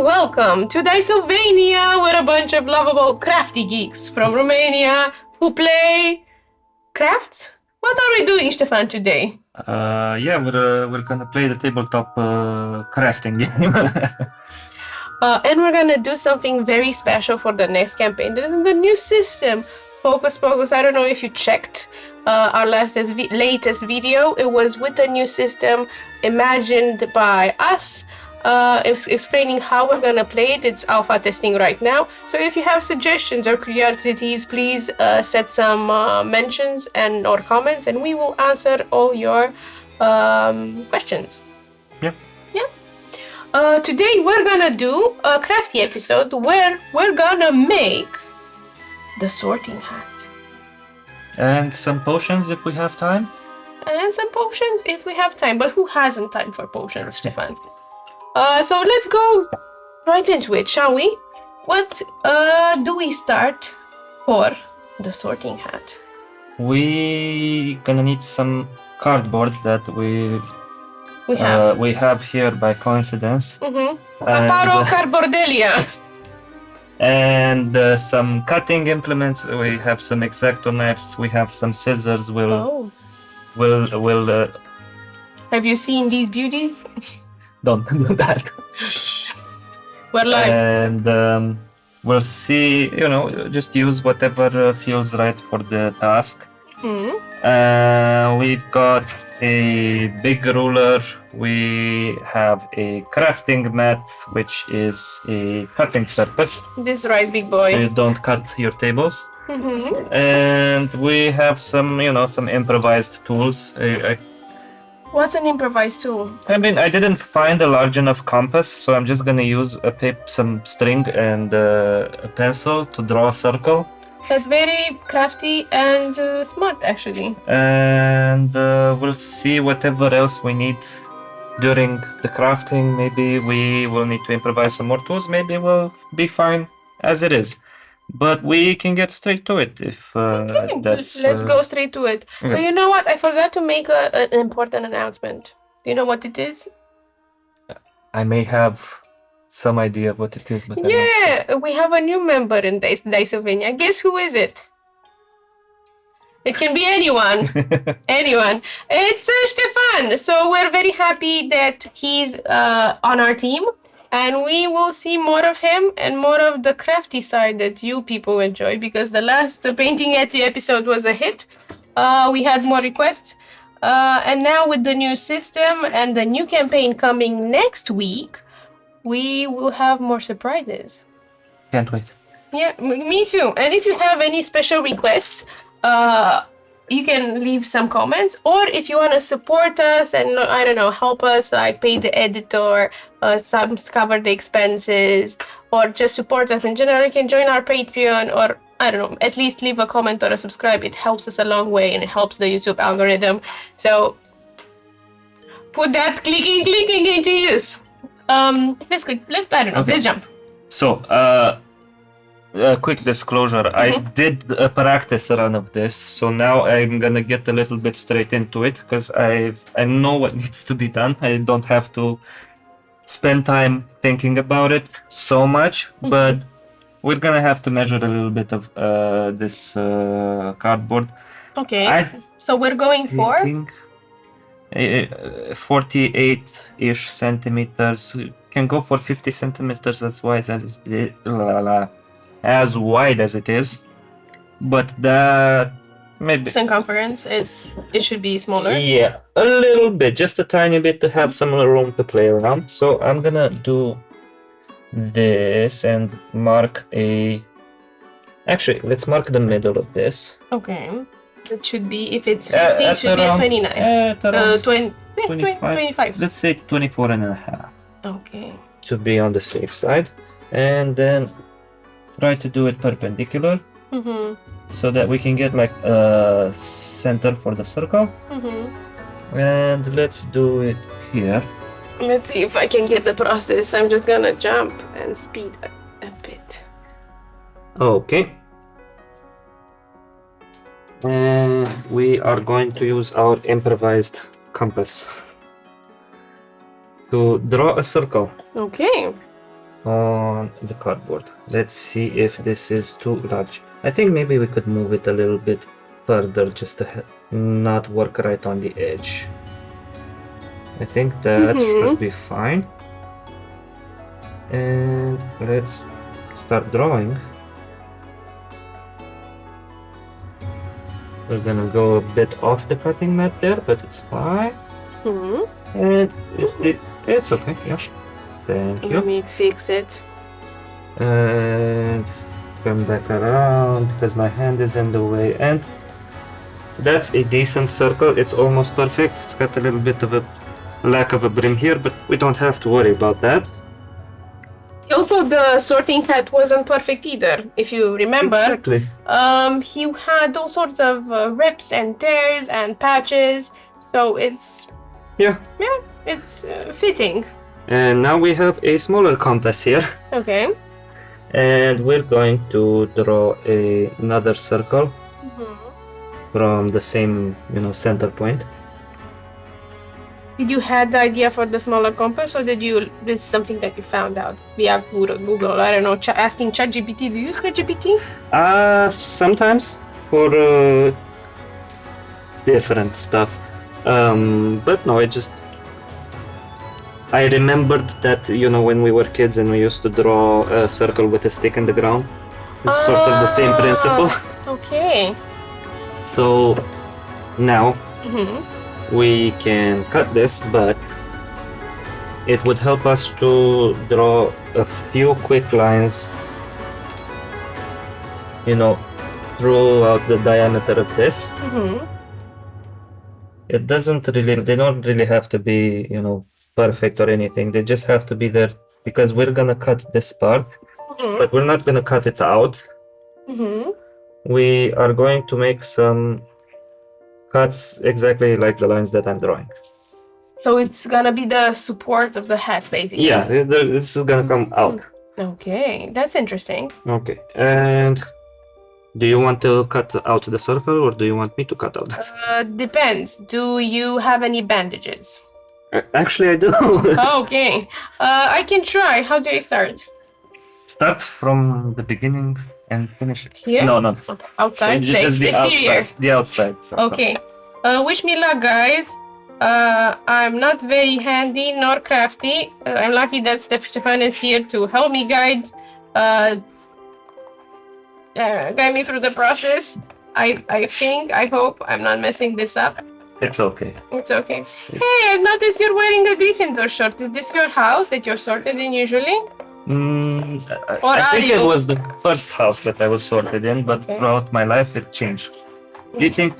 and welcome to Dicesylvania. We're a bunch of lovable crafty geeks from Romania who play crafts. What are we doing, Ștefan, today? We're gonna play the tabletop crafting game. And we're gonna do something very special for the next campaign. This is the new system. Focus, focus. I don't know if you checked our latest video. It was with a new system imagined by us, explaining how we're gonna play it. It's alpha testing right now. So if you have suggestions or curiosities, please set some mentions and or comments, and we will answer all your questions. Yep. Today we're gonna do a crafty episode where we're gonna make the sorting hat. And some potions if we have time. And some potions if we have time. But who hasn't time for potions, Ștefan? So let's go right into it, shall we? What do we start for the sorting hat? We gonna need some cardboard that we have here by coincidence. Aparo carbordelia. And some cutting implements. We have some X-Acto knives. We have some scissors. We'll Have you seen these beauties? Don't do that. We're live. And we'll see. Just use whatever feels right for the task. We've got a big ruler. We have a crafting mat, which is a cutting surface. This right, big boy. So you don't cut your tables. And we have some improvised tools. What's an improvised tool? I didn't find a large enough compass, so I'm just gonna use some string and a pencil to draw a circle. That's very crafty and smart, actually. And we'll see whatever else we need during the crafting. Maybe we will need to improvise some more tools. Maybe we'll be fine as it is. But we can get straight to it if that's... Let's go straight to it. Okay. But you know what? I forgot to make an important announcement. Do you know what it is? I may have some idea of what it is, but I'm not sure. We have a new member in Dicesylvania. Guess who is it? It can be anyone. Anyone. It's Ștefan. So we're very happy that he's on our team. And we will see more of him and more of the crafty side that you people enjoy, because the last painting episode was a hit. We had more requests. And now with the new system and the new campaign coming next week, we will have more surprises. Can't wait. Yeah, me too. And if you have any special requests, you can leave some comments, or if you want to support us and, I don't know, help us like pay the editor, cover the expenses, or just support us in general, you can join our Patreon, or I don't know, at least leave a comment or a subscribe. It helps us a long way and it helps the YouTube algorithm. So put that clicking into use. Let's jump. So, quick disclosure, I did a practice run of this, so now I'm gonna get a little bit straight into it, because I know what needs to be done. I don't have to spend time thinking about it so much, but we're gonna have to measure a little bit of this cardboard. Okay, so we're going for? 48-ish centimeters. Can go for 50 centimeters as wide as it is, but that maybe circumference it should be smaller. Yeah, a little bit, just a tiny bit, to have some room to play around. So I'm gonna do this and mark let's mark the middle of this. Okay, it should be, if it's 50, it should around, be at 29. 25. Let's say 24 and a half. Okay. To be on the safe side, and then try to do it perpendicular, so that we can get like a center for the circle. And let's do it here. Let's see if I can get the process. I'm just gonna jump and speed a bit. Okay. And we are going to use our improvised compass to draw a circle. Okay. on the cardboard. Let's see if this is too large. I think maybe we could move it a little bit further just to not work right on the edge. I think that should be fine. And let's start drawing. We're gonna go a bit off the cutting mat there, but it's fine. And it's okay, yeah. Thank you. Let me fix it. And come back around because my hand is in the way. And that's a decent circle. It's almost perfect. It's got a little bit of a lack of a brim here, but we don't have to worry about that. Also, the sorting hat wasn't perfect either, if you remember. Exactly. He had all sorts of rips and tears and patches, so it's it's fitting. And now we have a smaller compass here. Okay. And we're going to draw another circle from the same, center point. Did you have the idea for the smaller compass, or this is something that you found out via Google? I don't know, asking ChatGPT. Do you use ChatGPT? Sometimes for different stuff. But no, I remembered that, when we were kids and we used to draw a circle with a stick in the ground. It's sort of the same principle. Okay. So now we can cut this, but it would help us to draw a few quick lines, throughout the diameter of this. It they don't really have to be, perfect or anything. They just have to be there because we're gonna cut this part, but we're not gonna cut it out. We are going to make some cuts exactly like the lines that I'm drawing. So it's gonna be the support of the hat, basically. Yeah, this is gonna come out. Okay, that's interesting. Okay, and do you want to cut out the circle or do you want me to cut out the circle? Depends. Do you have any bandages? Actually, I do. Okay, I can try. How do I start? Start from the beginning and finish it. Here? No. Outside? So just the exterior. outside. The outside. So Okay. Wish me luck, guys. I'm not very handy nor crafty. I'm lucky that Ștefan is here to help me guide me through the process. I hope I'm not messing this up. It's okay. It's okay. Hey, I've noticed you're wearing a Gryffindor shirt. Is this your house that you're sorted in usually? I think it was the first house that I was sorted in, but throughout my life it changed. Do you think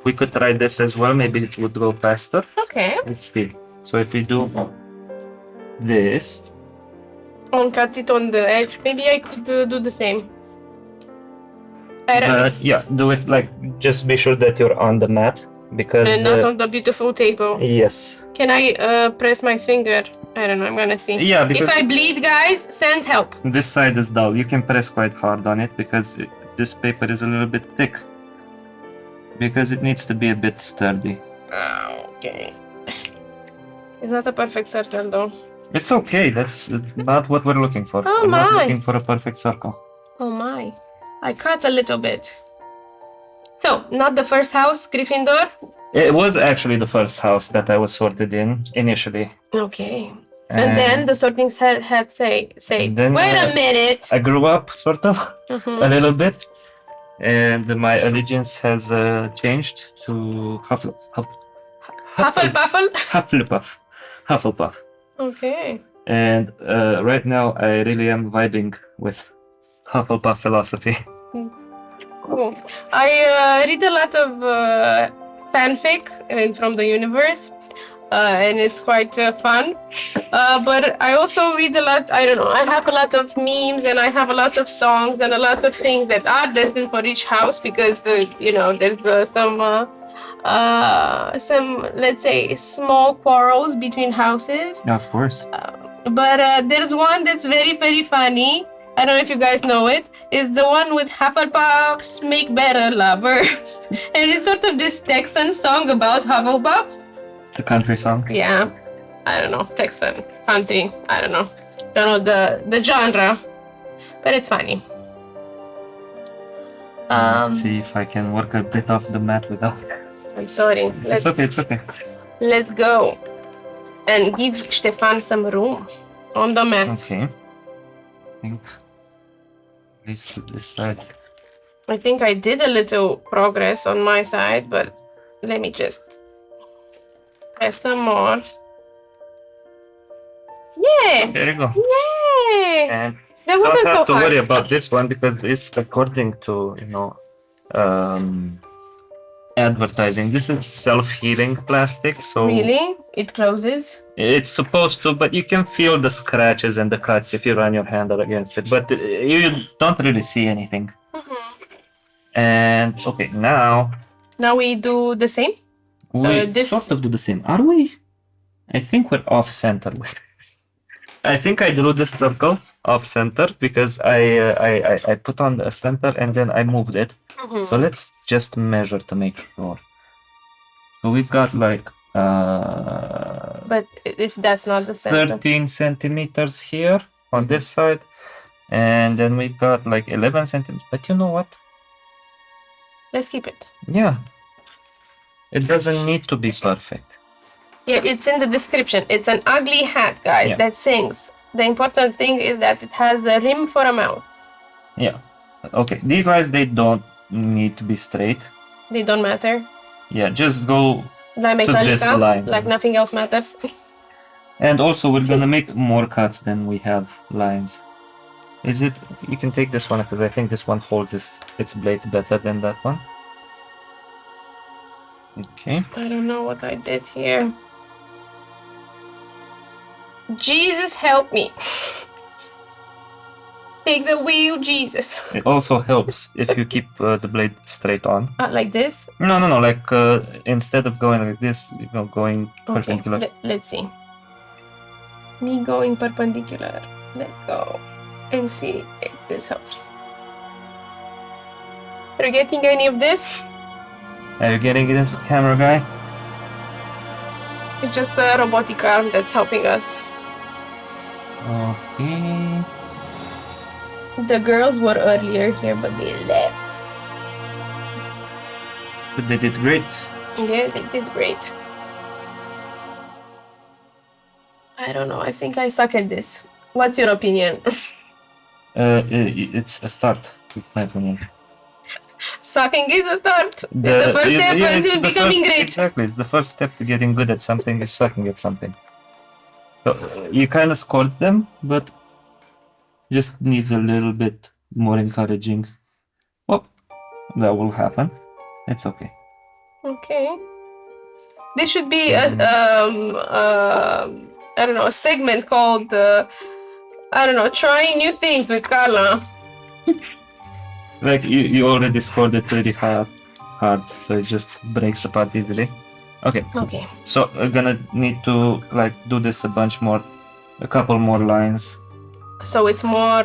we could try this as well? Maybe it would go faster. Okay. Let's see. So if we do this, and cut it on the edge. Maybe I could do the same. I don't know. Yeah, do it like just be sure that you're on the mat because And not on the beautiful table. Yes. Can I press my finger? I don't know. I'm gonna see. Yeah, because if I bleed, guys, send help. This side is dull. You can press quite hard on it because this paper is a little bit thick. Because it needs to be a bit sturdy. Okay. It's not a perfect circle, though. It's okay. That's not what we're looking for. Oh we're my! not looking for a perfect circle. Oh my! I cut a little bit. So, not the first house, Gryffindor? It was actually the first house that I was sorted in initially. Okay. And then the sorting had say, then, wait a minute! I grew up, sort of, a little bit. And my allegiance has changed to Hufflepuff. Okay. And right now I really am vibing with Hufflepuff philosophy. Cool. I read a lot of fanfic from the universe, and it's quite fun. But I also read a lot, I don't know, I have a lot of memes and I have a lot of songs and a lot of things that are destined for each house because, there's some, let's say, small quarrels between houses. Yeah, of course. But there's one that's very, very funny. I don't know if you guys know it. It's the one with Hufflepuffs make better lovers. And it's sort of this Texan song about Hufflepuffs. It's a country song. Yeah. I don't know. Texan country. I don't know. don't know the genre, but it's funny. Let's see if I can work a bit off the mat without. I'm sorry. It's okay. Let's go and give Ștefan some room on the mat. Okay. I think at least to this side. I think I did a little progress on my side, but let me just press some more. Yeah! There you go. Yay! And That wasn't don't have so to worry hard. about this one because it's according to advertising. This is self-healing plastic, so Really? It closes? it's supposed to, but you can feel the scratches and the cuts if you run your hand against it, but you don't really see anything. And okay, now Now we do the same? we this- sort of do the same. Are we? I think we're off center with this. I think I drew this circle off center because I put on the center and then I moved it. So let's just measure to make sure. So we've got like But if that's not the center. 13 centimeters here on this side, and then we've got like 11 centimeters. But you know what? Let's keep it. Yeah, it doesn't need to be perfect. Yeah, it's in the description. It's an ugly hat, guys, Yeah. that sings. The important thing is that it has a rim for a mouth. Yeah. Okay, these lines, they don't need to be straight. They don't matter. Yeah, just go. Like To this Metallica, line. like nothing else matters. And also we're gonna make more cuts than we have lines. Is it? You can take this one because I think this one holds its blade better than that one. Okay. I don't know what I did here. Jesus help me. Take the wheel, Jesus. It also helps if you keep the blade straight on. Like this? No. Like instead of going like this, you know, going Okay, perpendicular. let's see. Me going perpendicular. Let's go and see if this helps. Are you getting any of this? Are you getting this, camera guy? It's just the robotic arm that's helping us. Okay. The girls were earlier here, but they left. But they did great. Yeah, they did great. I don't know. I think I suck at this. What's your opinion? It's a start, in my opinion. Sucking is a start. It's the first step into becoming great. Exactly, it's the first step to getting good at something is sucking at something. So you kind of scored them, but just needs a little bit more encouraging. Well, that will happen. It's okay. Okay. This should be a I don't know, a segment called I don't know, trying new things with Karla. Like you already scored it pretty hard, so it just breaks apart easily. Okay. Okay. So we're gonna need to like do this a couple more lines So it's more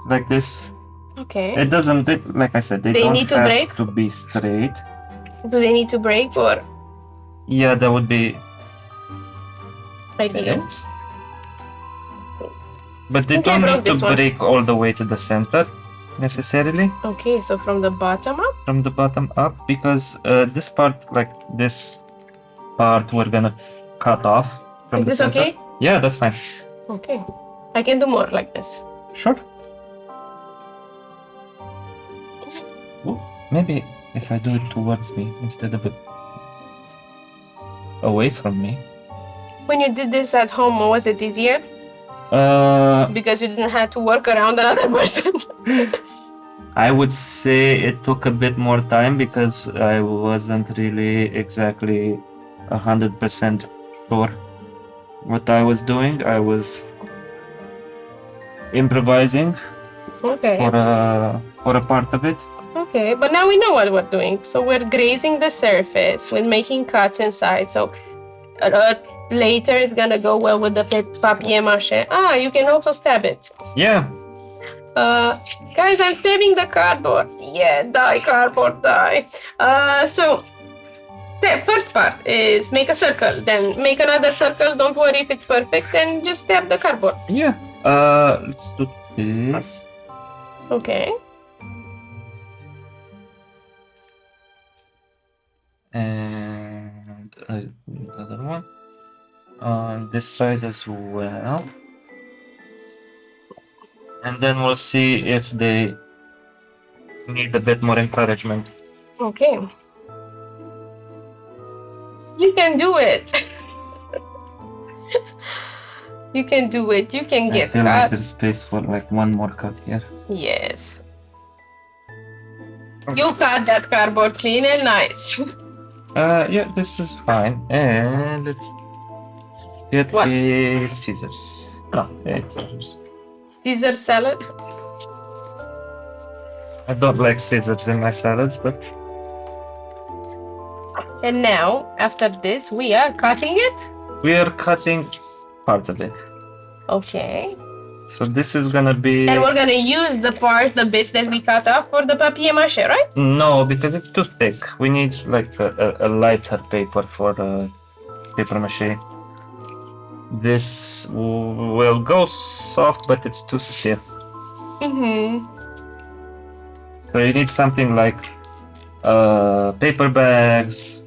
like this. okay. It doesn't, like I said, they They don't need to have break? to be straight. Do they need to break or Yeah, that would be ideal? best. But they think I don't broke need to this one. break all the way to the center necessarily Okay, so from the bottom up? from the bottom up, because this part, like this part, we're gonna cut off from Is the this center. okay? Yeah, that's fine. Okay. I can do more like this. Sure. Ooh, maybe if I do it towards me instead of it away from me. When you did this at home, was it easier? Because you didn't have to work around another person. I would say it took a bit more time because I wasn't really exactly 100% sure what I was doing. I was improvising Okay. for a part of it. Okay, but now we know what we're doing. So we're grazing the surface with making cuts inside. So later it's gonna go well with the papier-mâché. Ah, you can also stab it. Yeah. Guys, I'm stabbing the cardboard. Yeah, die, cardboard, die. So first part is make a circle, then make another circle. Don't worry if it's perfect, and just stab the cardboard. Yeah. Let's do this. Okay. And another one on this side as well. And then we'll see if they need a bit more encouragement. Okay. You can do it. You can do it. You can get I feel like cut. there's space for like one more cut here. Yes. You cut that cardboard clean and nice. Yeah, this is fine. And let's get What? the scissors. No, it's scissors. Caesar salad. I don't like scissors in my salads, but And now, after this, we are cutting it. we are cutting part of it. Okay. So this is gonna be... And we're gonna use the parts, the bits that we cut off for the papier-mâché, right? No, because it's too thick. We need like a lighter paper for paper mache. This will go soft, but it's too stiff. Mm-hmm. So you need something like paper bags.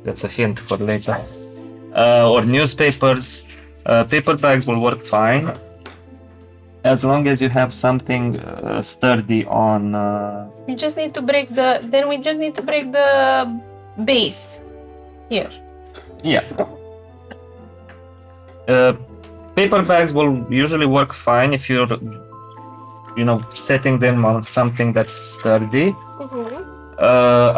That's a hint for later. Or newspapers. Paper bags will work fine as long as you have something sturdy on. We just need to break the. Then we just need to break the base here. Yeah. Paper bags will usually work fine if you're, setting them on something that's sturdy. Mm-hmm.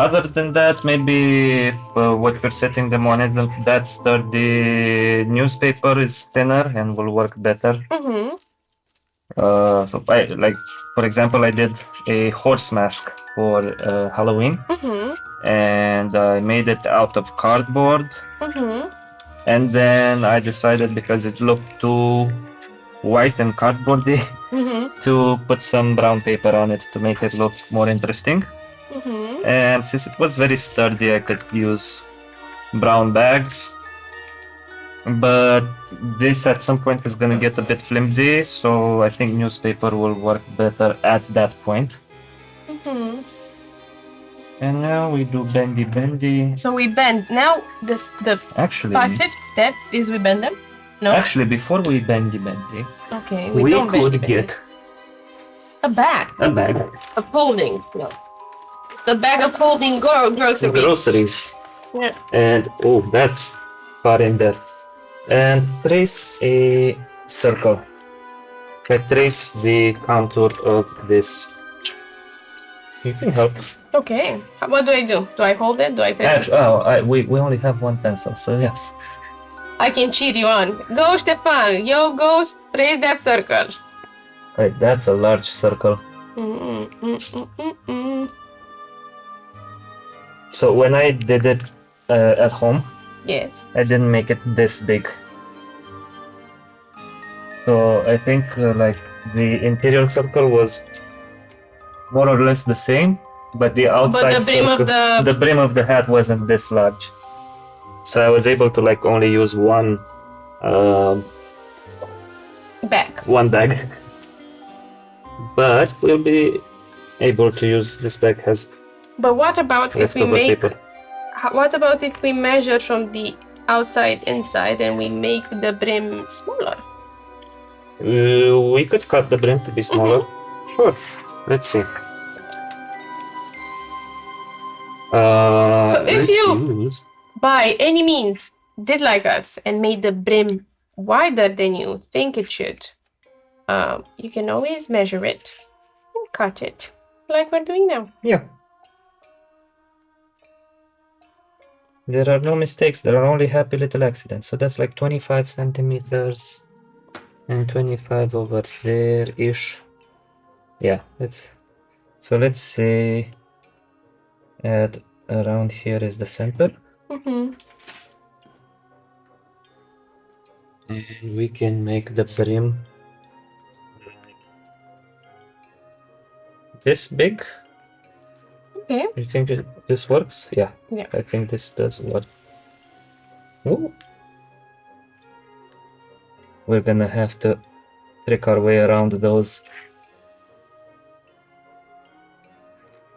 Other than that, maybe what you're setting them on isn't that sturdy. Newspaper is thinner and will work better. Mm-hmm. So for example, I did a horse mask for Halloween, Mm-hmm. and I made it out of cardboard. Mm-hmm. And then I decided, because it looked too white and cardboardy, Mm-hmm. to put some brown paper on it to make it look more interesting. Mm-hmm. And since it was very sturdy, I could use brown bags. But this at some point is gonna get a bit flimsy, so I think newspaper will work better at that point. Mm-hmm. And now we do bendy. So we bend. Now the Actually, fifth step is we bend them. No. actually, before we bendy, Okay. we don't could bendy. get A bag a bag of holding. No. The bag of holding groceries. groceries. Yeah. And oh, that's far in there. And trace a circle. I trace the contour of this. You can help. Okay. What do I do? Do I hold it? Do I press it? We only have one pencil, so yes. I can cheer you on. Go, Ștefan. Go trace that circle. Right, that's a large circle. So when I did it at home, Yes. I didn't make it this big. So I think the interior circle was more or less the same, but the outside But the brim circle, of the brim of the hat wasn't this large. So I was able to only use one bag. But we'll be able to use this bag as But what about if we leftover make? paper. What about if we measure from the outside inside and we make the brim smaller? We could cut the brim to be smaller. Sure. Let's see. So if let's you use... by any means did like us and made the brim wider than you think it should, you can always measure it and cut it like we're doing now. Yeah. There are no mistakes, there are only happy little accidents. So that's 25 centimeters and 25 over there-ish. Yeah, let's say at around here is the center. Mm-hmm. And we can make the brim this big. Okay. You think this works? Yeah. Yeah. I think this does work. Ooh. We're gonna have to trick our way around those.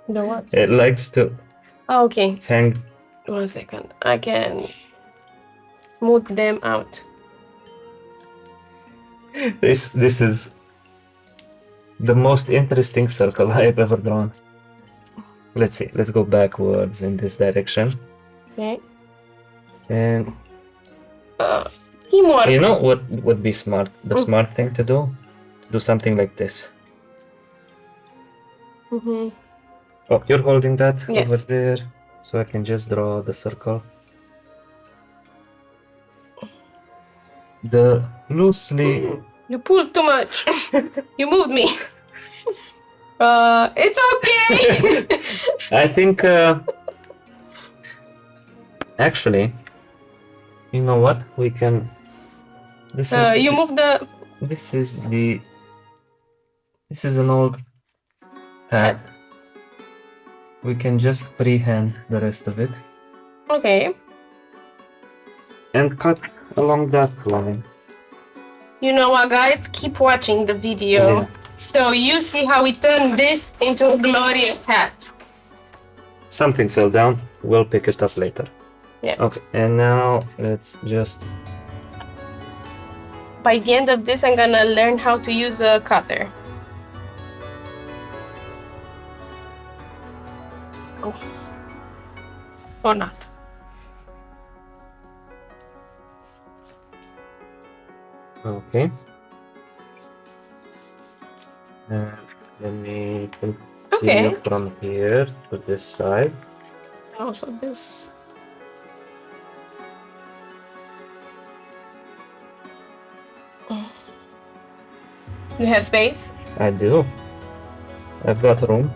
The what? It likes to Oh, okay. hang. 1 second. I can smooth them out. This is the most interesting circle I've ever drawn. Let's see. Let's go backwards in this direction. Okay. And Teamwork. you know what would be smart? The smart thing to do? Do something like this. Mm-hmm. Oh, you're holding that Yes. over there, so I can just draw the circle. The loosely. You pulled too much. You moved me. It's okay. I think. Actually, you know what? We can. This is. You moved the. This is the. This is an old hat. We can just freehand the rest of it Okay. and cut along that line. You know what, guys? Keep watching the video. Yeah. So you see how we turn this into a glorious hat. Something fell down. We'll pick it up later. Yeah. Okay, and now let's just. By the end of this, I'm gonna learn how to use a cutter. Oh. Or not. Okay. Let me continue Okay. from here to this side. Also this. You have space? I do. I've got room.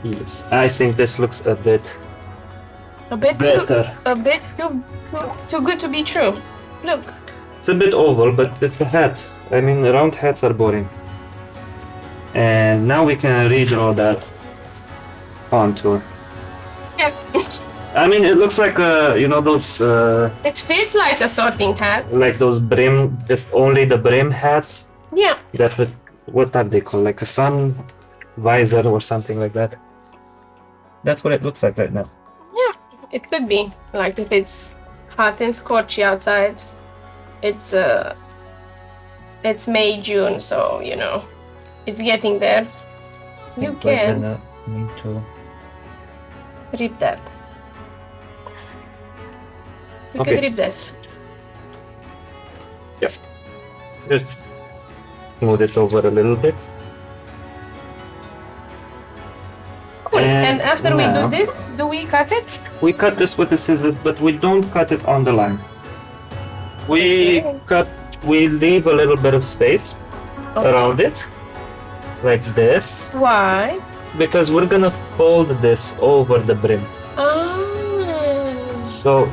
Yes, I think this looks a bit A bit better. too good to be true. Look. It's a bit oval, but it's a hat. I mean, round hats are boring. And now we can redraw that contour. Yeah. I mean, it looks like you know those It fits like a sorting hat. like those brim, just only the brim hats. Yeah. That would, what are they called? Like a sun visor or something like that. That's what it looks like right now. Yeah. It could be. Like if it's hot and scorchy outside. It's May, June, so you know it's getting there. You Think we're can gonna need to. rip that. You Okay. can rip this. Just smooth it over a little bit. Cool. And after we now do this, do we cut it? we cut this with the scissors, but we don't cut it on the line. We leave a little bit of space around it, like this, Why? because we're gonna fold this over the brim. Ah. So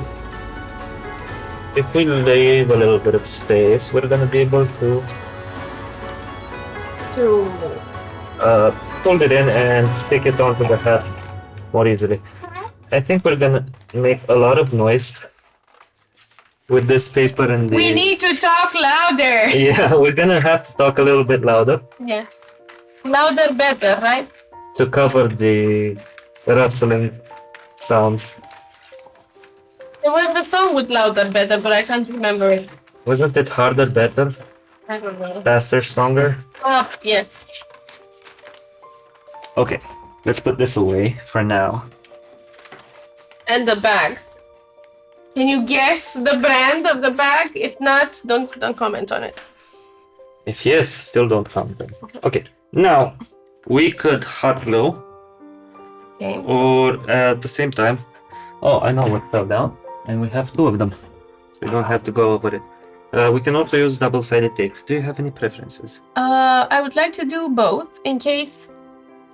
if we leave a little bit of space, we're gonna be able to fold it in and stick it onto the hat more easily. I think we're gonna make a lot of noise with this paper and the... We need to talk louder. Yeah, we're gonna have to talk a little bit louder Yeah. Louder better, right? to cover the rustling sounds. There was the song with louder better, but I can't remember it. Wasn't it harder, better, I don't know. faster, stronger? Oh, yeah. Okay, let's put this away for now. And the bag. Can you guess the brand of the bag? If not, don't comment on it. If yes, still don't count them. Okay, now we could hot glue, Okay. or at the same time. Oh, I know what fell down, and we have two of them, so we don't have to go over it. We can also use double-sided tape. Do you have any preferences? I would like to do both in case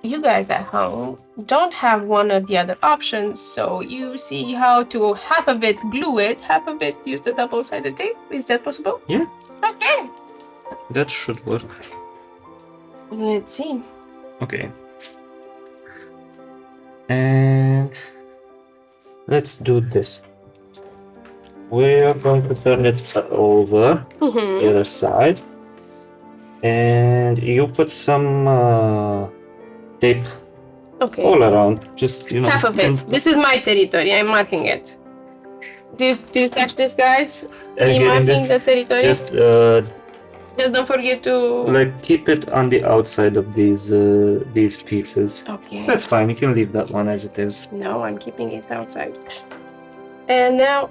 you guys at home don't have one or the other options, so you see how to half of it glue it, half of it use the double-sided tape. Is that possible? Yeah, Okay. that should work. Let's see. Okay. And let's do this. We are going to turn it over the other side. And you put some tape all around. Just, you know. Half of it. This is my territory. I'm marking it. Do you catch this, guys? Me marking the territory? Just don't forget to... Like, keep it on the outside of these pieces. Okay. That's fine. You can leave that one as it is. No, I'm keeping it outside. And now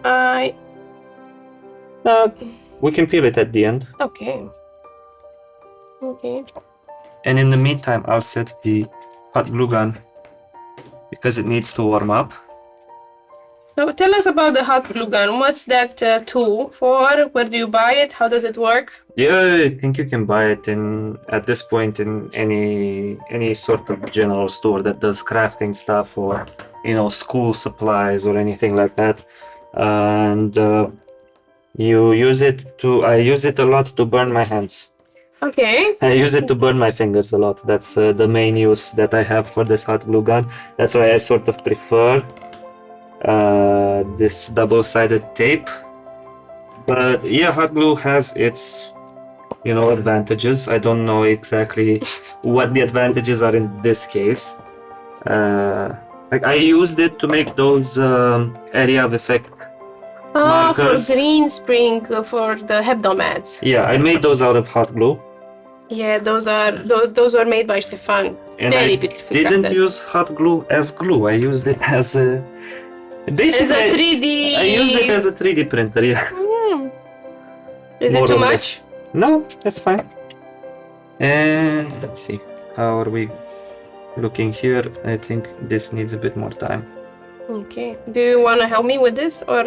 we can peel it at the end. Okay. Okay. And in the meantime, I'll set the hot glue gun because it needs to warm up. So tell us about the hot glue gun. What's that tool for? Where do you buy it? How does it work? Yeah, I think you can buy it at this point in any sort of general store that does crafting stuff or, you know, school supplies or anything like that. And you use it I use it a lot to burn my hands. Okay. I use it to burn my fingers a lot. That's the main use that I have for this hot glue gun. That's why I sort of prefer this double-sided tape. But yeah, hot glue has its, you know, advantages. I don't know exactly what the advantages are in this case. Like I used it to make those area of effect markers. For green spring for the hebdomats. Yeah, I made those out of hot glue. Yeah, those were made by Ștefan. And Very I beautifully didn't crafted. use hot glue as glue. I used it as a basically As a 3D. I used it as a 3D printer. Yeah. Is More it too or much? less. No, that's fine. And let's see, how are we looking here? I think this needs a bit more time. Okay. Do you want to help me with this, or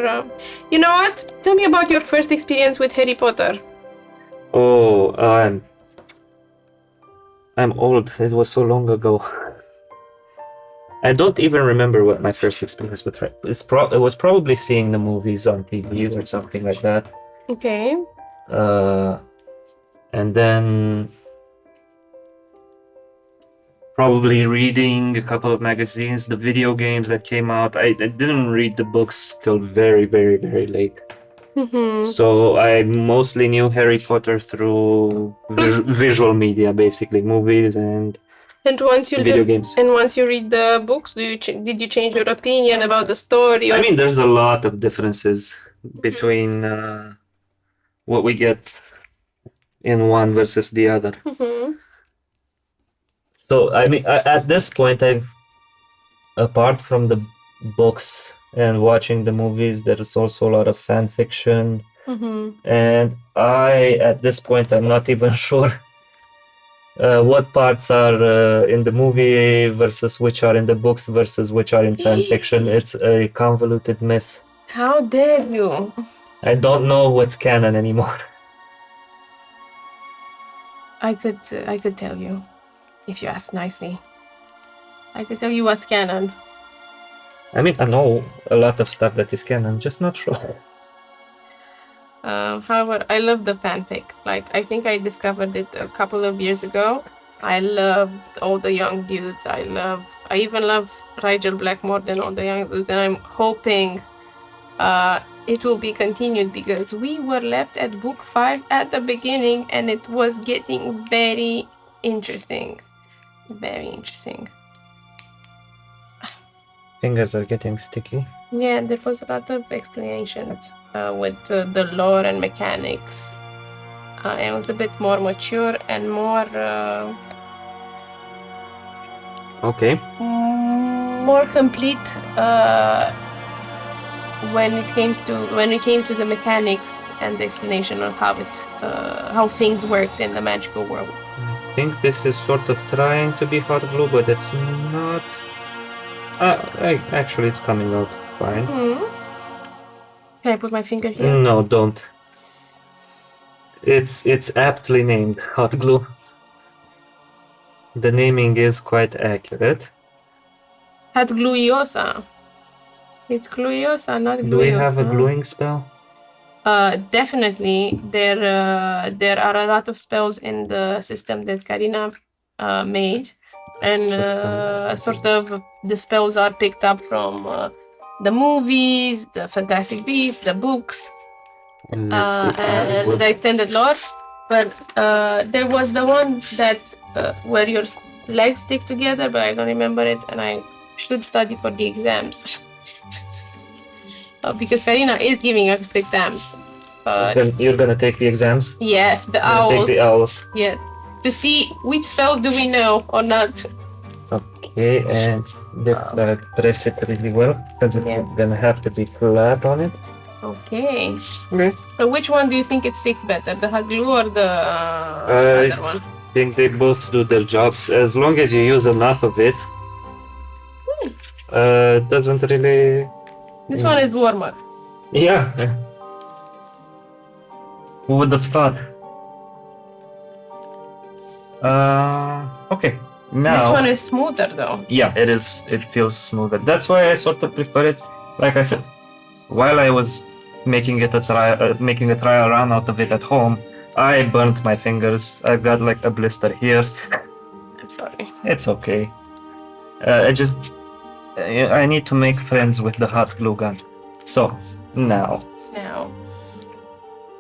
you know what? Tell me about your first experience with Harry Potter. Oh, I'm old. It was so long ago. I don't even remember what my first experience with it. It was probably seeing the movies on TV or something like that. Okay. And then probably reading a couple of magazines, the video games that came out. I didn't read the books till very, very, very late. So I mostly knew Harry Potter through visual media, basically movies and once you video games. And once you read the books, did you change your opinion about the story? Or... I mean, there's a lot of differences between what we get in one versus the other. So I mean, at this point, apart from the books and watching the movies, there's also a lot of fan fiction. And at this point, I'm not even sure what parts are in the movie versus which are in the books versus which are in fan fiction. It's a convoluted mess. How dare you? I don't know what's canon anymore. I could tell you, if you ask nicely. I could tell you what's canon. I mean, I know a lot of stuff that is canon, just not sure. However, I love the fanfic. Like, I think I discovered it a couple of years ago. I loved all the young dudes. I even love Rigel Black more than all the young dudes, and I'm hoping it will be continued because we were left at book 5 at the beginning, and it was getting very interesting. Very interesting. Fingers are getting sticky. Yeah, there was a lot of explanations with the lore and mechanics. It was a bit more mature and more more complete when it came to the mechanics and the explanation of how things worked in the magical world. I think this is sort of trying to be hot glue, but it's not. Actually, it's coming out fine. Can I put my finger here? No, don't. It's aptly named hot glue. The naming is quite accurate. Hot gluiosa. It's gluiosa, not gluiosa. Do we have a gluing spell? Definitely. There are a lot of spells in the system that Karina made, and sort of the spells are picked up from the movies, the Fantastic Beasts, the books, And and the extended lore. But there was the one that where your legs stick together, but I don't remember it, and I should study for the exams. Because Karina is giving us the exams. You're gonna take the exams? Yes, the Take owls. the owls. Yes. To see which spell do we know or not. Okay, and let's press it really well, because it's Yeah. gonna have to be flat on it. Okay. Okay. So which one do you think it sticks better, the hot glue or the other one? I think they both do their jobs. As long as you use enough of it, it doesn't really... This one is warmer. Yeah. Who would have thought? Okay. Now... This one is smoother though. Yeah, it is. It feels smoother. That's why I sort of prefer it. Like I said, while I was making a trial run out of it at home, I burnt my fingers. I've got like a blister here. I'm sorry. It's okay. I need to make friends with the hot glue gun. So now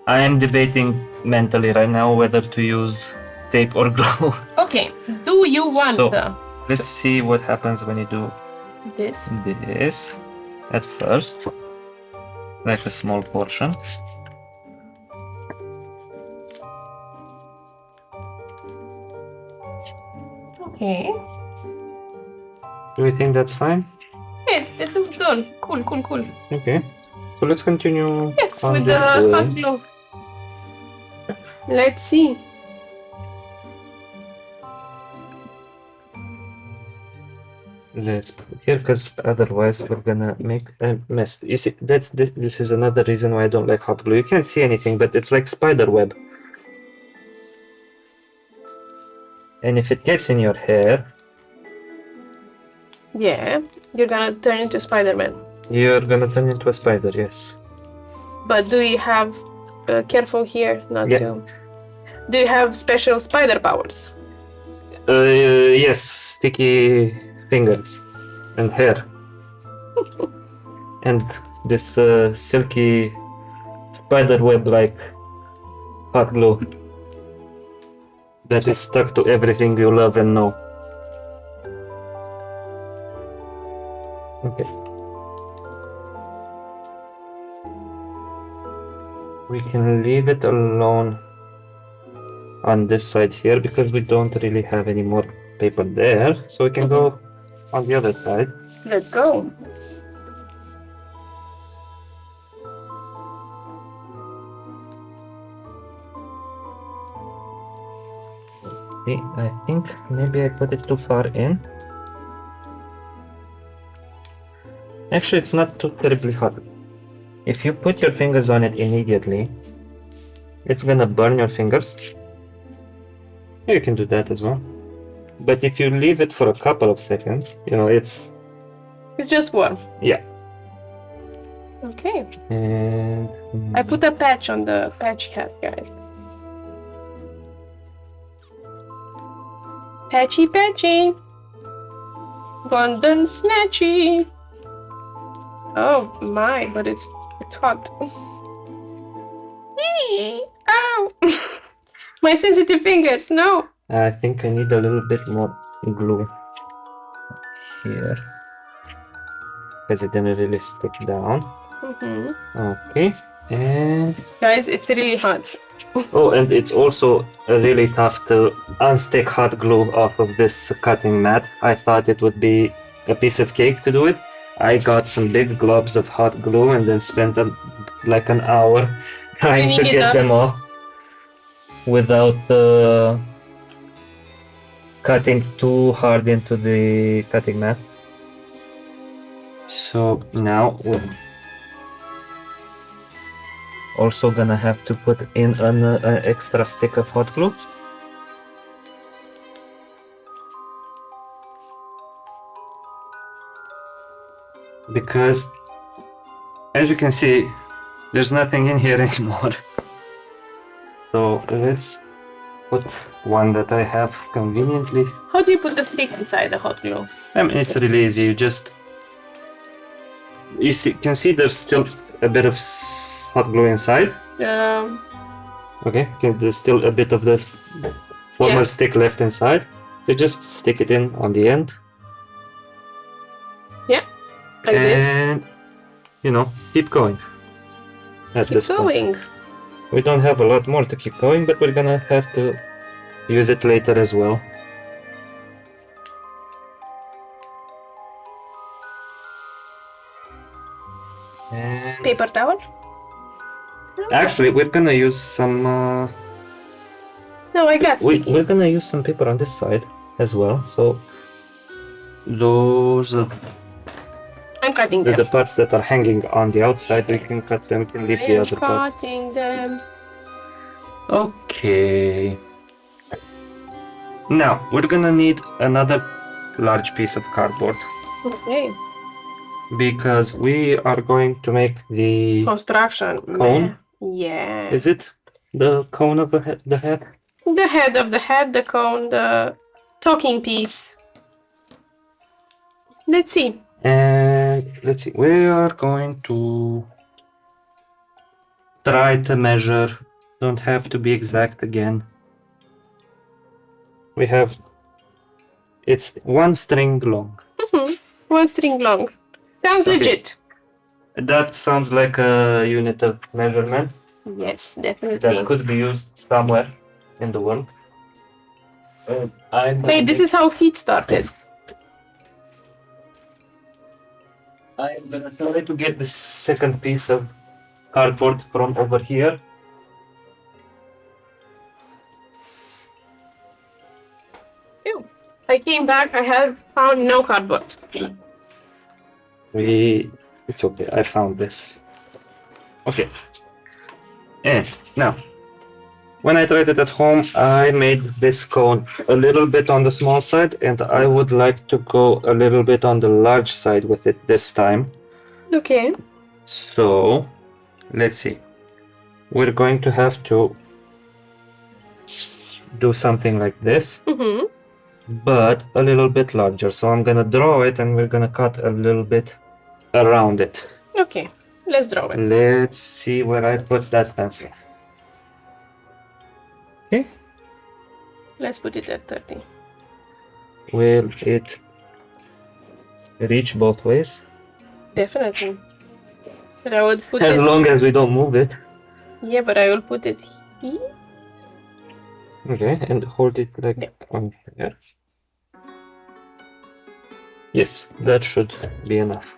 I am debating mentally right now whether to use tape or glue. Okay. Do you want So, let's see what happens when you do this? this at first, like a small portion. Okay. Do you think that's fine? Yeah, it looks good. Cool. Okay. So let's continue. Yes, on with the hot glue. Let's see. Let's put it here, because otherwise we're gonna make a mess. You see, this is another reason why I don't like hot glue. You can't see anything, but it's like spider web. And if it gets in your hair, Yeah, you're gonna turn into Spider-Man. you're gonna turn into a spider, yes. But do you have careful here? Not Yeah. you. Do you have special spider powers? Yes, sticky fingers and hair. And this silky spider web like hot glue that is stuck to everything you love and know. Okay. We can leave it alone on this side here because we don't really have any more paper there, so we can go on the other side. Let's go. See, I think maybe I put it too far in. Actually, it's not too terribly hot. If you put your fingers on it immediately, it's gonna burn your fingers. You can do that as well. But if you leave it for a couple of seconds, you know, it's... It's just warm. Yeah. Okay. And... I put a patch on the patch hat, guys. Patchy patchy. London snatchy. Oh my, but it's hot. Eee, ow! My sensitive fingers, no. I think I need a little bit more glue here because it didn't really stick down. Okay, and Guys, it's really hot. oh, and it's also really tough to unstick hot glue off of this cutting mat. I thought it would be a piece of cake to do it. I got some big globs of hot glue and then spent like an hour trying to get them off without cutting too hard into the cutting mat. So now we're also gonna have to put in an extra stick of hot glue. because as you can see, there's nothing in here anymore. So let's put one that I have conveniently. How do you put the stick inside the hot glue? I mean, it's really easy. You can see there's still a bit of hot glue inside. Okay, there's still a bit of this former stick left inside. You just stick it in on the end. Yeah, like this. And keep going. Keep going. We don't have a lot more to keep going, but we're gonna have to use it later as well. And Paper towel? actually, we're gonna use some. No, I got sticky. We're gonna use some paper on this side as well. So those I'm cutting them. the parts that are hanging on the outside, we can cut them and leave the other part. Cutting them. Okay. Now we're gonna need another large piece of cardboard Okay. because we are going to make the Construction. cone. Yeah. Is it the cone of the head? The head of the head, the cone, the talking piece. Let's see. And let's see, we are going to try to measure. Don't have to be exact again. It's 1 string long. 1 string long. Sounds legit. That sounds like a unit of measurement Yes, definitely. that could be used somewhere in the world. Hey, this is how feet started. I'm gonna try to get the second piece of cardboard from over here. Ew. I came back, I have found no cardboard. It's okay, I found this. Okay. And now, when I tried it at home, I made this cone a little bit on the small side, and I would like to go a little bit on the large side with it this time. Okay. So, let's see. We're going to have to do something like this, but a little bit larger. So I'm gonna draw it and we're gonna cut a little bit around it. Okay, let's draw it. Let's see where I put that pencil. Okay. Let's put it at 30. Will it reach both ways? Definitely. But I would put As it... long as we don't move it. Yeah, but I will put it here. Okay, and hold it like on here. Yes, that should be enough.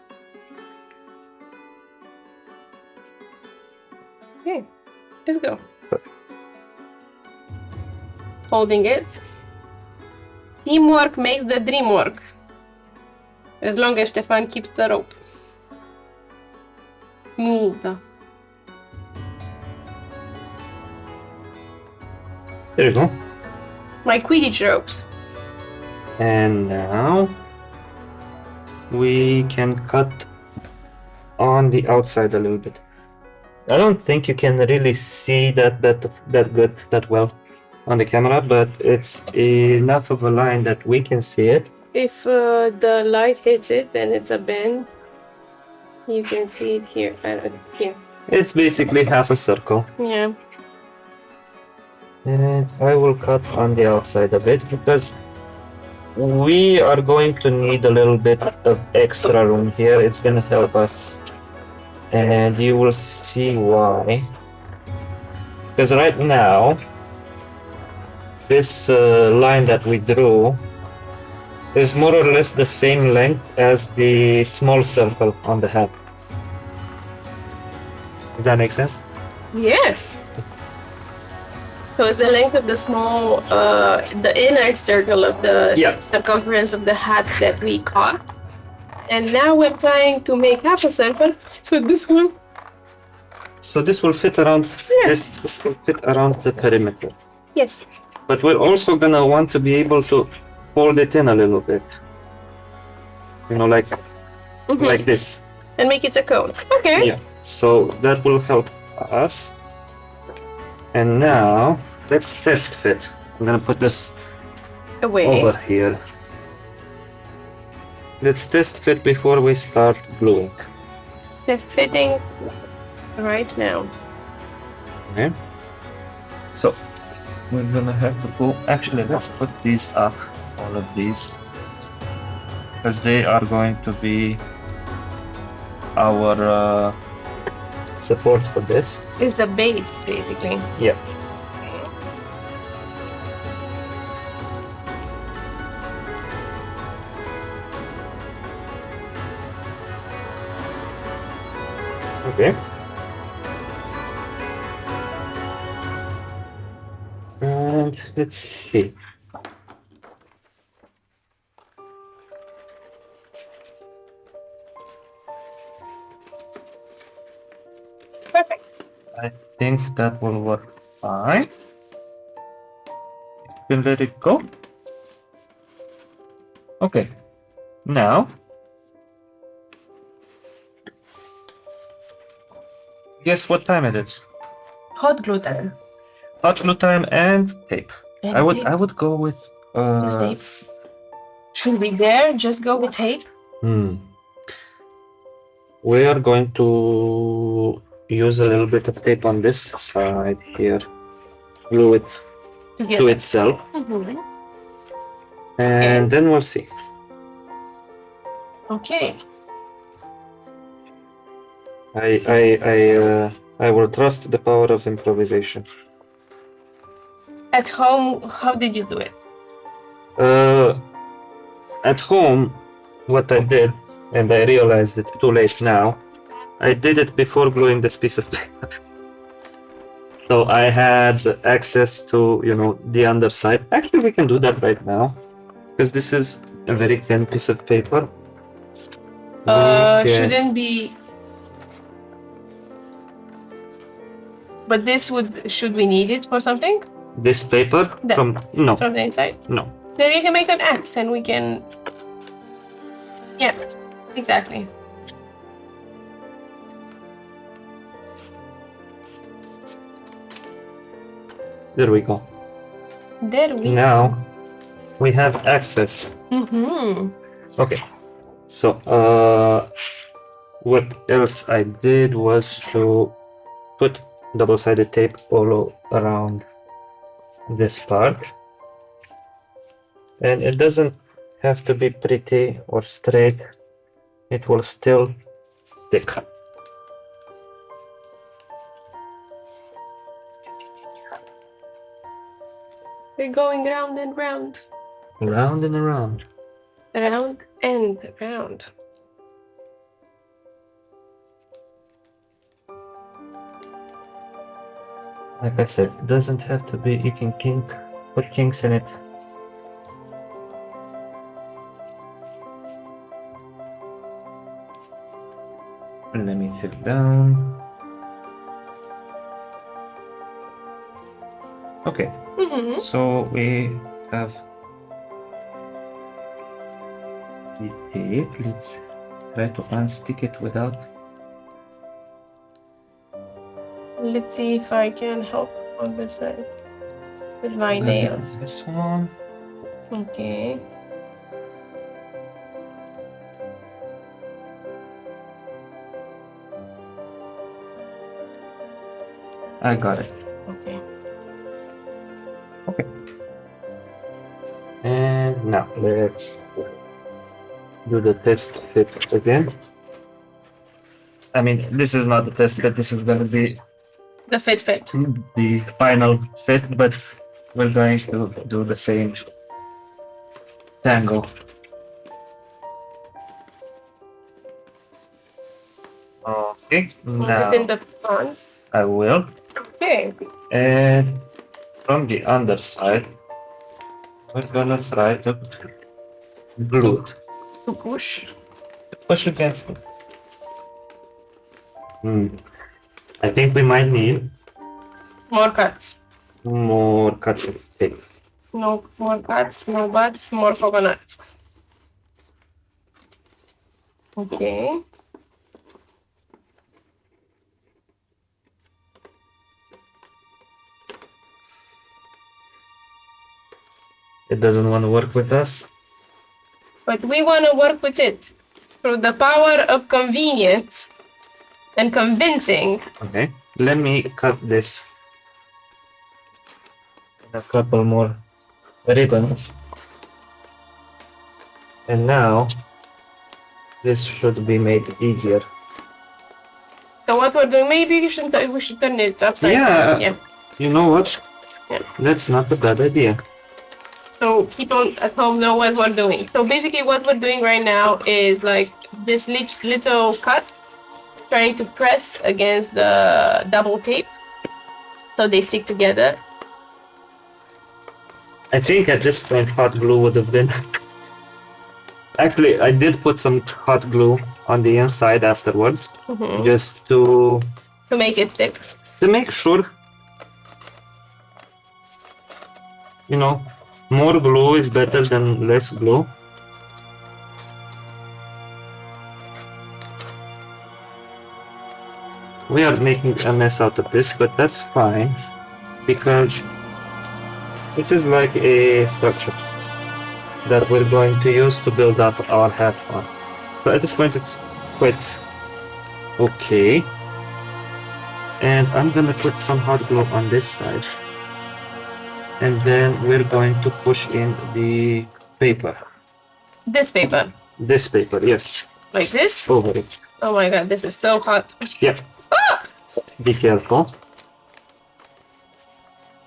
Okay, let's go. Holding it. Teamwork makes the dream work. As long as Ștefan keeps the rope. Smooth. There you go. My Quidditch ropes. And now we can cut on the outside a little bit. I don't think you can really see that well on the camera, but it's enough of a line that we can see it. If the light hits it and it's a bend, you can see it here. Here. It's basically half a circle. Yeah. And I will cut on the outside a bit because we are going to need a little bit of extra room here. It's gonna help us, and you will see why. Because right now, this line that we drew is more or less the same length as the small circle on the head. Does that make sense? Yes. So it's the length of the small, the inner circle of the circumference of the hat that we cut. And now we're trying to make half a circle. So this one. So this will fit around. This will fit around the perimeter. Yes. But we're also gonna want to be able to fold it in a little bit. You know, like like this. And make it a cone. Okay. Yeah. So that will help us. And now let's test fit. I'm gonna put this Away. over here. Let's test fit before we start gluing. Test fitting right now. Okay. So we're gonna have to go. Actually, let's put these up, all of these, because they are going to be our support for this. Is the base basically. Yeah. Okay. And let's see. Perfect. I think that will work fine. You can let it go. Okay. Now, guess what time it is? Hot glue time. Hot glue time and tape. And I tape. would go with Just tape. Should we dare just go with tape? We are going to use a little bit of tape on this side here. Glue it to itself. And then we'll see. Okay. I will trust the power of improvisation. At home, how did you do it? At home, what I did, and I realized it too late now, I did it before gluing this piece of paper. So I had access to, the underside. Actually, we can do that right now, because this is a very thin piece of paper. Shouldn't be. But should we need it for something? This paper? No. From the inside? No. Then you can make an axe and we can... Yeah, exactly. There we go. Now we have access. Okay. So, what else I did was to put double-sided tape all around this part. And it doesn't have to be pretty or straight. It will still stick. We're going round and round. Round and around. Round and round. Like I said, it doesn't have to be eating kink. Put kinks in it. Let me sit down. Okay. So we have the tape. Let's try to unstick it without. Let's see if I can help on this side with my nails. This one. Okay. I got it. Okay. Okay. And now let's do the test fit again. I mean, this is not the test fit, this is gonna be the fit. The final fit, but we're going to do the same tango. Okay, now Within the front. I will. Okay. And from the underside, we're gonna try to glue it. To push. Push against it. I think we might need more cuts. More cuts of tape. No more cuts, no butts, more coconuts. Okay. It doesn't want to work with us. But we want to work with it through the power of convenience and convincing. Okay. Let me cut this. A couple more ribbons. And now this should be made easier. So what we're doing, maybe we should turn it upside Yeah. down. Yeah. You know what? Yeah. That's not a bad idea. So people at home know what we're doing. So basically what we're doing right now is like this little cuts, trying to press against the double tape so they stick together. I think at this point hot glue would have been... Actually, I did put some hot glue on the inside afterwards, just to make it stick. To make sure, you know, more glue is better than less glue. We are making a mess out of this, but that's fine, because this is like a structure that we're going to use to build up our hat on. So at this point it's quite okay. And I'm gonna put some hot glue on this side. And then we're going to push in the paper. This paper. This paper, yes. Like this? Over it. Oh my god, this is so hot. Yeah. Ah! Be careful.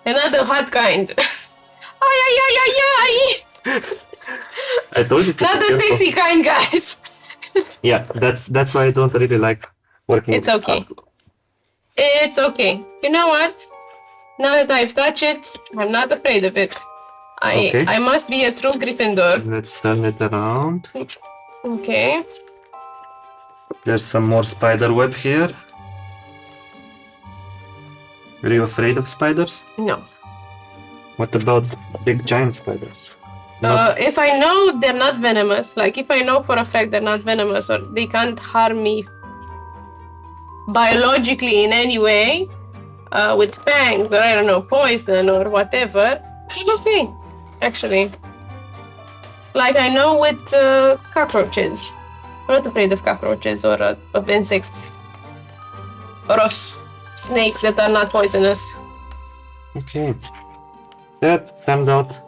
Another hot kind. Ay, ay, ay, ay, ay. I told you to Not be the careful. sexy kind, guys. Yeah, that's why I don't really like working It's with okay. hot glue. It's okay. You know what? Now that I've touched it, I'm not afraid of it. Okay. I must be a true Gryffindor. Let's turn it around. Okay. There's some more spider web here. Are you afraid of spiders? No. What about big giant spiders? If I know they're not venomous, like if I know for a fact they're not venomous or they can't harm me biologically in any way, with fangs or I don't know, poison or whatever, I'm okay, actually. Like I know with cockroaches. I'm not afraid of cockroaches or of insects or of snakes that are not poisonous. Okay. That turned out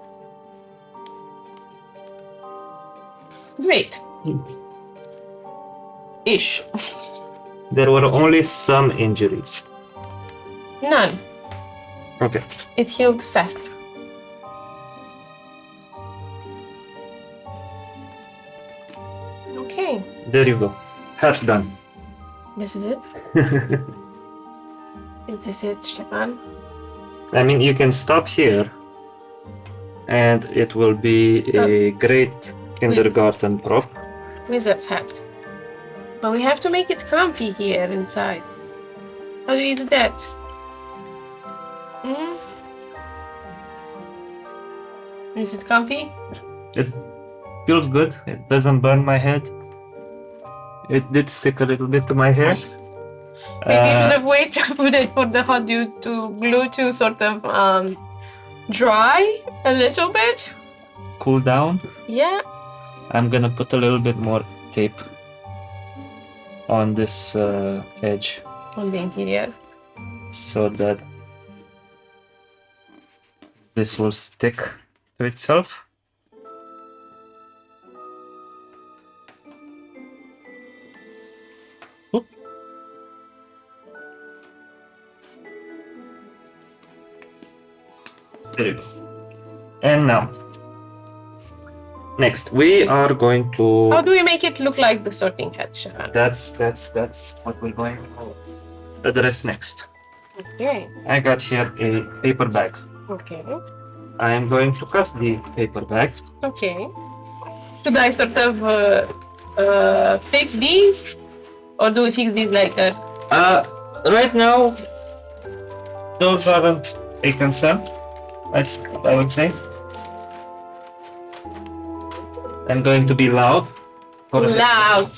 Great. Ish. there were only some injuries. None. Okay. It healed fast. Okay. There you go. Hat done. This is it? Is this it, Ștefan? I mean, you can stop here and it will be a great kindergarten prop. Wizard's hat. But we have to make it comfy here inside. How do you do that? Hmm? Is it comfy? It feels good. It doesn't burn my head. It did stick a little bit to my hair. Maybe you should have waited for the hot glue to sort of dry a little bit. Cool down. Yeah. I'm gonna put a little bit more tape on this edge On the interior. so that this will stick to itself. Oop. There you go. And now, next we are going to. How do we make it look like the sorting hat, Ștefan? That's what we're going to address next. Okay. I got here a paper bag. Okay. I am going to cut the paper bag. Okay. Should I sort of fix these? Or do we fix these later? Right now, those aren't a concern, I would say. I'm going to be loud. Loud.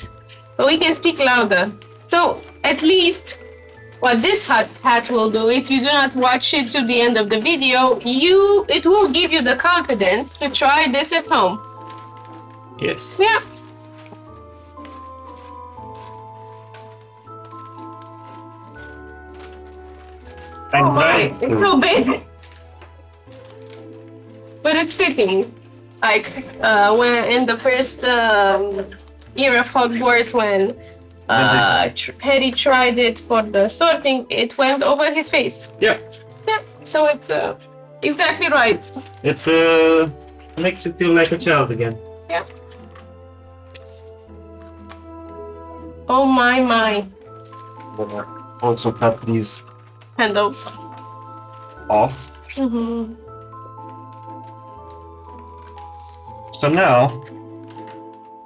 but we can speak louder. So at least what this hat will do, if you do not watch it to the end of the video, it will give you the confidence to try this at home. Yes. Yeah. I'm Right. It's so big. But it's fitting. Like when in the first year of Hogwarts, when Harry tried it for the sorting, it went over his face. Yeah. Yeah. So it's exactly right. It's makes you feel like a child again. Yeah. Oh my. Also cut these Handles. off. Mm-hmm. So now,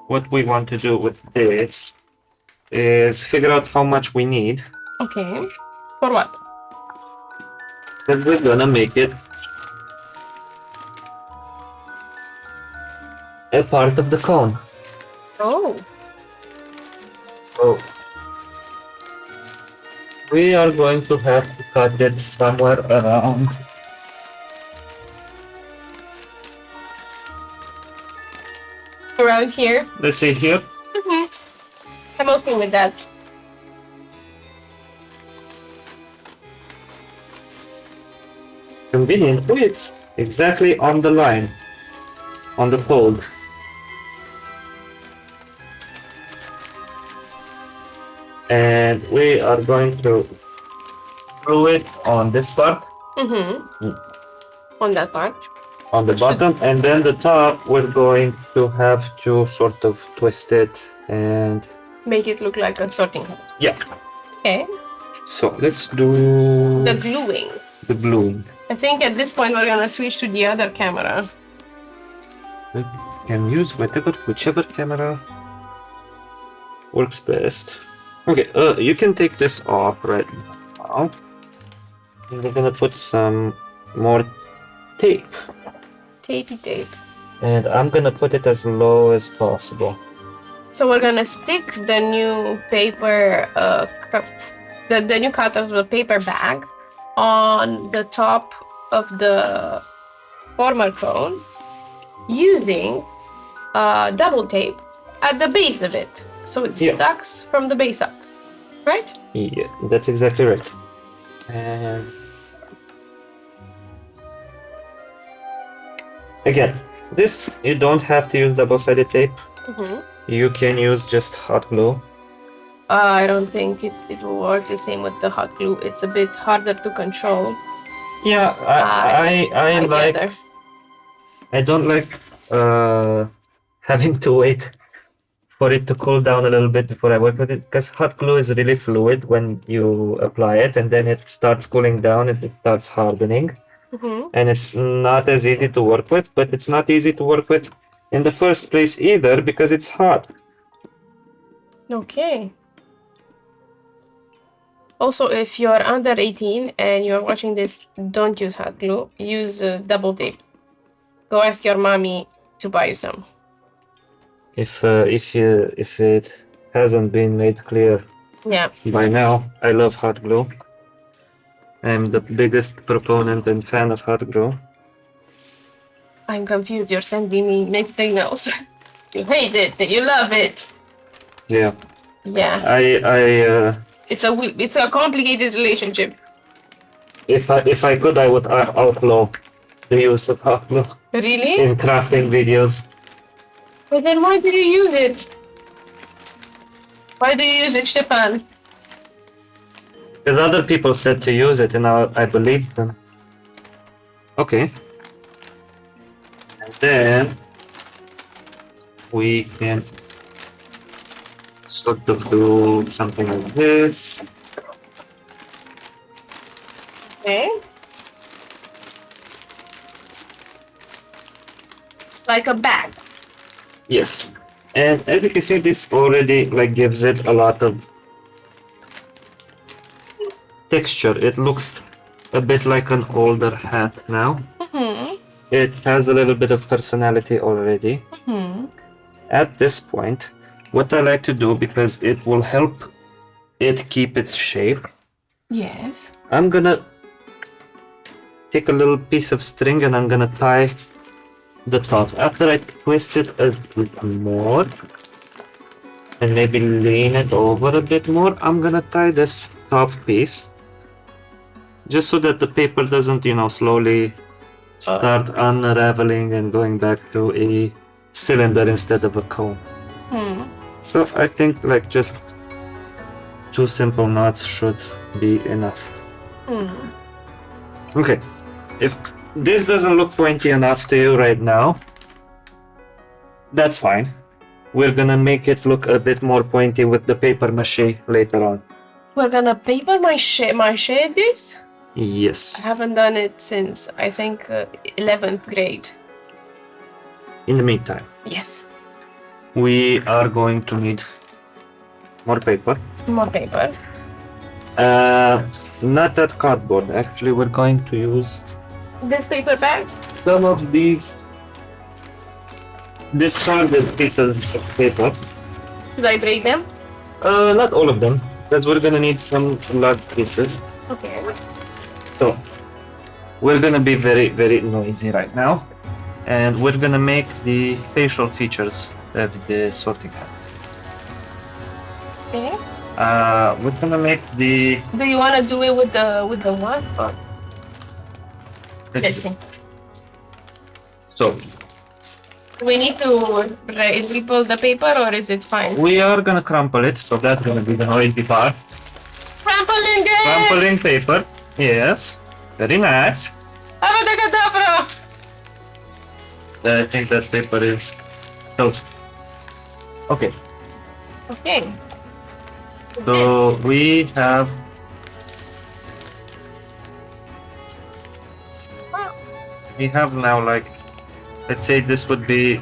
what we want to do with this is figure out how much we need. Okay. For what? Then we're gonna make it a part of the cone. Oh. So we are going to have to cut it somewhere around. Around here. Let's say here. Mm-hmm. I'm okay with that. Convenient. Oh, it's exactly on the line, on the fold. And we are going to glue it on this part, Mm-hmm. On that part. on the bottom, and then the top we're going to have to sort of twist it and Make it look like a sorting hat. yeah. Okay. So let's do The gluing. the gluing. I think at this point we're gonna switch to the other camera. We can use whichever camera works best. Okay, you can take this off right now. And we're gonna put some more tape. Tapey tape. And I'm gonna put it as low as possible. So we're gonna stick the new paper, the new cut of the paper bag on the top of the former cone using double tape at the base of it. So it Yeah. stacks from the base up, right? Yeah, that's exactly right. And again, this you don't have to use double-sided tape. Mm-hmm. You can use just hot glue. I don't think it will work the same with the hot glue. It's a bit harder to control. Yeah, I like. gather. I don't like having to wait for it to cool down a little bit before I work with it, because hot glue is really fluid when you apply it, and then it starts cooling down and it starts hardening, Mm-hmm. and it's not as easy to work with. But it's not easy to work with in the first place either, because it's hot. Okay. Also, if you're under 18 and you're watching this, don't use hot glue. Use double tape. Go ask your mommy to buy you some. If it hasn't been made clear Yeah. by now, I love hot glue. I'm the biggest proponent and fan of hot glue. I'm confused. You're sending me mixed signals. You hate it. You love it. Yeah, Yeah. It's a complicated relationship. if I could, I would outlaw the use of hot glue Really? in crafting videos. But then why do you use it? Why do you use it, Ștefan? Because other people said to use it, and I believed them. Okay. And then we can sort of do something like this. Okay. Like a bag. Yes. And as you can see, this already gives it a lot of texture. It looks a bit like an older hat now. Mm-hmm. It has a little bit of personality already. Mm-hmm. At this point, what I like to do, because it will help it keep its shape, Yes. I'm gonna take a little piece of string and I'm gonna tie the top. After I twist it a bit more and maybe lean it over a bit more, I'm gonna tie this top piece just so that the paper doesn't, you know, slowly start unraveling and going back to a cylinder instead of a cone. So I think like just 2 simple knots should be enough. Okay, if this doesn't look pointy enough to you right now, that's fine. We're gonna make it look a bit more pointy with the paper mache later on. We're gonna paper mache this? Yes. I haven't done it since, I think, 11th grade. In the meantime, Yes. we are going to need more paper. More paper. Not that cardboard. Actually, we're going to use This paper bag? some of these discarded pieces of paper. Should I break them? Not all of them, because we're gonna need some large pieces. Okay. So, we're gonna be very, very noisy right now, and we're gonna make the facial features of the sorting hat. Okay. We're gonna make the. Do you wanna do it with the what? Let's see. So, We need to ripple the paper, or is it fine? we are gonna crumple it, so that's gonna be the noisy part. Crumpling it! Crumpling paper, yes, very nice. Abracadabra! I think that paper is toast. Okay, Okay. so we have. We have now, like, let's say this would be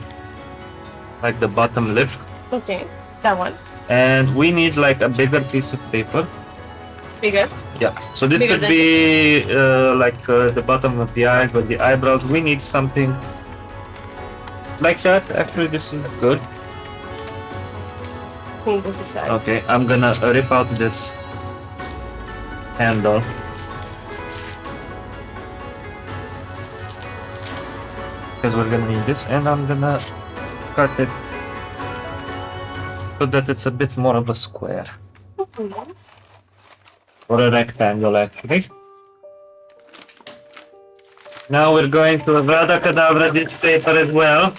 like the bottom lip, Okay. That one. and we need like a bigger piece of paper. Bigger. Yeah, so this Bigger could than be like the bottom of the eye or the eyebrows. We need something like that. Actually, this is good. I think this is size. Okay, I'm gonna rip out this handle. Because we're gonna need this, and I'm gonna cut it so that it's a bit more of a square. Or a rectangle, actually. Now we're going to Abracadabra this paper as well.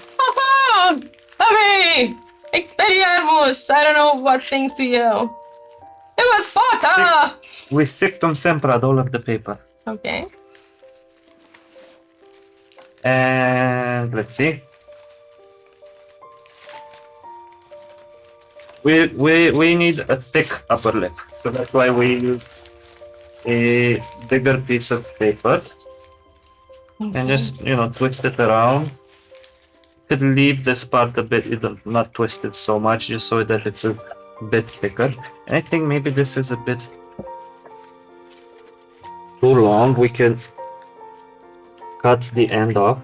Okay! Expelliarmus! I don't know what things to you. It was Sparta! We sictum semprad all of the paper. Okay. And let's see. We need a thick upper lip. So that's why we use a bigger piece of paper. And just, you know, twist it around. Could leave this part a bit, not twist it so much, just so that it's a bit thicker. And I think maybe this is a bit too long. We can cut the end off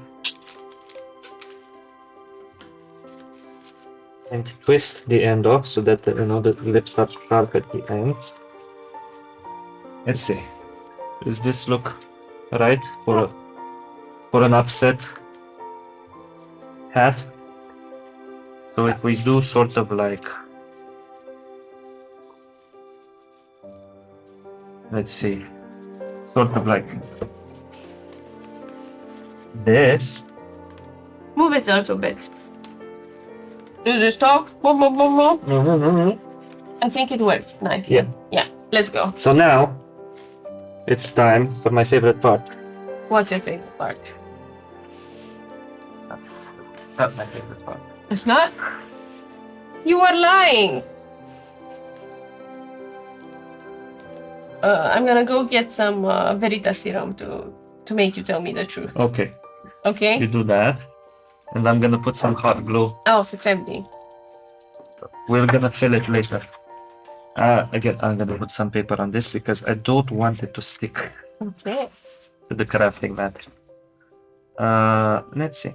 and twist the end off so that, you know, the lips are sharp at the ends. Let's see. Does this look right for an upset hat? So if we do sort of like, let's see, sort of like this. Move it a little bit. Do this talk. Move, move, move, move. I think it works nicely. Yeah. Yeah. Let's go. So now it's time for my favorite part. What's your favorite part? It's not my favorite part. It's not? You are lying. I'm gonna go get some Veritas serum to make you tell me the truth. Okay, Okay? you do that. And I'm gonna put some hot glue. Oh, if it's empty. We're gonna fill it later. Again, I'm gonna put some paper on this because I don't want it to stick Okay. to the crafting mat. Let's see.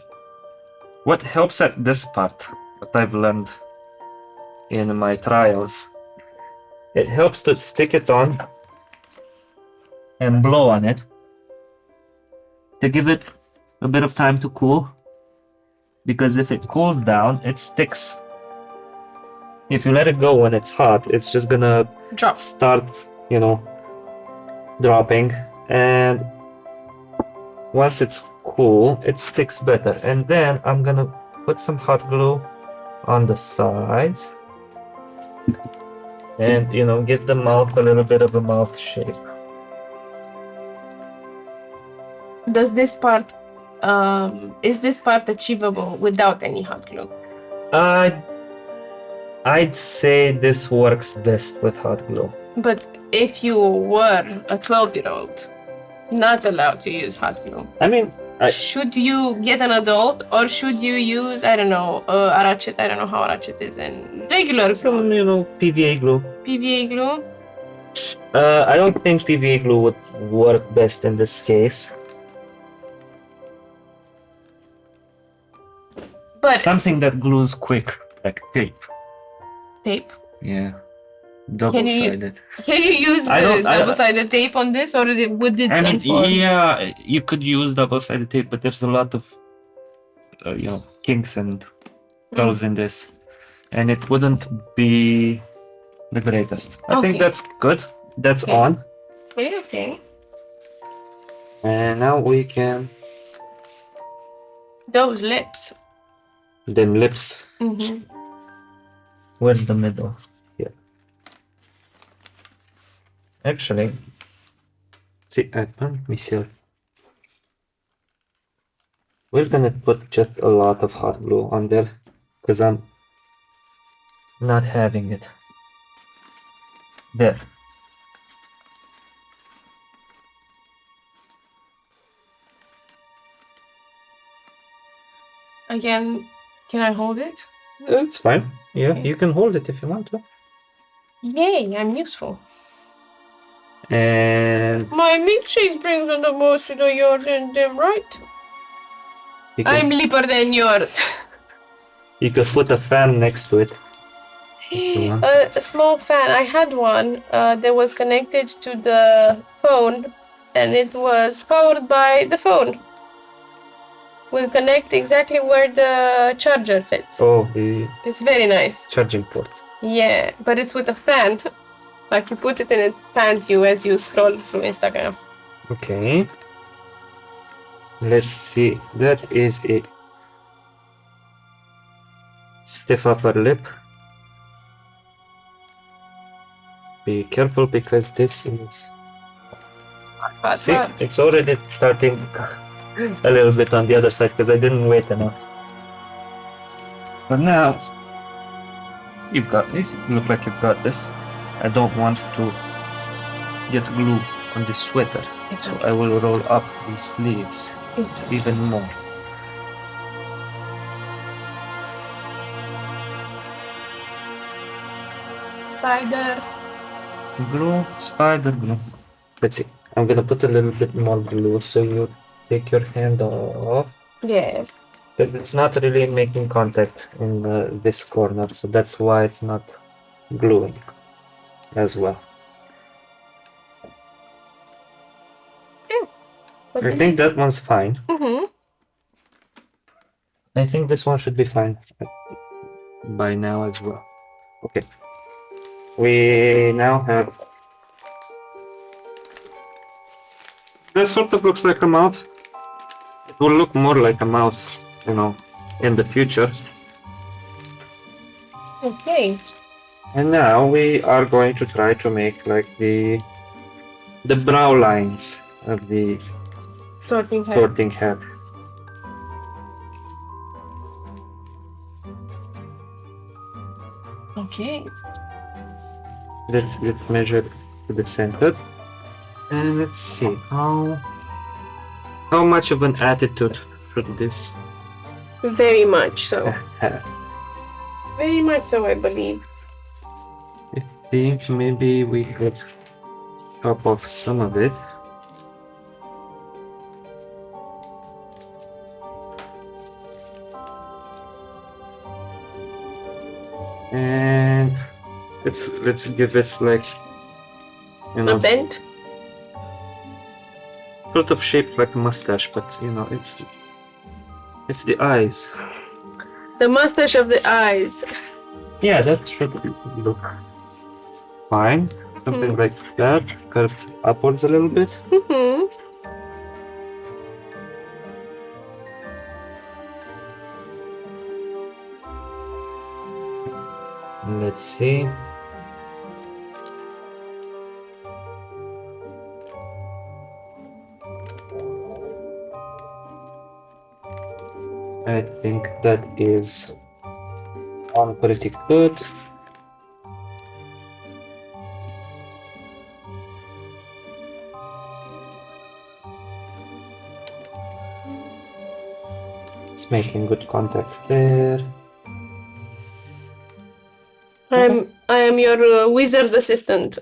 What helps at this part, what I've learned in my trials. It helps to stick it on and blow on it to give it a bit of time to cool, because if it cools down, it sticks. If you let it go when it's hot, it's just gonna Drop. start, you know, dropping, and once it's cool, it sticks better. And then I'm gonna put some hot glue on the sides and, you know, give the mouth a little bit of a mouth shape. Does this part, is this part achievable without any hot glue? I'd say this works best with hot glue. But if you were a 12-year-old, not allowed to use hot glue, I mean, should you get an adult, or should you use, I don't know, arachet? I don't know how arachet is in regular some, you know, PVA glue. PVA glue? I don't think PVA glue would work best in this case. But Something that glues quick, like tape. tape. Yeah. Double-sided. Can you use double-sided tape on this, or would it I mean, unfold? yeah, you could use double-sided tape, but there's a lot of, you know, kinks and holes in this, and it wouldn't be the greatest. I think that's good. That's Okay. on. Okay. And now we can Those lips. them lips. Mm-hmm. Where's the middle? Here. Actually, see, we're gonna put just a lot of hot glue on there, because I'm not having it. There. Again, can I hold it? It's fine. Yeah, Okay. you can hold it if you want to. Yay, I'm useful. And My milkshakes bring the most to yours and them, right? you I'm can, lipper than yours. you could put a fan next to it. you want. A small fan. I had one that was connected to the phone, and it was powered by the phone. Will connect exactly where the charger fits. Oh, the It's very nice. charging port. Yeah, but it's with a fan. Like you put it and it pans you as you scroll through Instagram. Okay. Let's see. That is a stiff upper lip. Be careful, because this is... Hot, See, hot. it's already starting a little bit on the other side, because I didn't wait enough. So now, you've got it. You look like you've got this. I don't want to get glue on the sweater, It's so okay. I will roll up the sleeves It's okay. even more. Spider. Glue, spider glue. Let's see. I'm gonna put a little bit more glue so you take your hand off. Yes. But it's not really making contact in this corner, so that's why it's not gluing as well. But I think that one's fine. Mm-hmm. I think this one should be fine by now as well. Okay. We now have... This sort of looks like a mouth. It will look more like a mouth, you know, in the future. Okay. And now we are going to try to make like the brow lines of the Sorting head. sorting head. Okay. Let's measure to the center, and let's see how much of an attitude should this Very much so. have. Very much so, I believe. I think maybe we could chop off some of it. And Let's give it like, you know, A bent? sort of shaped like a mustache, but you know, it's the eyes. The mustache of the eyes. Yeah, that should look fine. Something like that, curved upwards a little bit. Mm-hmm. Let's see. I think that is on pretty good. It's making good contact there. I am your wizard assistant.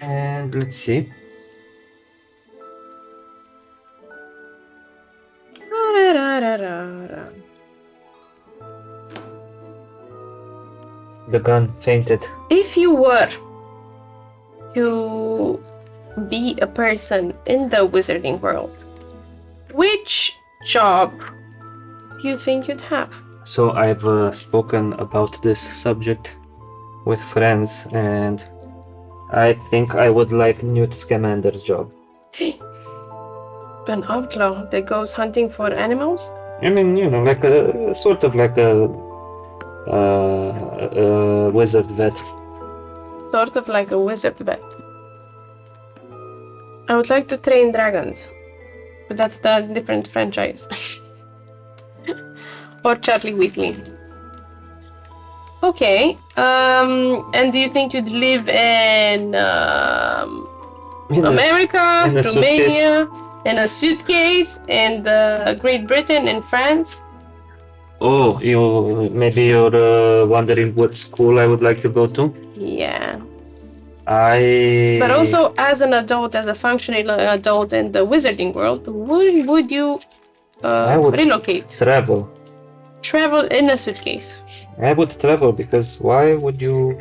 And let's see. The gun fainted. If you were to be a person in the wizarding world, which job do you think you'd have? So I've spoken about this subject with friends, and I think I would like Newt Scamander's job. An outlaw that goes hunting for animals? I mean, you know, like a sort of like a wizard vet. Sort of like a wizard vet. I would like to train dragons, but that's the different franchise. Or Charlie Weasley. Okay. And do you think you'd live in America, in a Romania, in a suitcase, in Great Britain, in France? Oh, you're wondering what school I would like to go to? Yeah. But also, as an adult, as a functional adult in the wizarding world, would you I would relocate? Travel. Travel in a suitcase. I would travel because why would you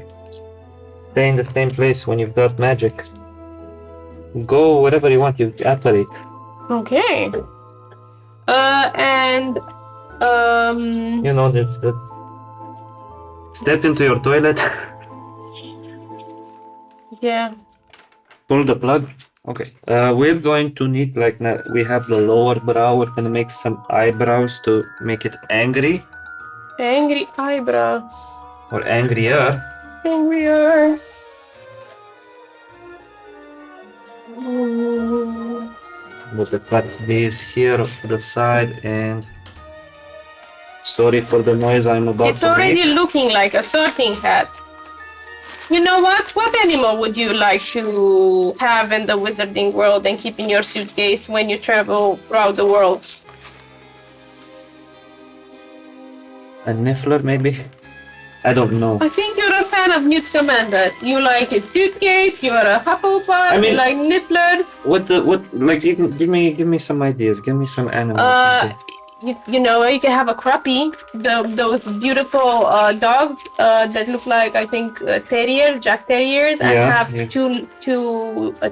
stay in the same place when you've got magic? Go wherever you want, you operate. Okay. You know, there's the step into your toilet. Yeah. Pull the plug. Okay. We're going to need we have the lower brow. We're gonna make some eyebrows to make it angry. Angry eyebrow. Or angrier. Angrier. We'll cut these here to the side, and sorry for the noise I'm about It's to already make. looking like a sorting hat. You know what? What animal would you like to have in the wizarding world and keep in your suitcase when you travel throughout the world? A niffler, maybe? I don't know. I think you're a fan of Newt Scamander. You like his suitcase, you're a Hufflepuff, I mean- you like nifflers. Give me some ideas. Give me some animals. You know, you can have a crappie, those beautiful dogs that look like, I think, Jack Terriers, and Yeah, have yeah. two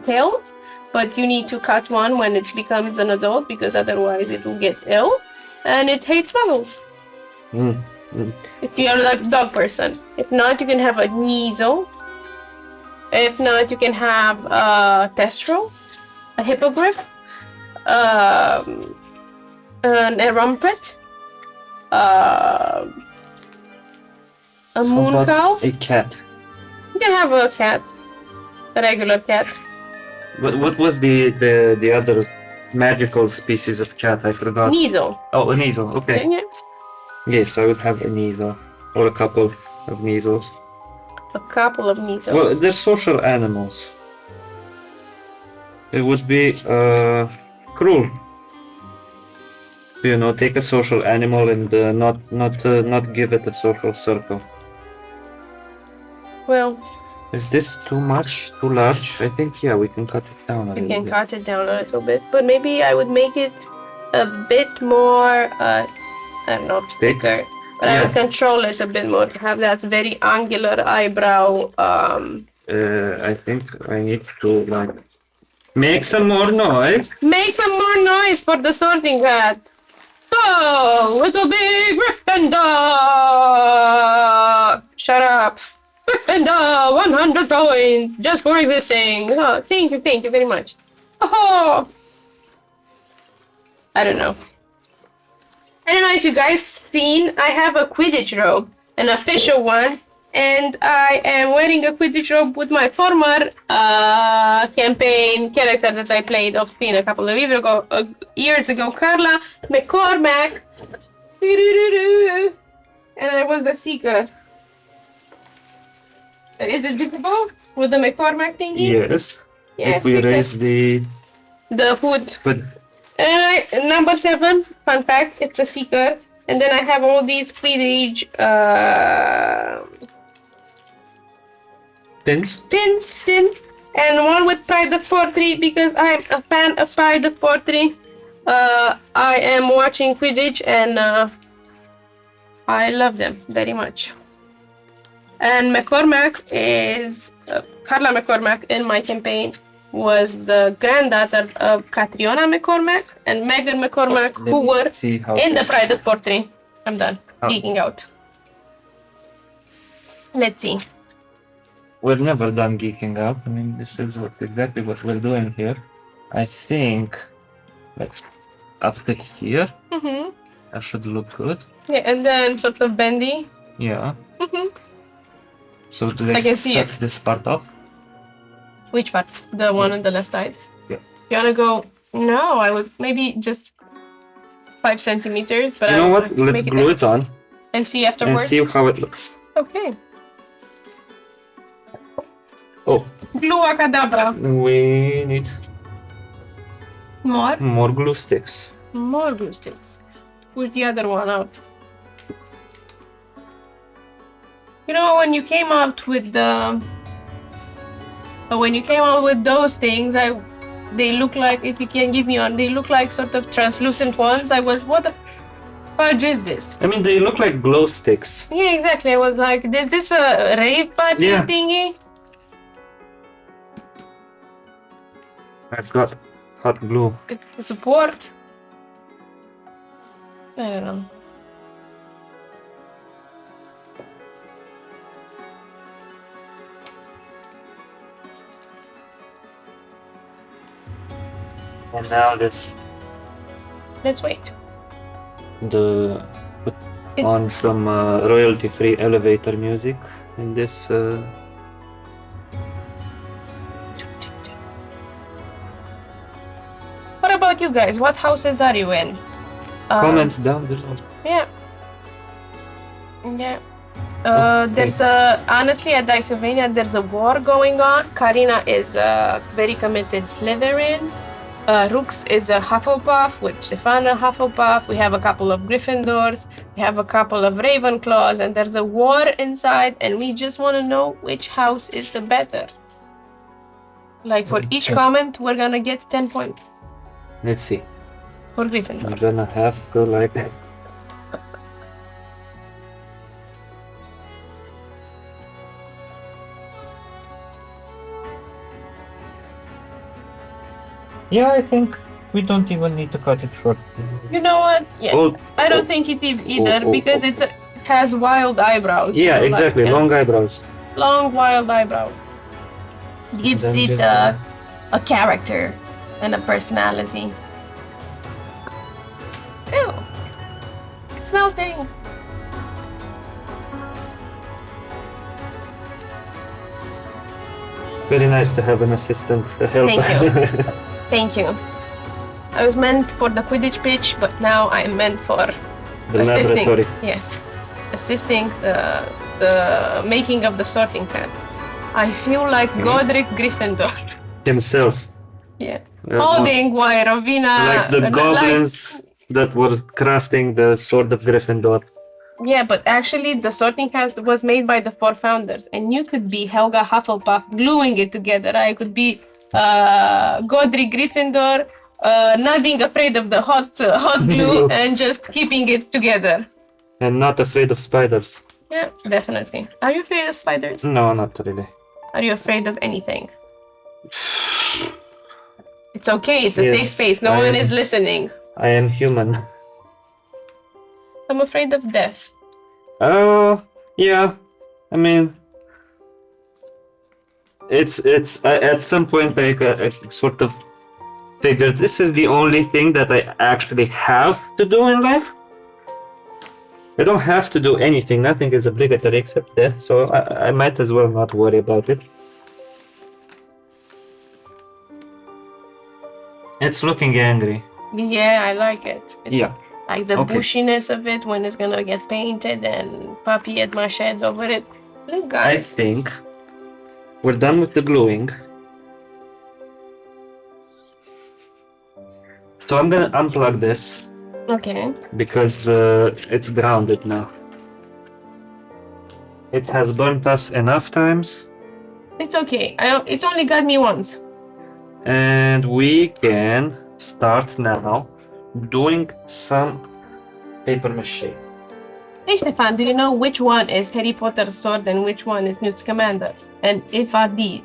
tails, but you need to cut one when it becomes an adult because otherwise it will get ill, and it hates muzzles. If you're like a dog person. If not, you can have a Nizo. If not, you can have a Testro, a Hippogriff, a Rumpet, a Moon How about Cow. a cat? You can have a cat, a regular cat. What was the other magical species of cat? I forgot. Nizo. Oh, a Nizo. Okay. Yeah. Yes, I would have a Nizo. Or a couple of Nizos. A couple of Nizos. Well, they're social animals. It would be cruel. You know, take a social animal and not give it a social circle. Well, Is this too much? Too large? I think we can cut it down a you little can bit. cut it down a little bit, but maybe I would make it a bit more, I don't know, Thick? thicker. But I will control it a bit more to have that very angular eyebrow. I think I need to like make some more noise. Make some more noise for the sorting hat. So, little big Gryffindor! Shut up. Gryffindor, 100 points just for existing. Oh, thank you very much. Oh, I don't know if you guys seen, I have a Quidditch robe, an official one, and I am wearing a Quidditch robe with my former campaign character that I played off screen a couple of years ago, Karla McCormack. And I was the Seeker. Is it difficult with the McCormack thingy? Yes. Yes. If we raise the hood. But Number 7, fun fact, it's a Seeker. And then I have all these Quidditch Tins? Tins. And one with Pride of Fortry because I'm a fan of Pride of Fortry. I am watching Quidditch and I love them very much. And McCormack is Karla McCormack in my campaign was the granddaughter of Catriona McCormack and Megan McCormack, who were in the Pride of Fortry. I'm done geeking out. Let's see. We're never done geeking out. I mean, this is exactly what we're doing here. I think, like, up to here, that should look good. Yeah, and then sort of bendy. Yeah. So I can see cut it. this part off. Which part? The one on the left side? Yeah. You wanna go? No, I would maybe just 5 centimeters, but You know what? Let's glue it on and see afterwards. and see how it looks. Okay. Oh, Glue acadabra. we need More glue sticks. glue sticks. Push the other one out. You know, when you came out with those things, they look like, if you can give me one, they look like sort of translucent ones. I was, what the fudge is this? I mean, they look like glow sticks. Yeah, exactly. I was like, is this a rave party thingy? I've got hot glue. It's the support. I don't know. And now let's wait. put on some royalty-free elevator music in this. What about you guys? What houses are you in? Comment down below. Yeah. There's honestly at Dicesylvania there's a war going on. Karina is a very committed Slytherin. Rux is a Hufflepuff with Ștefan a Hufflepuff. We have a couple of Gryffindors. We have a couple of Ravenclaws, and there's a war inside. And we just want to know which house is the better. Like for each comment, we're gonna get 10 points. Let's see. For Gryffindor. I'm gonna have to like. Yeah, I think we don't even need to cut it short. You know what? Yeah, I don't think it either because it has wild eyebrows. Yeah, exactly. Like, long eyebrows. Long wild eyebrows. Gives it a character and a personality. Ew. It's melting. Very nice to have an assistant to help. Thank you. Thank you. I was meant for the Quidditch pitch, but now I'm meant for The assisting. laboratory. Yes, assisting the making of the sorting hat. I feel like Godric Gryffindor. Himself. Yeah. Holding Rovina. Like the goblins that were crafting the sword of Gryffindor. Yeah, but actually the sorting hat was made by the 4 founders, and you could be Helga Hufflepuff gluing it together. I could be Godric Gryffindor, not being afraid of the hot glue and just keeping it together. And not afraid of spiders. Yeah, definitely. Are you afraid of spiders? No, not really. Are you afraid of anything? It's okay, it's a safe space. No one is listening. I am human. I'm afraid of death. Yeah. I mean, it's at some point I sort of figured this is the only thing that I actually have to do in life. I don't have to do anything. Nothing is obligatory except death, so I might as well not worry about it. It's looking angry. Yeah, I like it. Yeah. Like the bushiness of it when it's gonna get painted and papier-mâché over it. Look, guys. I think we're done with the gluing. So I'm gonna unplug this. Okay. Because it's grounded now. It has burnt us enough times. It's okay. It only got me once. And we can start now doing some paper mache. Hey Stefan, do you know which one is Harry Potter's sword and which one is Newt's Commander's? And if the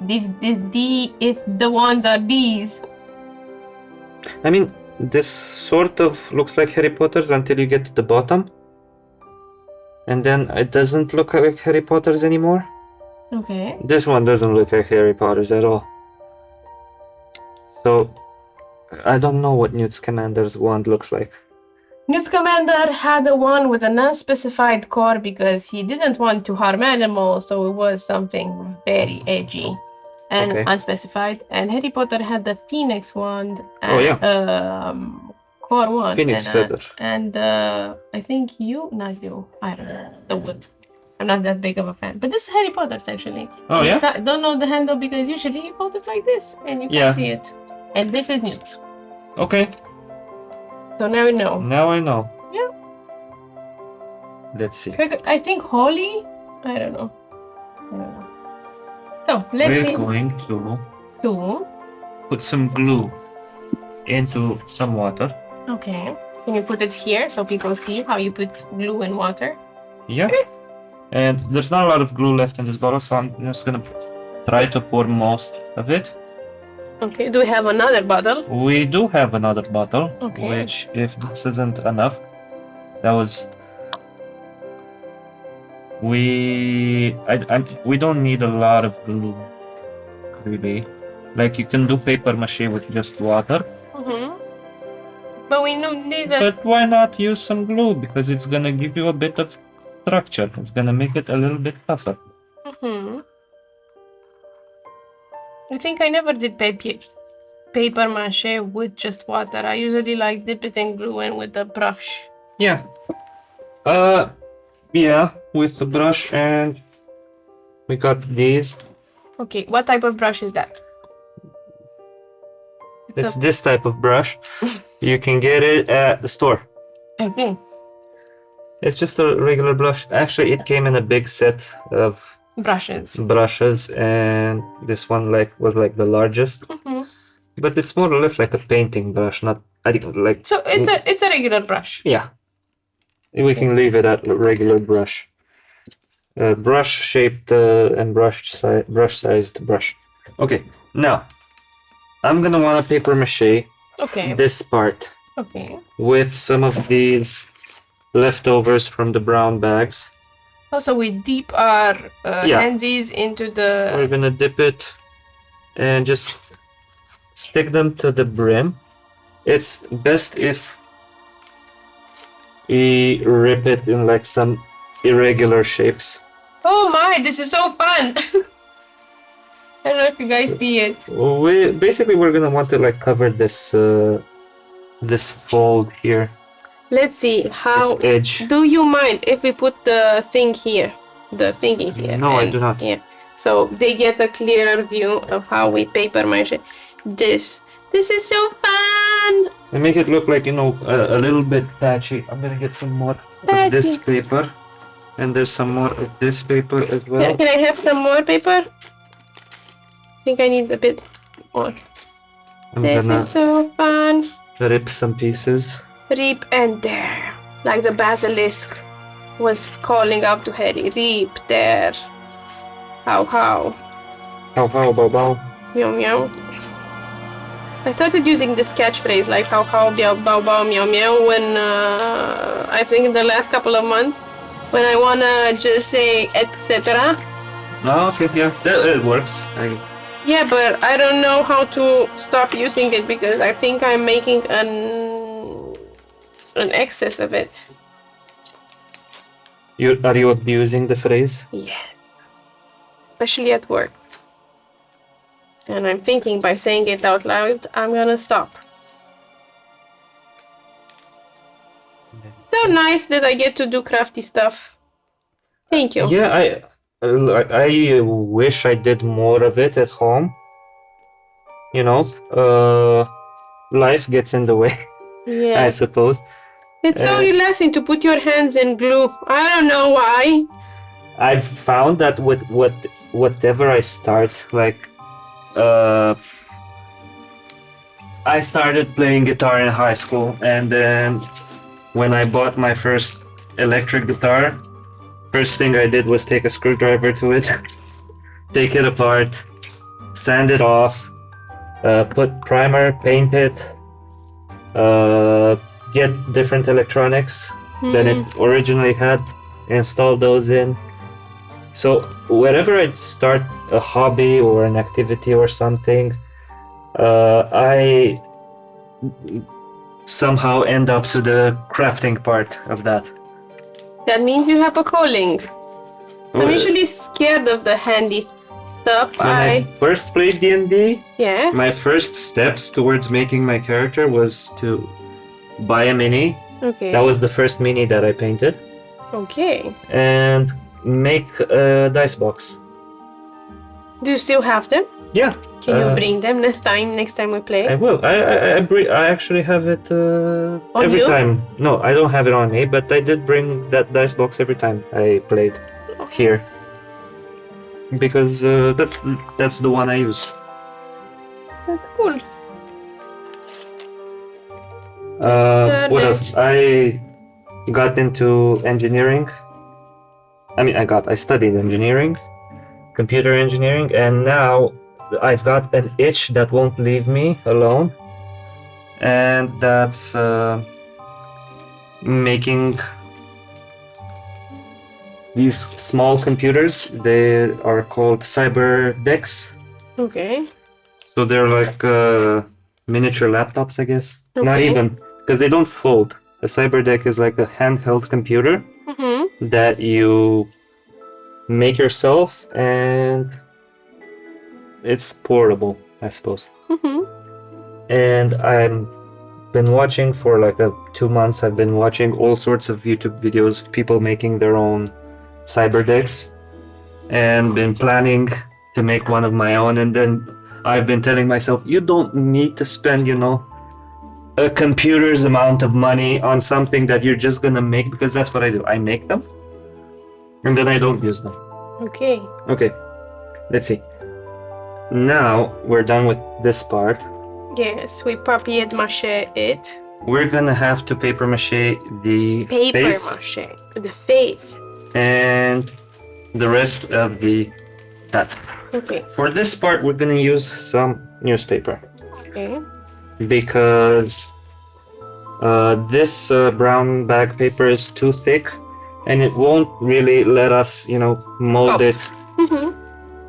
ones are these. I mean, this sort of looks like Harry Potter's until you get to the bottom. And then it doesn't look like Harry Potter's anymore. Okay. This one doesn't look like Harry Potter's at all. So, I don't know what Newt's Commander's wand looks like. Newt's Commander had a one with an unspecified core because he didn't want to harm animals, so it was something very edgy and unspecified. And Harry Potter had the Phoenix wand and core wand. Phoenix feather. And I think not you, I don't know, the wood. I'm not that big of a fan. But this is Harry Potter's actually. Oh, and you don't know the handle because usually you hold it like this and you can't see it. And this is Newt. Okay. So now we know. Now I know. Yeah. Let's see. I think holy? I don't know. So let's see. We're going to put some glue into some water. Okay. Can you put it here so people see how you put glue in water? Yeah. And there's not a lot of glue left in this bottle, so I'm just gonna try to pour most of it. Okay, do we have another bottle? We do have another bottle, okay. Which, if this isn't enough, that was... We don't need a lot of glue, really. Like, you can do paper mache with just water. But we need But why not use some glue? Because it's gonna give you a bit of structure. It's gonna make it a little bit tougher. I think I never did paper mache with just water. I usually like dip it in glue and with a brush. Yeah. Yeah, with the brush, and we got these. Okay, what type of brush is that? It's this type of brush. You can get it at the store. Okay. It's just a regular brush. Actually, it came in a big set of brushes, and this one was the largest. But it's more or less like a painting brush, not like. So it's a regular brush. Yeah, we can leave it at a regular brush. Brush shaped and brush sized brush. Okay, now I'm gonna want to paper mache. Okay. This part. Okay. With some of these leftovers from the brown bags. Also, we dip our handsies into the... We're gonna dip it and just stick them to the brim. It's best if we rip it in like some irregular shapes. Oh my, this is so fun! I don't know if you guys see it. We're gonna want to like cover this this fold here. Let's see how. This edge. Do you mind if we put the thing here, the thingy here? No, I do not. Yeah. So they get a clearer view of how we paper mache this. This is so fun. And make it look like a little bit patchy. I'm gonna get some more of this paper, and there's some more of this paper as well. Yeah, can I have some more paper? I think I need a bit more. This is so fun. Rip some pieces. Rip and there, like the basilisk. was calling out to Harry, "Rip there. How. How, bow, bow. Meow, meow." I started using this catchphrase like how, bow, bow, meow, meow when I think in the last couple of months when I wanna just say etc. Oh, okay, yeah, it works. Yeah, but I don't know how to stop using it because I think I'm making an excess of it. Are you abusing the phrase? Yes. Especially at work. And I'm thinking by saying it out loud, I'm gonna stop. So nice that I get to do crafty stuff. Thank you. Yeah, I wish I did more of it at home. You know, life gets in the way, Yeah. I suppose. It's so relaxing to put your hands in glue. I don't know why. I've found that with whatever I start, like, I started playing guitar in high school, and then when I bought my first electric guitar, first thing I did was take a screwdriver to it, take it apart, sand it off, put primer, paint it, get different electronics that it originally had, install those in. So wherever I start a hobby or an activity or something, I somehow end up to the crafting part of that. That means you have a calling. I'm usually scared of the handy stuff. When I first played D&D, Yeah. my first steps towards making my character was to buy a mini. Okay. That was the first mini that I painted. Okay. And make a dice box. Do you still have them? Yeah. Can you bring them next time we play? I will. I actually have it every you? time. No, I don't have it on me, but I did bring that dice box every time I played here. Because that's the one I use. That's cool. What else? I got into engineering. I studied engineering, computer engineering, and now I've got an itch that won't leave me alone, and that's making these small computers. They are called cyber decks. Okay. So they're like miniature laptops, I guess. Okay. Not even, because they don't fold. A cyber deck is like a handheld computer that you make yourself, and it's portable, I suppose. And I've been watching for like 2 months. I've been watching all sorts of YouTube videos of people making their own cyber decks, and been planning to make one of my own. And then I've been telling myself, you don't need to spend, a computer's amount of money on something that you're just gonna make, because that's what I do. I make them, and then I don't use them. Okay. Okay, let's see. Now we're done with this part. Yes, we papier-mâché it. We're gonna have to paper mache the face Paper-mâché. The face. and the rest of the hat. Okay. For this part, we're gonna use some newspaper Okay. because this brown bag paper is too thick, and it won't really let us, mold Sculpt. it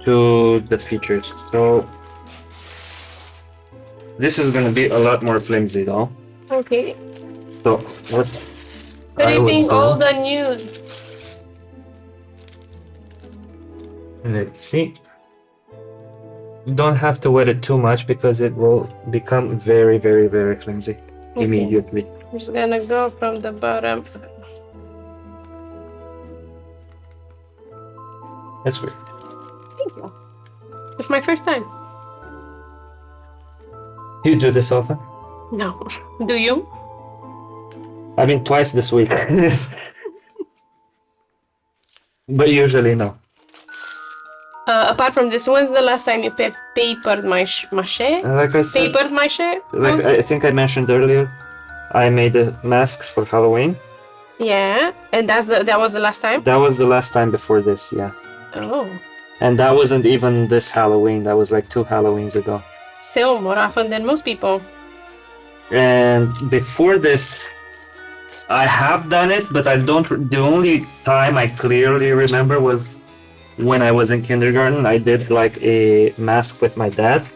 to the features. So this is gonna be a lot more flimsy, though. Okay. So what? Reading all the news. Let's see. You don't have to wet it too much because it will become very, very, very flimsy immediately. I'm just gonna go from the bottom. That's weird. Thank you. It's my first time. You do this often? No. Do you? I mean, twice this week. But usually no. Apart from this, when's the last time you paper-mâché? Like I said, Paper-mâché? I think I mentioned earlier, I made a mask for Halloween. Yeah, and that was the last time? That was the last time before this, yeah. Oh. And that wasn't even this Halloween. That was like 2 Halloweens ago. Still more often than most people. And before this, I have done it, but I don't. The only time I clearly remember was when I was in kindergarten. I did like a mask with my dad.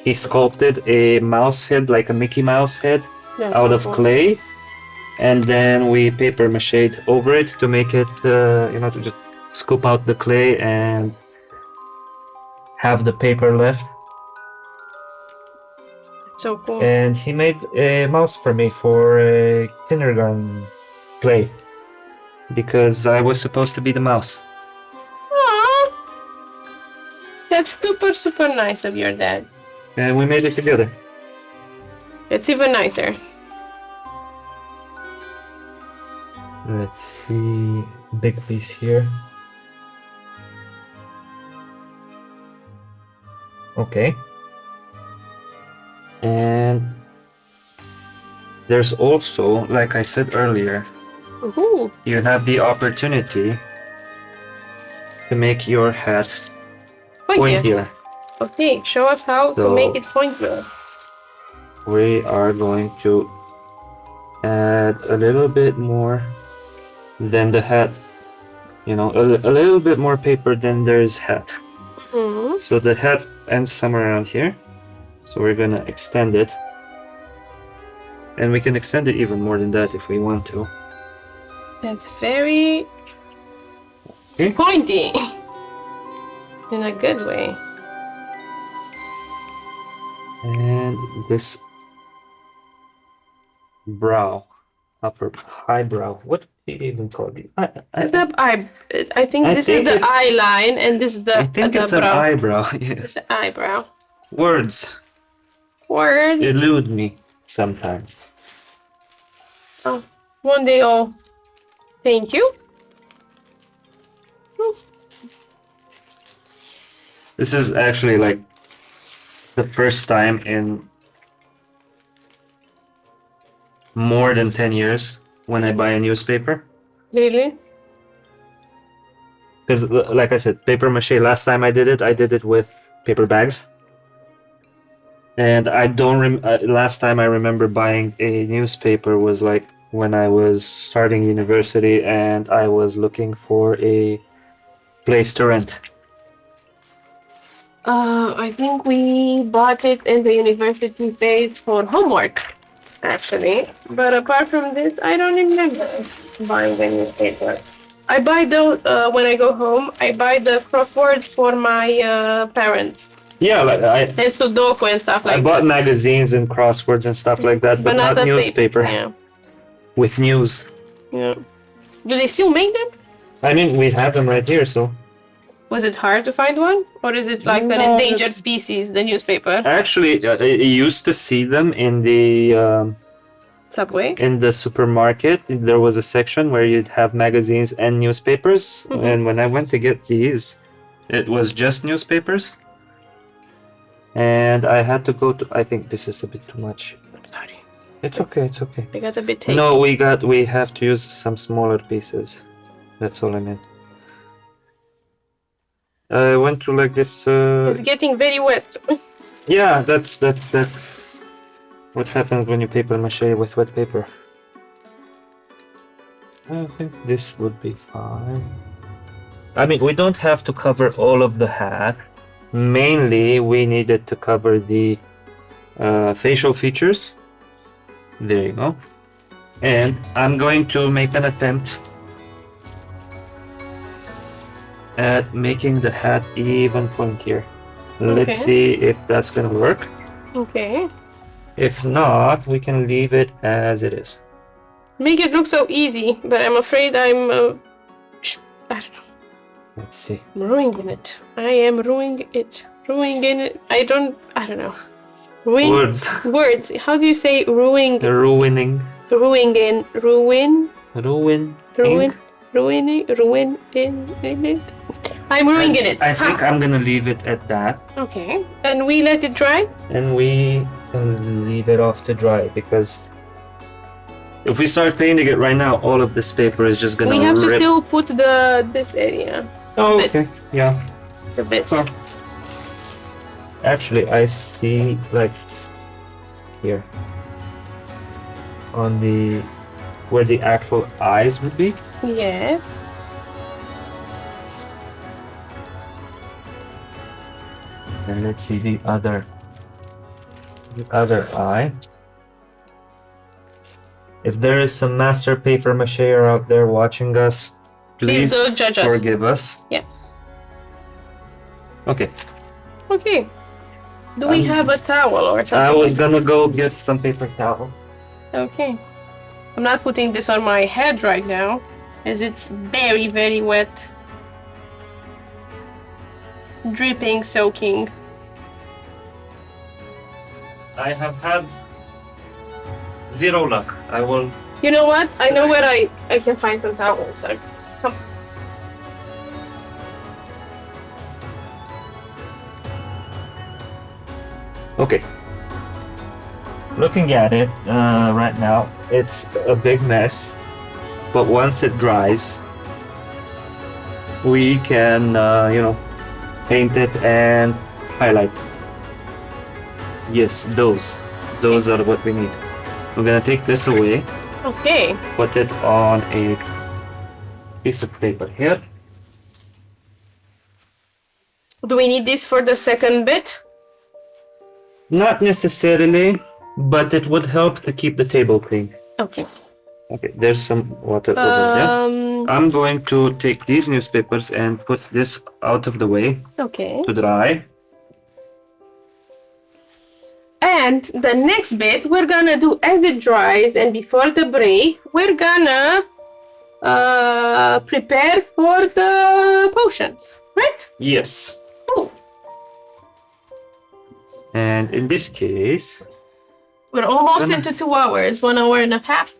He sculpted a mouse head, like a Mickey Mouse head, That's out so of cool. clay, and then we paper mache'd over it to make it, to just scoop out the clay and have the paper left. So cool. And he made a mouse for me for a kindergarten play because I was supposed to be the mouse. Aww. That's super, super nice of your dad. And we made it together. It's even nicer. Let's see, big piece here. Okay. And there's also, like I said earlier, Ooh. you have the opportunity to make your hat pointier. Okay, show us how to make it pointier. We are going to add a little bit more than the hat, a little bit more paper than there's hat. Mm-hmm. So the hat ends somewhere around here. So we're gonna extend it. And we can extend it even more than that if we want to. That's very pointy. In a good way. And this upper eyebrow. What do you even call it? Is that eye? I think this is the eye line, and this is the. I think it's an eyebrow. Yes. The eyebrow. Words Words. elude me sometimes. Oh, one day I'll. Thank you. This is actually like the first time in more than 10 years when I buy a newspaper. Really? Because, like I said, paper mache, last time I did it with paper bags. And I don't last time I remember buying a newspaper was like when I was starting university and I was looking for a place to rent. I think we bought it in the university days for homework, actually. But apart from this, I don't remember buying the newspaper. I buy those when I go home. I buy the crosswords for my parents. Yeah, like and Sudoku and stuff like that. I bought magazines and crosswords and stuff like that, but not newspaper. Yeah. With news. Yeah. Do they still make them? I mean, we have them right here, so. Was it hard to find one? Or is it like an endangered species, the newspaper? Actually, I used to see them in the Subway? In the supermarket. There was a section where you'd have magazines and newspapers. Mm-hmm. And when I went to get these, it was just newspapers. And I had to go to, I think this is a bit too much. Sorry. It's okay, it's okay. They got a bit tasty. No, we have to use some smaller pieces. That's all I meant. I went to like this. It's getting very wet. Yeah, that's what happens when you paper mache with wet paper. I think this would be fine. I mean, we don't have to cover all of the hat. Mainly, we needed to cover the facial features. There you go. And I'm going to make an attempt at making the hat even pointier. Okay. Let's see if that's gonna work. Okay. If not, we can leave it as it is. Make it look so easy, but I'm afraid I'm I don't know. Let's see. I'm ruining it. I am ruining it. Ruining it. I don't know. Words. How do you say ruining? Ruining. Ruining. Ruin. Ruin. Ruin. Ruining. Ruin in it. I'm ruining it. I think I'm gonna leave it at that. Okay. And we let it dry? And we can leave it off to dry because If we start painting it right now, all of this paper is just gonna We have to rip. still put this area. Oh, bit. okay. Yeah. A bit. So, actually, I see like here on the where the actual eyes would be. Yes. And let's see the other eye. If there is some master paper macher out there watching us, please don't judge us. forgive us. Yeah. Okay. Okay. Do we have a towel or something? I was gonna go get some paper towel. Okay. I'm not putting this on my head right now, as it's very, very wet. Dripping, soaking. I have had zero luck. I will. You know what? I know where I can find some towels. So come. Okay. Looking at it right now, it's a big mess. But once it dries, we can, paint it and highlight. Yes, those are what we need. We're gonna take this away, Okay. put it on a piece of paper here. Do we need this for the second bit? Not necessarily, but it would help to keep the table clean. Okay. Okay, there's some water over there. I'm going to take these newspapers and put this out of the way Okay. to dry. And the next bit we're gonna do as it dries, and before the break, we're gonna prepare for the potions, right? Yes. Cool. And in this case, We're almost into 2 hours, 1 hour and a half.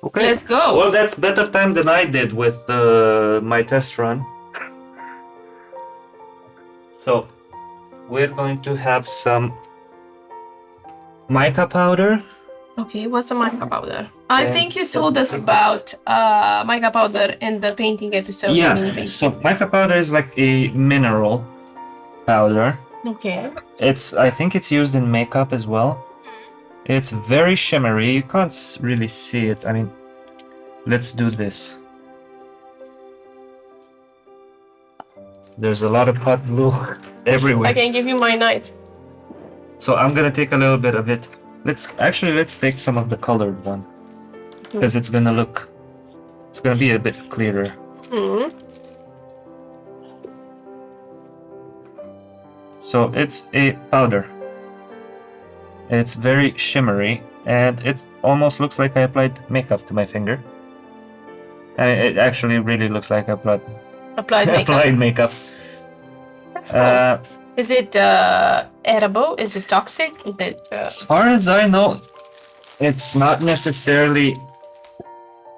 okay. Let's go. Well, that's better time than I did with my test run. So, we're going to have some mica powder. Okay, what's a mica powder? I And think you some told us pigments. about mica powder in the painting episode. mini Yeah, painting. so mica powder is like a mineral powder. Okay. I think it's used in makeup as well. It's very shimmery. You can't really see it. I mean, let's do this. There's a lot of hot glue everywhere. I can give you my knife. So I'm gonna take a little bit of it. Let's take some of the colored one, because it's gonna be a bit clearer. Hmm. So it's a powder. It's very shimmery, and it almost looks like I applied makeup to my finger. And it actually really looks like I applied Applied makeup. applied makeup. That's cool. Is it edible? Is it toxic? Is it? As far as I know, it's not necessarily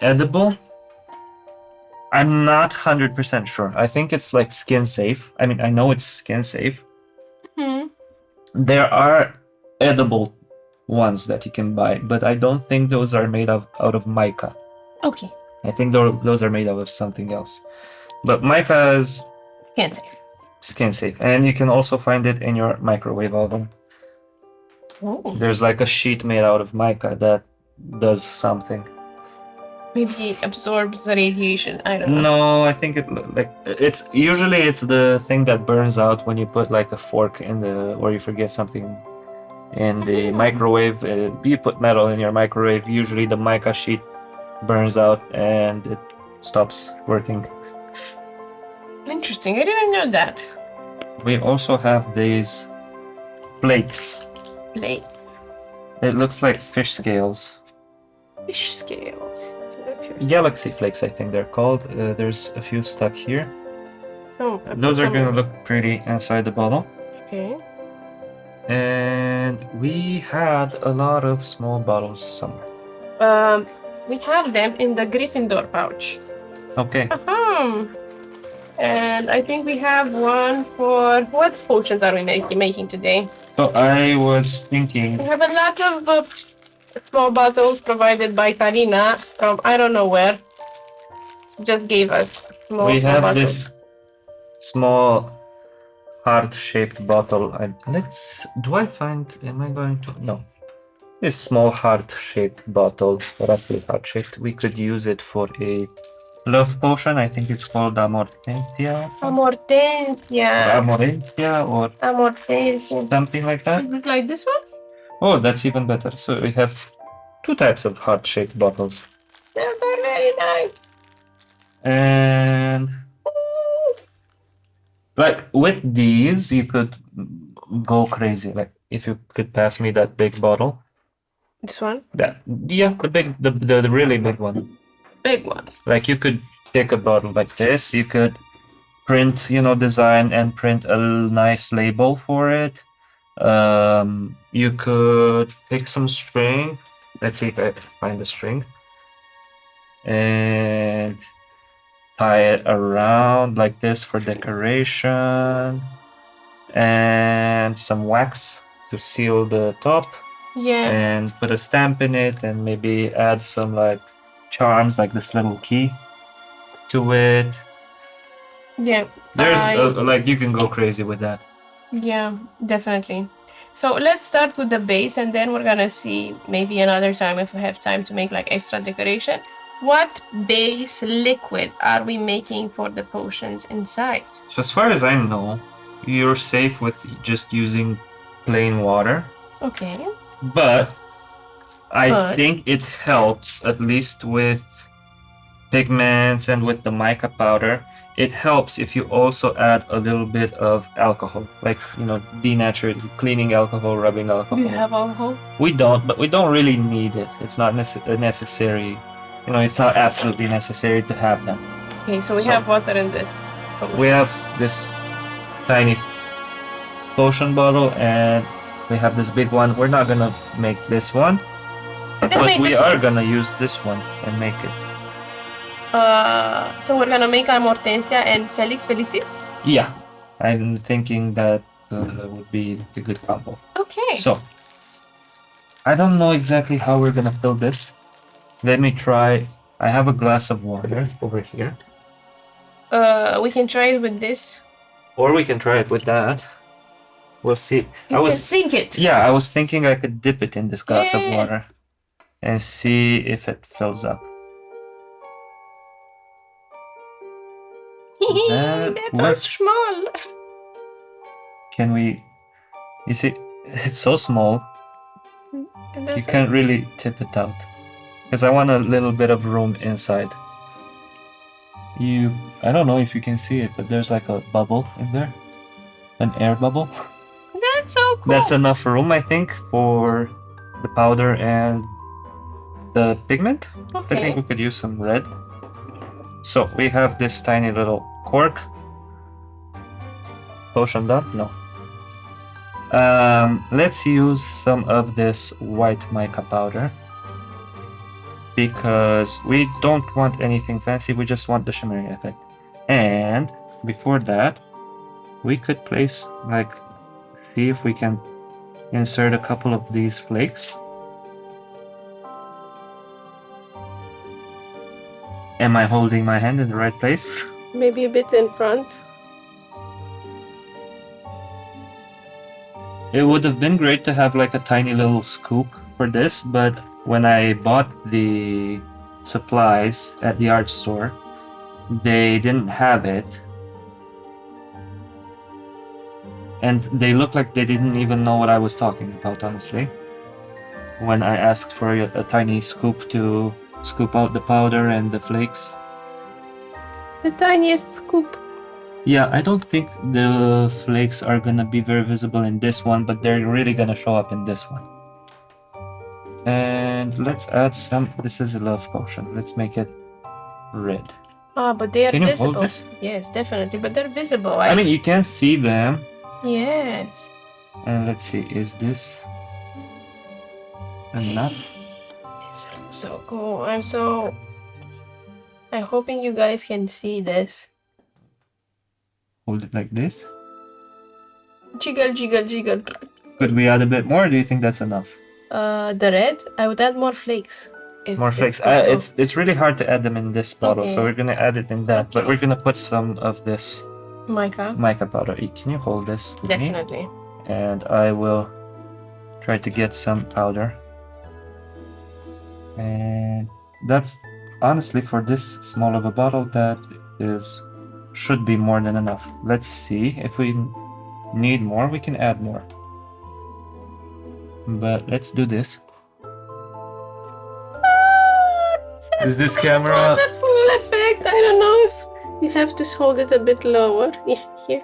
edible. I'm not 100% sure. I think it's like skin safe. I mean, I know it's skin safe. Hmm. There are edible ones that you can buy, but I don't think those are made out of mica. Okay. I think those are made out of something else. But mica is Skin safe. skin safe, and you can also find it in your microwave oven. Oh. There's like a sheet made out of mica that does something. Maybe it absorbs the radiation. I don't know. No, I think it's usually the thing that burns out when you put like a fork in or you forget something in the microwave. You put metal in your microwave, usually the mica sheet burns out and it stops working. Interesting. I didn't know that. We also have these flakes. Plates. It looks like fish scales. Fish scales. Galaxy flakes, I think they're called. There's a few stuck here. Oh, I Those put are some gonna in. look pretty inside the bottle. Okay. And we had a lot of small bottles somewhere. We have them in the Gryffindor pouch. Okay. And I think we have one for what potions are we making today? So I was thinking. We have a lot of Small bottles provided by Karina from I don't know where. Just gave us small have bottles. this small heart-shaped bottle. Do I find? Am I going to? No. This small heart-shaped bottle, roughly heart-shaped. We could use it for a love potion. I think it's called Amortentia. Amorentia or Amortentia. something like that. Is it like this one? Oh, that's even better. So we have two types of heart-shaped bottles. They're very nice. And like with these, you could go crazy. Like if you could pass me that big bottle. This one? The really big one. Big one. Like you could take a bottle like this. You could print, design and print a nice label for it. You could take some string. Let's see if I find the string. And tie it around like this for decoration. And some wax to seal the top. Yeah. And put a stamp in it and maybe add some like charms like this little key to it. Yeah. There's like you can go crazy with that. Yeah, definitely. So let's start with the base and then we're gonna see maybe another time if we have time to make like extra decoration. What base liquid are we making for the potions inside? So as far as I know, you're safe with just using plain water. Okay. But I think it helps, at least with pigments and with the mica powder. It helps if you also add a little bit of alcohol, like, denatured cleaning alcohol, rubbing alcohol. Do you have alcohol? We don't, but we don't really need it. It's not necessary. It's not absolutely necessary to have that. Okay, so we have water in this potion. We have this tiny potion bottle and we have this big one. We're not gonna make this one, but we are gonna use this one and make it. So we're gonna make Amortensia and Felix Felicis? Yeah, I'm thinking that would be a good combo. Okay. So, I don't know exactly how we're gonna fill this. Let me try. I have a glass of water over here. We can try it with this. Or we can try it with that. We'll see. You can sink it. Yeah, I was thinking I could dip it in this glass of water and see if it fills up. That's so small. Can we? You see, it's so small. You can't really tip it out. Because I want a little bit of room inside. I don't know if you can see it, but there's like a bubble in there. An air bubble. That's so cool. That's enough room, I think, for the powder and the pigment. Okay. I think we could use some red. So we have this tiny little cork. Potion done? No. Let's use some of this white mica powder. Because we don't want anything fancy, we just want the shimmering effect. And before that, we could place, see if we can insert a couple of these flakes. Am I holding my hand in the right place? Maybe a bit in front. It would have been great to have like a tiny little scoop for this, but when I bought the supplies at the art store, they didn't have it. And they looked like they didn't even know what I was talking about, honestly. When I asked for a tiny scoop to scoop out the powder and the flakes. The tiniest scoop. Yeah, I don't think the flakes are gonna be very visible in this one, but they're really gonna show up in this one. And let's add some. This is a love potion. Let's make it red. Ah, but they are Can you visible. hold this? Yes, definitely. But they're visible. I mean, you can see them. Yes. And let's see, is this enough? This looks so cool. I'm hoping you guys can see this. Hold it like this. Jiggle, jiggle, jiggle. Could we add a bit more? Or do you think that's enough? the red, I would add more flakes. More flakes. It's really hard to add them in this bottle, so we're gonna add it in that. But we're gonna put some of this mica powder. Can you hold this? Definitely. And I will try to get some powder. And that's honestly for this small of a bottle, that should be more than enough. Let's see if we need more. We can add more. But let's do this. Is this camera? Wonderful effect. I don't know if you have to hold it a bit lower. Yeah, here.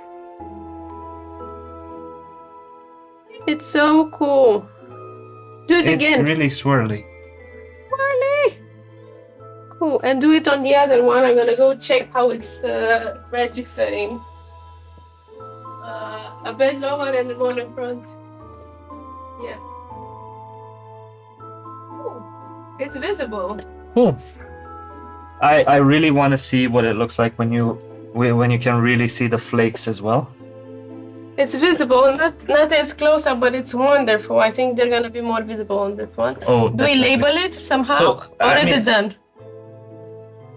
It's so cool. Do it again. It's really swirly. Swirly. Cool. And do it on the other one. I'm gonna go check how it's registering. A bit lower and one in front. Yeah. Ooh, it's visible. Cool. I really want to see what it looks like when you can really see the flakes as well. It's visible, not as close up, but it's wonderful. I think they're gonna be more visible on this one. Oh, do we label it somehow, or is it done?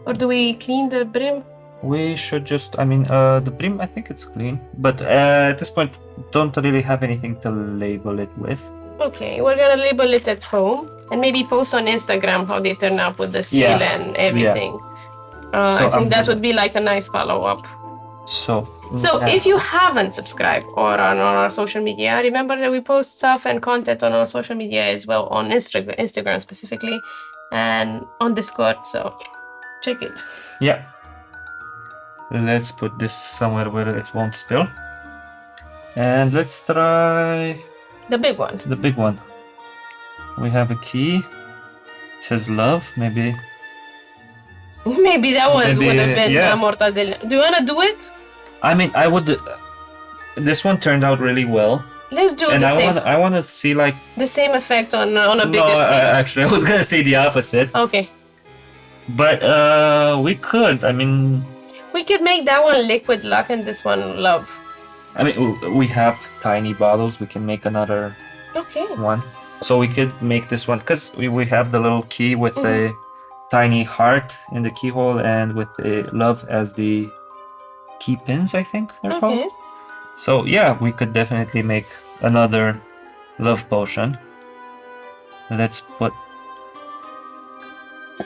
Or do we clean the brim? We should just, the brim, I think it's clean, but at this point, don't really have anything to label it with. Okay, we're gonna label it at home and maybe post on Instagram how they turn up with the seal and everything. I think that would be like a nice follow-up. So if you haven't subscribed or on our social media, remember that we post stuff and content on our social media as well, on Instagram specifically, and on Discord, so check it. Yeah. Let's put this somewhere where it won't spill. And let's try... the big one. The big one. We have a key. It says love, maybe. Maybe that one would have been a mortadella. Do you want to do it? I would... This one turned out really well. Let's do the same. I want to see like... the same effect on a bigger scale. Actually, I was going to say the opposite. Okay. But we could, we could make that one liquid luck and this one love. We have tiny bottles. We can make another one. So we could make this one, because we have the little key with a tiny heart in the keyhole and with a love as the key pins, I think they're called. So yeah, we could definitely make another love potion. Let's put...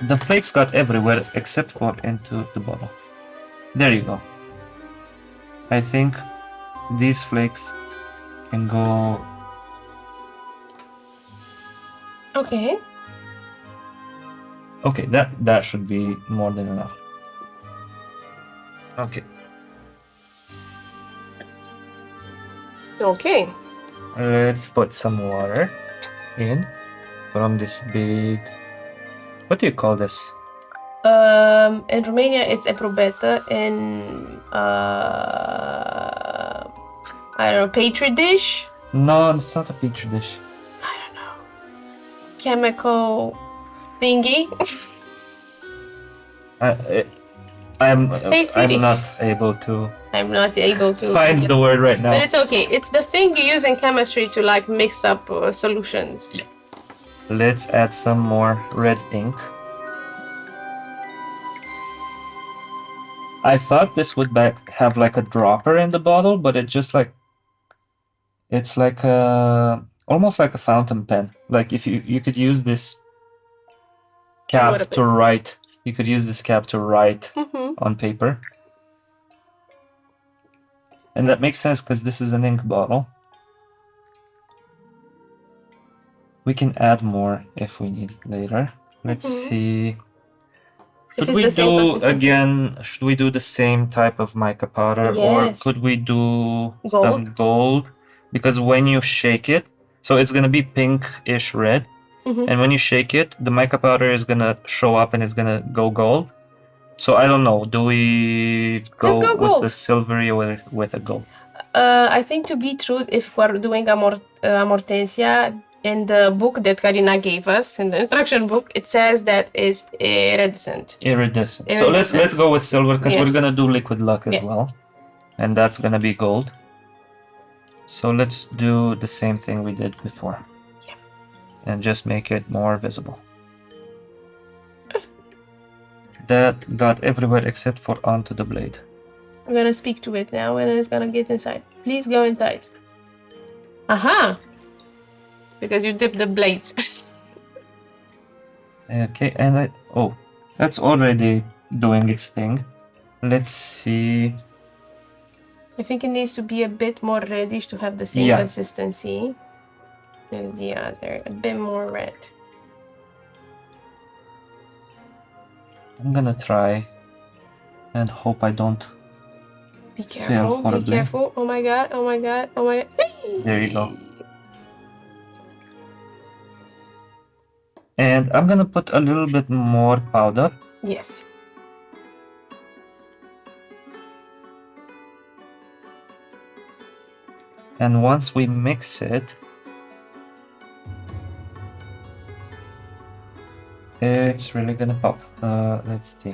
the flakes got everywhere except for into the bottle. There you go. I think these flakes can go... Okay. Okay, that should be more than enough. Okay. Okay. Let's put some water in from this big... what do you call this? In Romania, it's eprobetă. In I don't know, petri dish. No, it's not a petri dish. I don't know. Chemical thingy. I'm not able to. I'm not able to find the word right now. But it's okay. It's the thing you use in chemistry to like mix up solutions. Yeah. Let's add some more red ink. I thought this would have like a dropper in the bottle, but it just like... it's like almost like a fountain pen. Like if you could use this cap to write. You could use this cap to write on paper. And that makes sense because this is an ink bottle. We can add more if we need later. Let's see. Should we do the same type of mica powder? Yes. Or could we do some gold? Because when you shake it, so it's going to be pinkish red. And when you shake it, the mica powder is going to show up and it's going to go gold. So I don't know. Do we go with the silvery or with a gold? I think to be true, if we're doing Amortensia, in the book that Karina gave us, in the instruction book, it says that it's iridescent. Iridescent. So let's go with silver because we're gonna do liquid luck as well, and that's gonna be gold. So let's do the same thing we did before. and just make it more visible. That got everywhere except for onto the blade. I'm gonna speak to it now and it's gonna get inside. Please go inside. Aha! Because you dipped the blade. Okay, and oh, that's already doing its thing. Let's see. I think it needs to be a bit more reddish to have the same consistency as the other. A bit more red. I'm gonna try and hope I don't. Be careful, be careful. Oh my god, oh my god, oh my god. There you go. And I'm gonna put a little bit more powder. Yes. And once we mix it, it's really gonna pop. Let's see.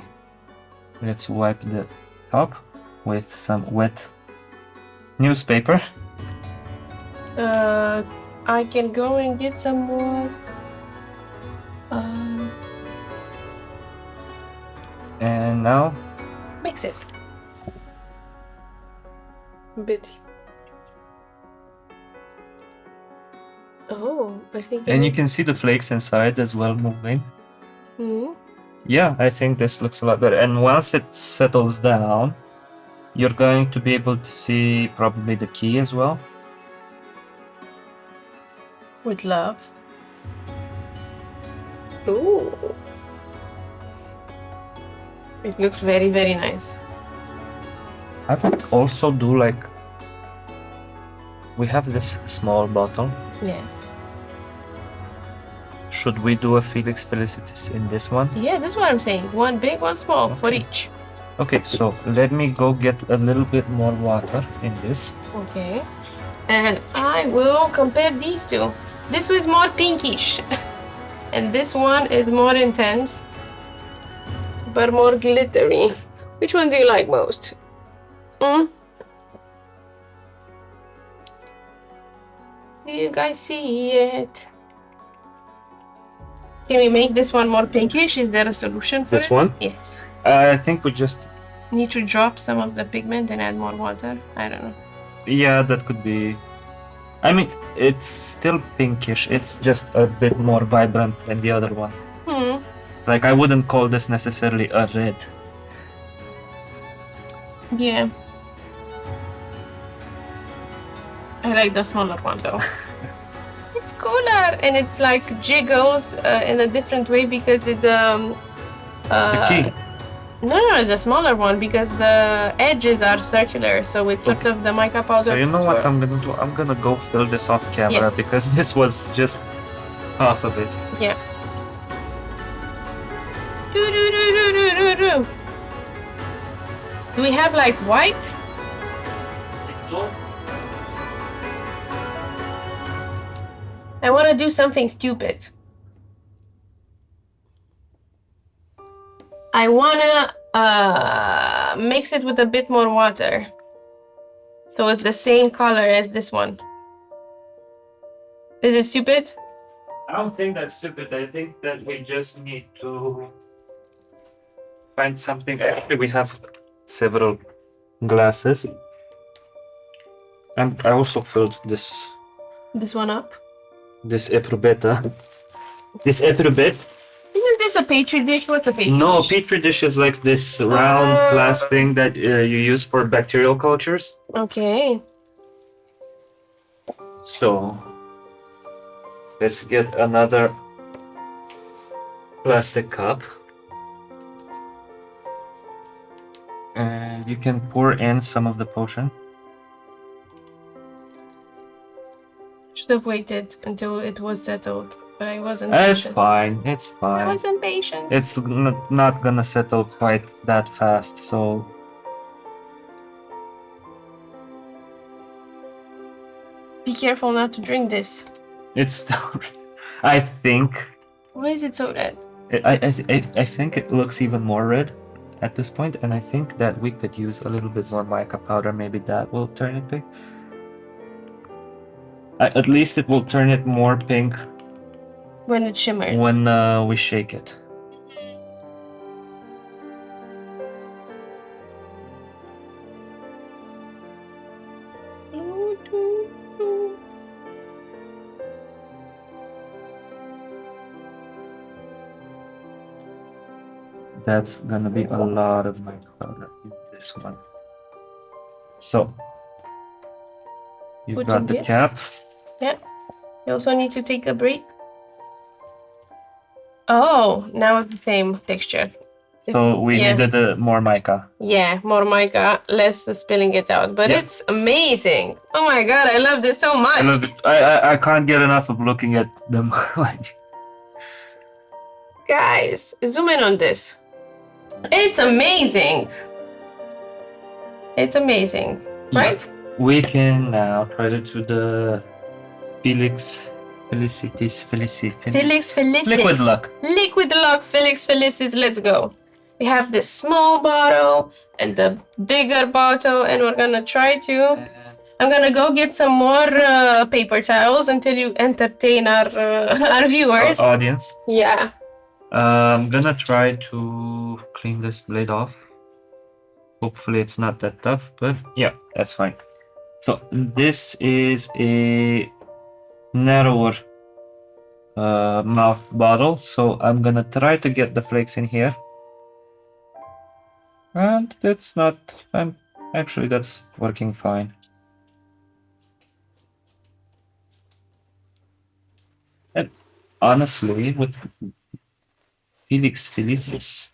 Let's wipe the top with some wet newspaper. I can go and get some more. And now Mix it. A bit. Oh, I think. and you can see the flakes inside as well moving. Hmm. Yeah, I think this looks a lot better. And once it settles down, you're going to be able to see probably the key as well. With love. Ooh. It looks very, very nice. I would also do like, we have this small bottle. Yes. Should we do a Felix Felicitas in this one? Yeah, that's what I'm saying. One big, one small for each. Okay, so let me go get a little bit more water in this. Okay. And I will compare these two. This was more pinkish. And this one is more intense, but more glittery. Which one do you like most? Do you guys see it? Can we make this one more pinkish? Is there a solution for it? This one? Yes. I think we just... Need to drop some of the pigment and add more water? I don't know. Yeah, that could be... I mean, it's still pinkish. It's just a bit more vibrant than the other one. Like, I wouldn't call this necessarily a red. Yeah. I like the smaller one though. It's cooler and it's like jiggles in a different way because it The key. no, the smaller one because the edges are circular, so it's sort of the mica powder. So you know what I'm gonna do? I'm gonna go fill this off camera Yes. because this was just half of it. Yeah. Do-do-do-do-do-do-do. Do we have like white? I want to do something stupid. I want to mix it with a bit more water. So it's the same color as this one. Is it stupid? I don't think that's stupid. I think that we just need to find something. Actually, we have several glasses. And I also filled this One up? This eprubeta. This eprubet. Isn't this a petri dish? What's a petri dish? No, petri dish is like this round glass thing that you use for bacterial cultures. Okay. So let's get another plastic cup. And you can pour in some of the potion. Should have waited until it was settled, but I wasn't. It's patient. fine, it's I fine. wasn't patient. It's not gonna settle quite that fast, so... Be careful not to drink this. It's still... I think... Why is it so red? I think it looks even more red at this point, and I think that we could use a little bit more mica powder. Maybe that will turn it pink. At least it will turn it more pink When it shimmers. when we shake it. That's gonna be a lot of my color in this one. So you've Put got in the here. cap. Yeah. You also need to take a break. Oh, now it's the same texture. So we Yeah. needed more mica. Yeah, more mica, less spilling it out. But Yeah. it's amazing. Oh my god, I love this so much. I love it. I can't get enough of looking at them. Like, Guys, zoom in on this. It's amazing. It's amazing, right? we can now try to do the Felix Felicities Felix Felicis. Liquid luck. Liquid luck, Felix Felicis. Let's go. We have this small bottle and the bigger bottle, and we're gonna try to. I'm gonna go get some more paper towels until you entertain our our viewers. Audience. Yeah. I'm gonna try to clean this blade off. Hopefully it's not that tough, but yeah, that's fine. So this is a narrower mouth bottle, so I'm gonna try to get the flakes in here. And that's not, actually that's working fine. And honestly, with Felix Felicis,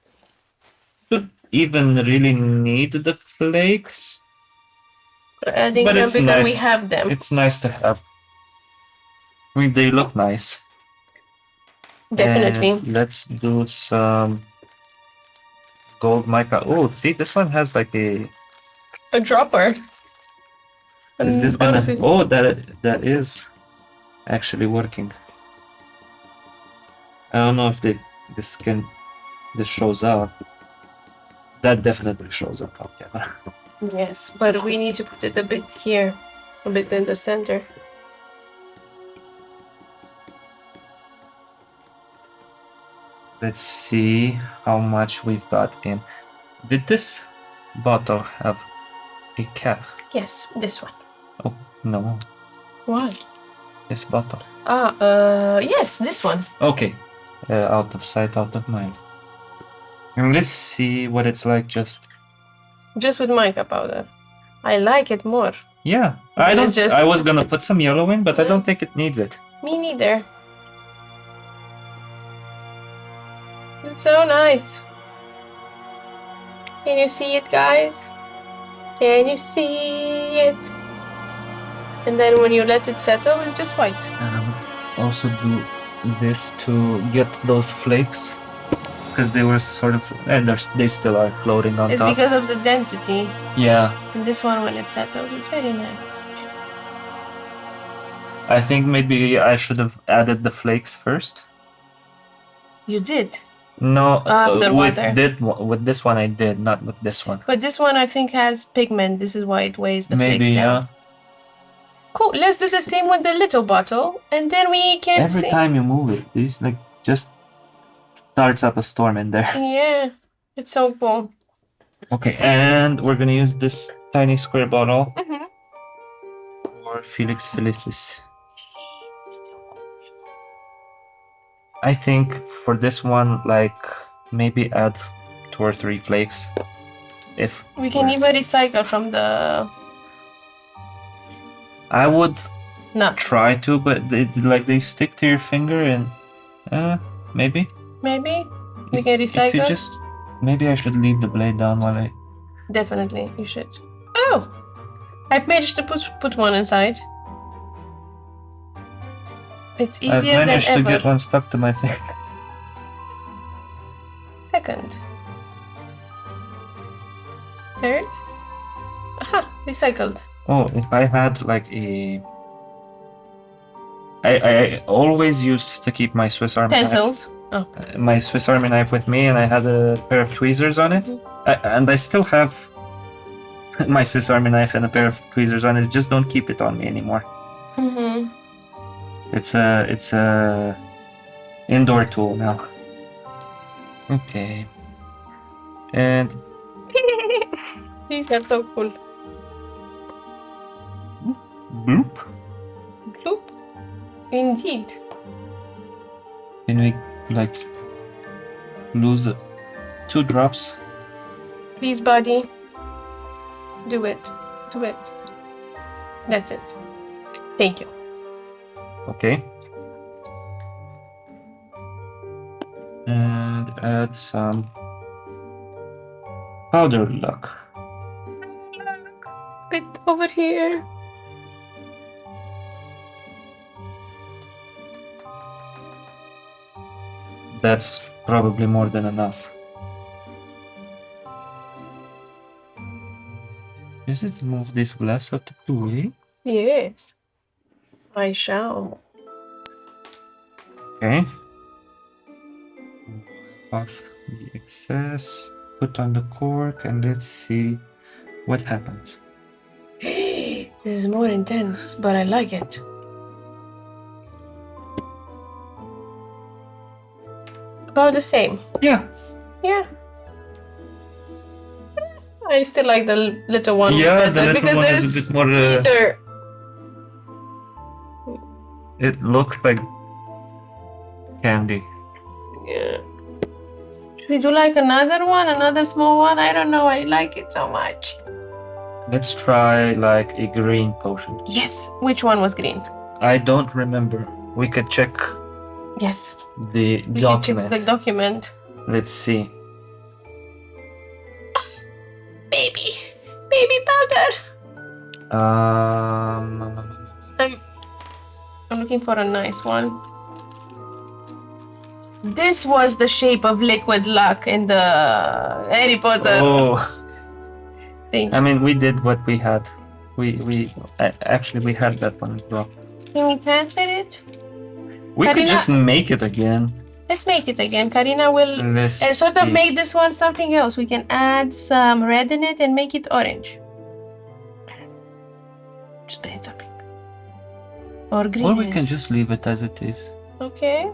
don't even really need the flakes. We're adding But them it's because nice. we have them. It's nice to have. I mean, they look nice. Definitely. And let's do some gold mica. Oh, see, this one has like a. A dropper. Is this Out gonna? of it. Oh, that is actually working. I don't know if this shows up. That definitely shows up on camera. Yes, but we need to put it a bit here, a bit in the center. Let's see how much we've got in. Did this bottle have a cap? Yes, this one. Oh, no. Why? This bottle. Yes, this one. Okay. Out of sight, out of mind. And let's see what it's like just... Just with mica powder. I like it more. Yeah. But it's just- I was gonna put some yellow in, but I don't think it needs it. Me neither. It's so nice. Can you see it, guys? Can you see it? And then when you let it settle, it's just white. Also do this to get those flakes, because they were sort of, and they still are floating on It's top. because of the density. Yeah. And this one, when it settles, it's very nice. I think maybe I should have added the flakes first. You did. No, After with water. with this one I did, not with this one. But this one, I think, has pigment. This is why it weighs the Maybe, flakes down. yeah. Cool. Let's do the same with the little bottle, and then we can Every see. time you move it, it's like just starts up a storm in there. Yeah, it's so cool. Okay, and we're gonna use this tiny square bottle Mhm. for Felix Felicis. I think for this one, like maybe add 2 or 3 flakes. If We can even recycle from the I would nut. try to, but they stick to your finger and maybe. Maybe we If- can If you recycle. just maybe I should leave the blade down while I. Definitely, you should. Oh, I managed to put one inside. It's I've easier than managed to ever. get one stuck to my finger. Second. Third. Aha, recycled. Oh, if I had like a. I always used to keep my Swiss Army knife, Pencils. Oh, my Swiss Army knife with me, and I had a pair of tweezers on it. And I still have my Swiss Army knife and a pair of tweezers on it. Just don't keep it on me anymore. mm-hmm. It's a Indoor tool now. Okay. And These are so cool. bloop. Bloop. Indeed. Can we like lose 2 drops? Please, buddy. Do it. Do it. That's it. Thank you. Okay. And add some powder luck. Bit over here. That's probably more than enough. Does it move this glass out of the way? Yes. I shall. Okay. Off the excess, put on the cork, and let's see what happens. This is more intense, but I like it. About the same. Yeah. Yeah. I still like the little one Yeah, better the little because one there's is a bit more. sweeter. It looks like candy. Yeah. Should we do like another one, another small one? I don't know. I like it so much. Let's try like a green potion. Yes. Which one was green? I don't remember. We could check Yes. the We document. can check the document. Let's see. Baby powder. I'm looking for a nice one. This was the shape of liquid luck in the Harry Potter Oh, thing. I mean, we did what we had. Actually we had that one as well. Can we transfer it? We could Karina- just make it again. Let's make it again. Karina will Let's sort of see. make this one something else. We can add some red in it and make it orange. Just put it something. Or green. Or we can just leave it as it is. Okay.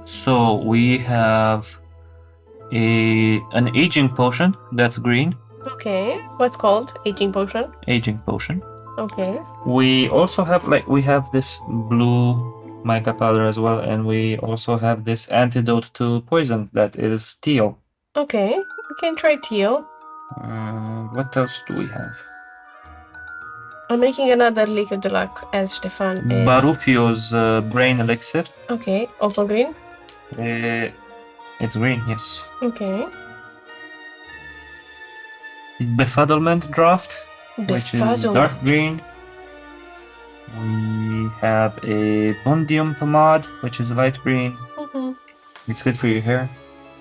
So we have an aging potion that's green. Okay. What's called? Aging potion. Aging potion. Okay. We also have we have this blue mica powder as well, and we also have this antidote to poison that is teal. Okay. We can try teal. What else do we have? I'm making another liquid de luck as Ștefan is. Barufio's brain elixir. Okay. Also green. It's green, yes. Okay. Befuddlement draft, which is Befuddle. dark green. We have a Bondium pomade, which is light green. Mhm. It's good for your hair.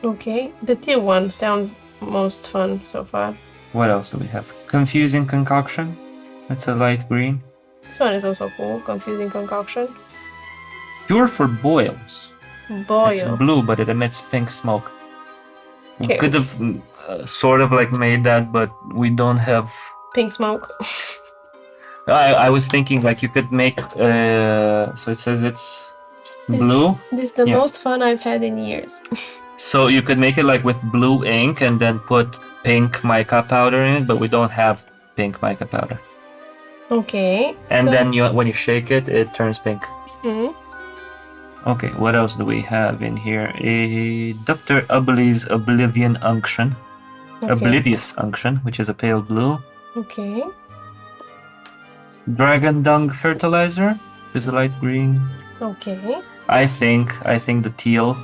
Okay. The teal one sounds most fun so far. What else do we have? Confusing concoction. That's a light green. This one is also cool. Confusing concoction. Cure for boils. It's Boil. blue, but it emits pink smoke. We Okay. could have sort of made that, but we don't have. Pink smoke. I was thinking you could make. So it says it's blue. This is the Yeah. most fun I've had in years. So you could make it with blue ink and then put pink mica powder in it, but we don't have pink mica powder. Okay. And so- then when you shake it, it turns pink. Mhm. Okay, what else do we have in here? A Dr. Ubley's Oblivion Unction. Okay. Oblivious Unction, which is a pale blue. Okay. Dragon Dung Fertilizer, which is a light green. Okay. I think the teal,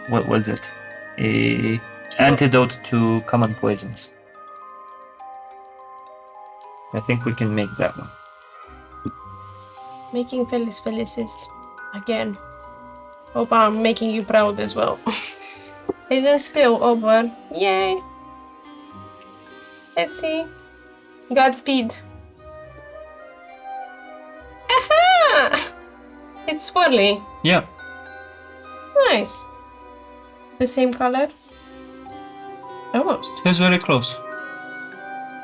what was it? A antidote to common poisons. I think we can make that one. Making Felices again. Hope I'm making you proud as well. It didn't spill over. Yay. Let's see. Godspeed. Aha! It's swirly. Yeah. Nice. The same color? Almost. It's very close.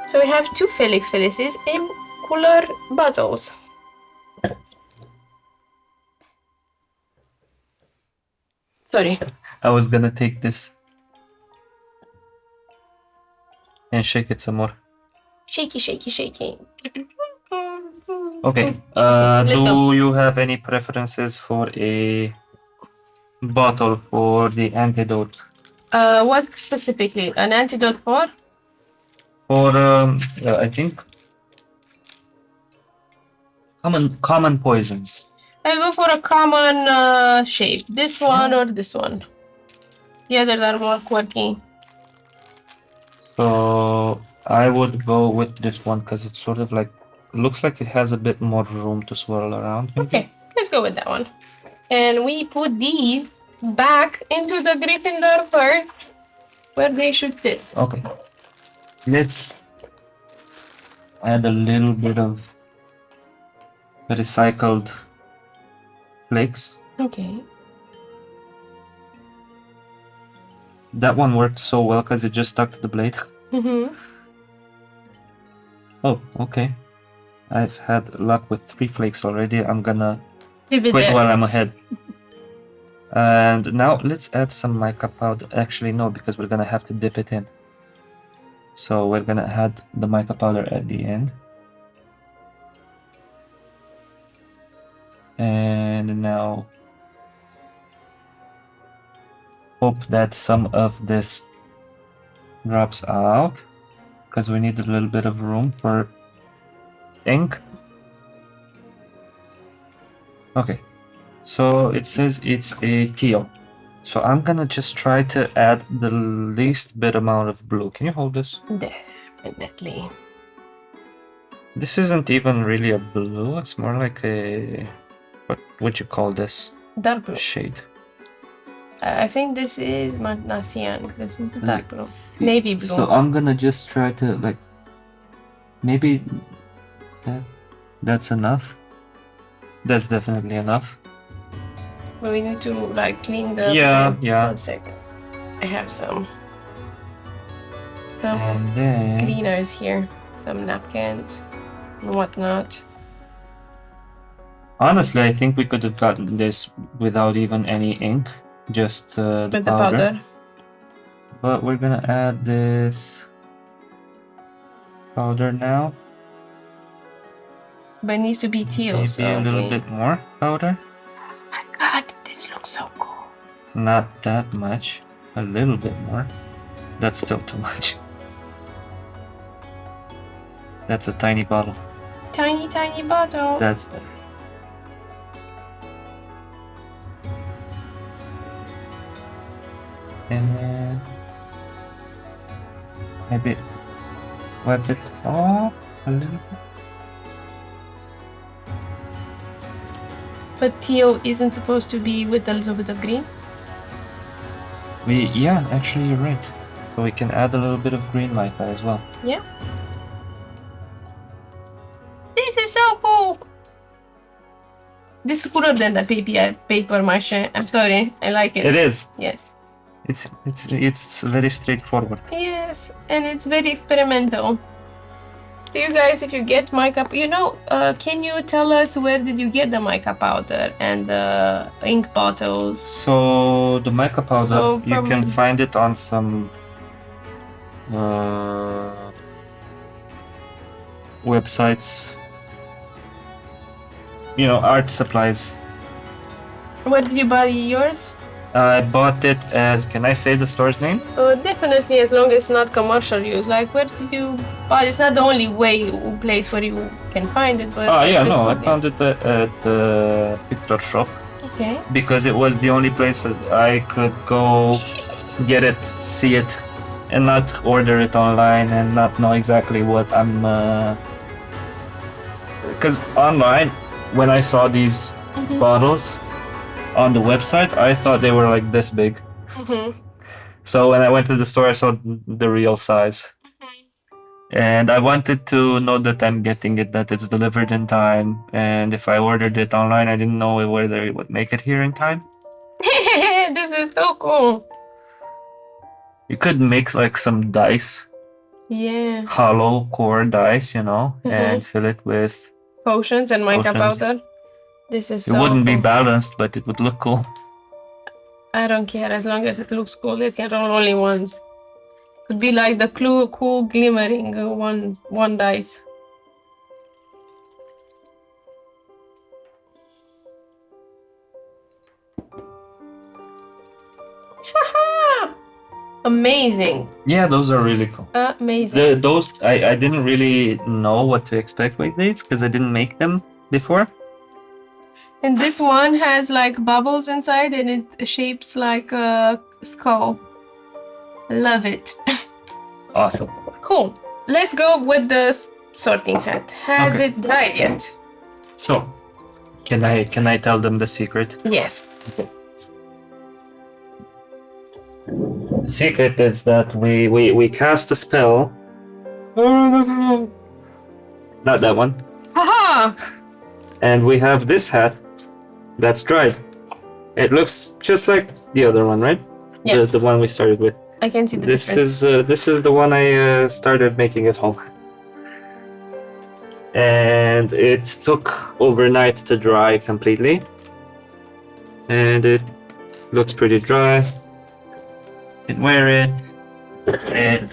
So we have two Felix Felices in cooler bottles. Sorry. I was gonna take this and shake it some more. Shaky, shaky, shaky. Okay. Let's Do go. you have any preferences for a bottle for the antidote? What specifically? An antidote for? For I think common poisons. I go for a common shape. This one or this one. The others are more quirky. So I would go with this one because it's sort of like looks like it has a bit more room to swirl around. Maybe. Okay, let's go with that one. And we put these back into the Gryffindor purse where they should sit. Okay. Let's add a little bit of recycled flakes. Okay. That one worked so well because it just stuck to the blade. Mm-hmm. Oh, okay. I've had luck with 3 flakes already. I'm gonna Leave it quit there. while I'm ahead. And now let's add some mica powder. Actually, no, because we're gonna have to dip it in. So we're gonna add the mica powder at the end. And now hope that some of this drops out because we need a little bit of room for ink. Okay, so it says it's a teal. So I'm gonna just try to add the least bit amount of blue. Can you hold this? Definitely. This isn't even really a blue, it's more like a... what would you call this Dark blue. shade? I think this is Magnesian. This is dark blue. Let's see. Navy blue. So I'm gonna just try to like... maybe that's enough. That's definitely enough. But we need to like clean the Yeah, pan. yeah. 1 second. I have some And then... cleaners here. Some napkins and whatnot. honestly, I think we could have gotten this without even any ink. Just the With powder. the powder. But we're gonna add this powder now. But it needs to be teal. Maybe So a little okay. bit more powder. My God, this looks so cool. Not that much. A little bit more. That's still too much. That's a tiny bottle. Tiny, tiny bottle. That's better. And then maybe wipe it off a little bit. But teal isn't supposed to be with a little bit of green. Yeah, actually you're right. So we can add a little bit of green mica as well. Yeah. This is so cool. This is cooler than the paper mache. I'm sorry, I like it. It is. Yes. It's very straightforward. Yes, and it's very experimental. So you guys, if you get mica, can you tell us where did you get the mica powder and the ink bottles? So the mica powder, So you can probably- find it on some websites. You know, art supplies. Where did you buy yours? I bought it as, can I say the store's name? Definitely, as long as it's not commercial use. Like, where did you buy? It's not the only place where you can find it, but Oh yeah, this no, I would be- found it at the picture shop Okay. because it was the only place that I could go get it, see it, and not order it online and not know exactly what I'm... Because online, when I saw these Mhm. bottles on the website, I thought they were like this big. Mhm. So when I went to the store, I saw the real size. And I wanted to know that I'm getting it, that it's delivered in time. And if I ordered it online, I didn't know whether it would make it here in time. This is so cool. You could make like some dice, Yeah. hollow core dice, you know, and fill it with... Potions and mica Potions. powder. This is It so wouldn't be cool. balanced, but it would look cool. I don't care as long as it looks cool. It can roll only once. Could be like the cool glimmering one dice. Haha! Amazing. Yeah, those are really cool. Amazing. Those I didn't really know what to expect with these because I didn't make them before. And this one has like bubbles inside and it shapes like a skull. Love it. Awesome. Cool. Let's go with the sorting hat. Has Okay. it dried yet? So, can I tell them the secret? Yes. The secret is that we cast a spell. Not that one. Haha! And we have this hat that's dried. It looks just like the other one, right? Yeah. The one we started with. I can see the This difference. is the one I started making at home. And it took overnight to dry completely. And it looks pretty dry. You can wear it. And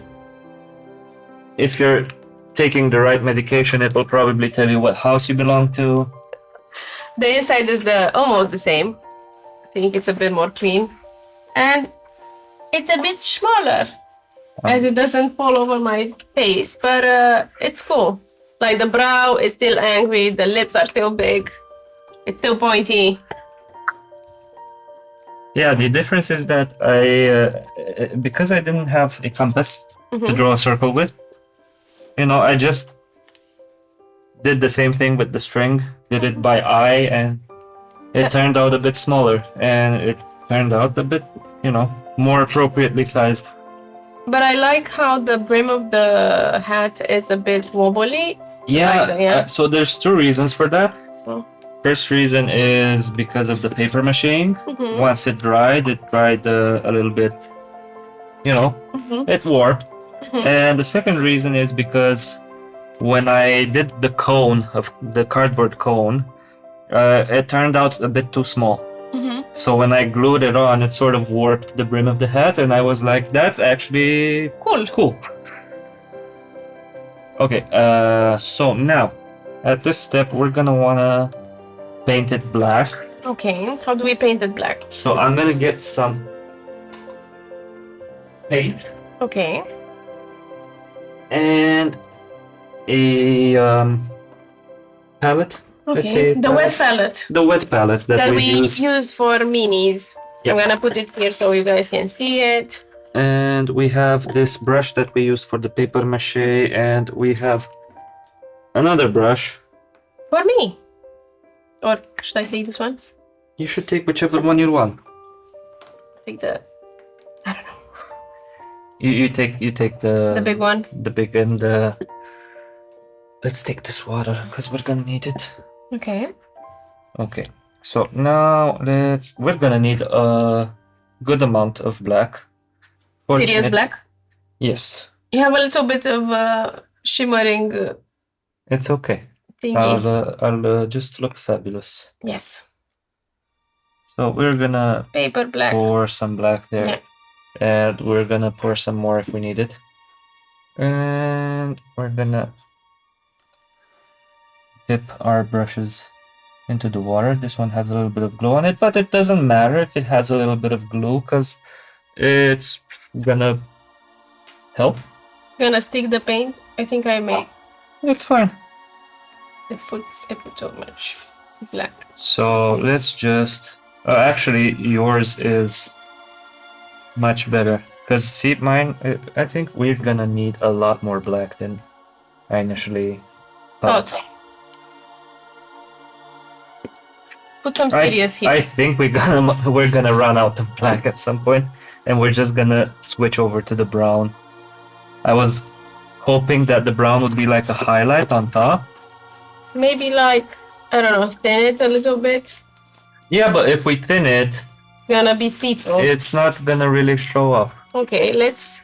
if you're taking the right medication, it will probably tell you what house you belong to. The inside is almost the same. I think it's a bit more clean. And it's a bit smaller. And it doesn't fall over my face. But it's cool. Like the brow is still angry. The lips are still big. It's still pointy. Yeah, the difference is that because I didn't have a compass to draw a circle with, I just did the same thing with the string, did it by eye, and it turned out a bit smaller, and it turned out a bit, more appropriately sized. But I like how the brim of the hat is a bit wobbly. Yeah, so there's two reasons for that. Oh. First reason is because of the paper macheing. Once it dried a little bit, it wore. And the second reason is because when I did the cone of the cardboard cone, it turned out a bit too small. So when I glued it on, it sort of warped the brim of the hat, and I was like, that's actually cool. Okay, so now at this step we're gonna wanna paint it black. Okay, how do we paint it black? So I'm gonna get some paint Okay. and a palette. Let's say Okay, the wet palette The wet palette that we use. use for minis. Yeah. I'm gonna put it here so you guys can see it. And we have this brush that we use for the paper mache, and we have another brush. For me. Or should I take this one? You should take whichever one you want. Take the... I don't know. You take the The big one. The big and let's take this water because we're gonna need it. Okay. Okay. So now we're gonna need a good amount of black. Serious black? Yes. You have a little bit of shimmering It's okay. thingy. I'll just look fabulous. Yes. So we're gonna Paper black. pour some black there. Yeah. And we're gonna pour some more if we need it. And we're gonna dip our brushes into the water. This one has a little bit of glue on it, but it doesn't matter if it has a little bit of glue because it's gonna help. Gonna stick the paint. I think I may. It's fine. I put so much black. So let's just... actually, yours is much better. Because see, mine, I think we're gonna need a lot more black than I initially thought. Put some serious here. I think we're gonna run out of black at some point, and we're just gonna switch over to the brown. I was hoping that the brown would be like a highlight on top. Maybe like, I don't know, thin it a little bit. Yeah, but if we thin it, Gonna be see-through. it's not gonna really show up. Okay, let's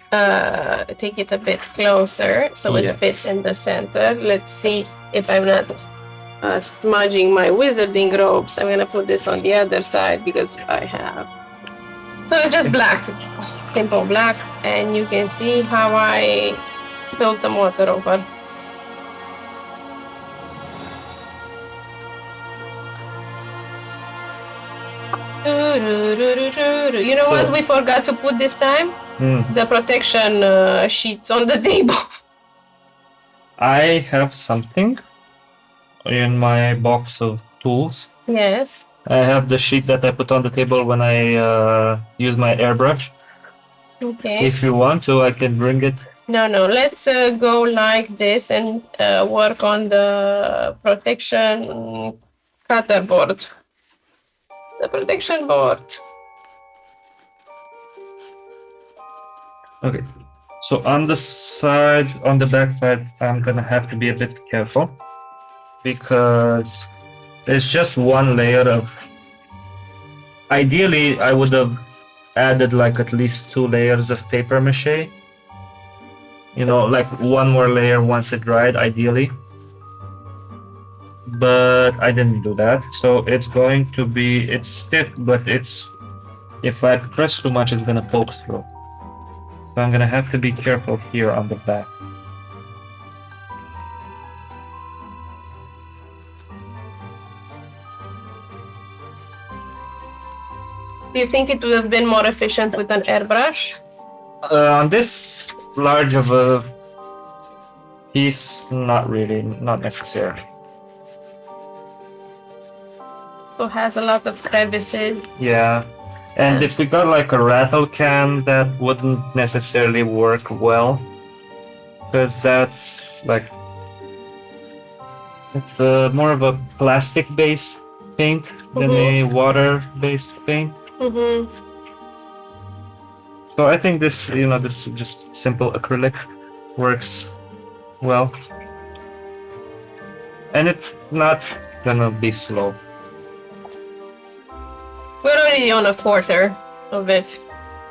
take it a bit closer so Yeah. it fits in the center. Let's see if I'm not smudging my wizarding robes. I'm gonna put this on the other side because I have So it's just black, simple black, and you can see how I spilled some water over. You know what we forgot to put this time? The protection sheets on the table. I have something in my box of tools. Yes. I have the sheet that I put on the table when I use my airbrush. Okay. If you want to, I can bring it. No, let's go like this and work on the protection cutter board. The protection board. Okay. So on the side, on the back side, I'm gonna have to be a bit careful because there's just one layer of. Ideally, I would have added like at least 2 layers of paper mache. You know, like one more layer once it dried, ideally. But I didn't do that, so it's going to be, it's stiff, but it's, if I press too much, it's gonna poke through. So I'm gonna have to be careful here on the back. Do you think it would have been more efficient with an airbrush? On this large of a piece, not really, not necessarily. So it has a lot of crevices. Yeah, and if we got like a rattle can, that wouldn't necessarily work well, because that's like, it's more of a plastic-based paint than a water-based paint. So I think this, you know, this just simple acrylic works well, and it's not gonna be slow. We're already on a quarter of it.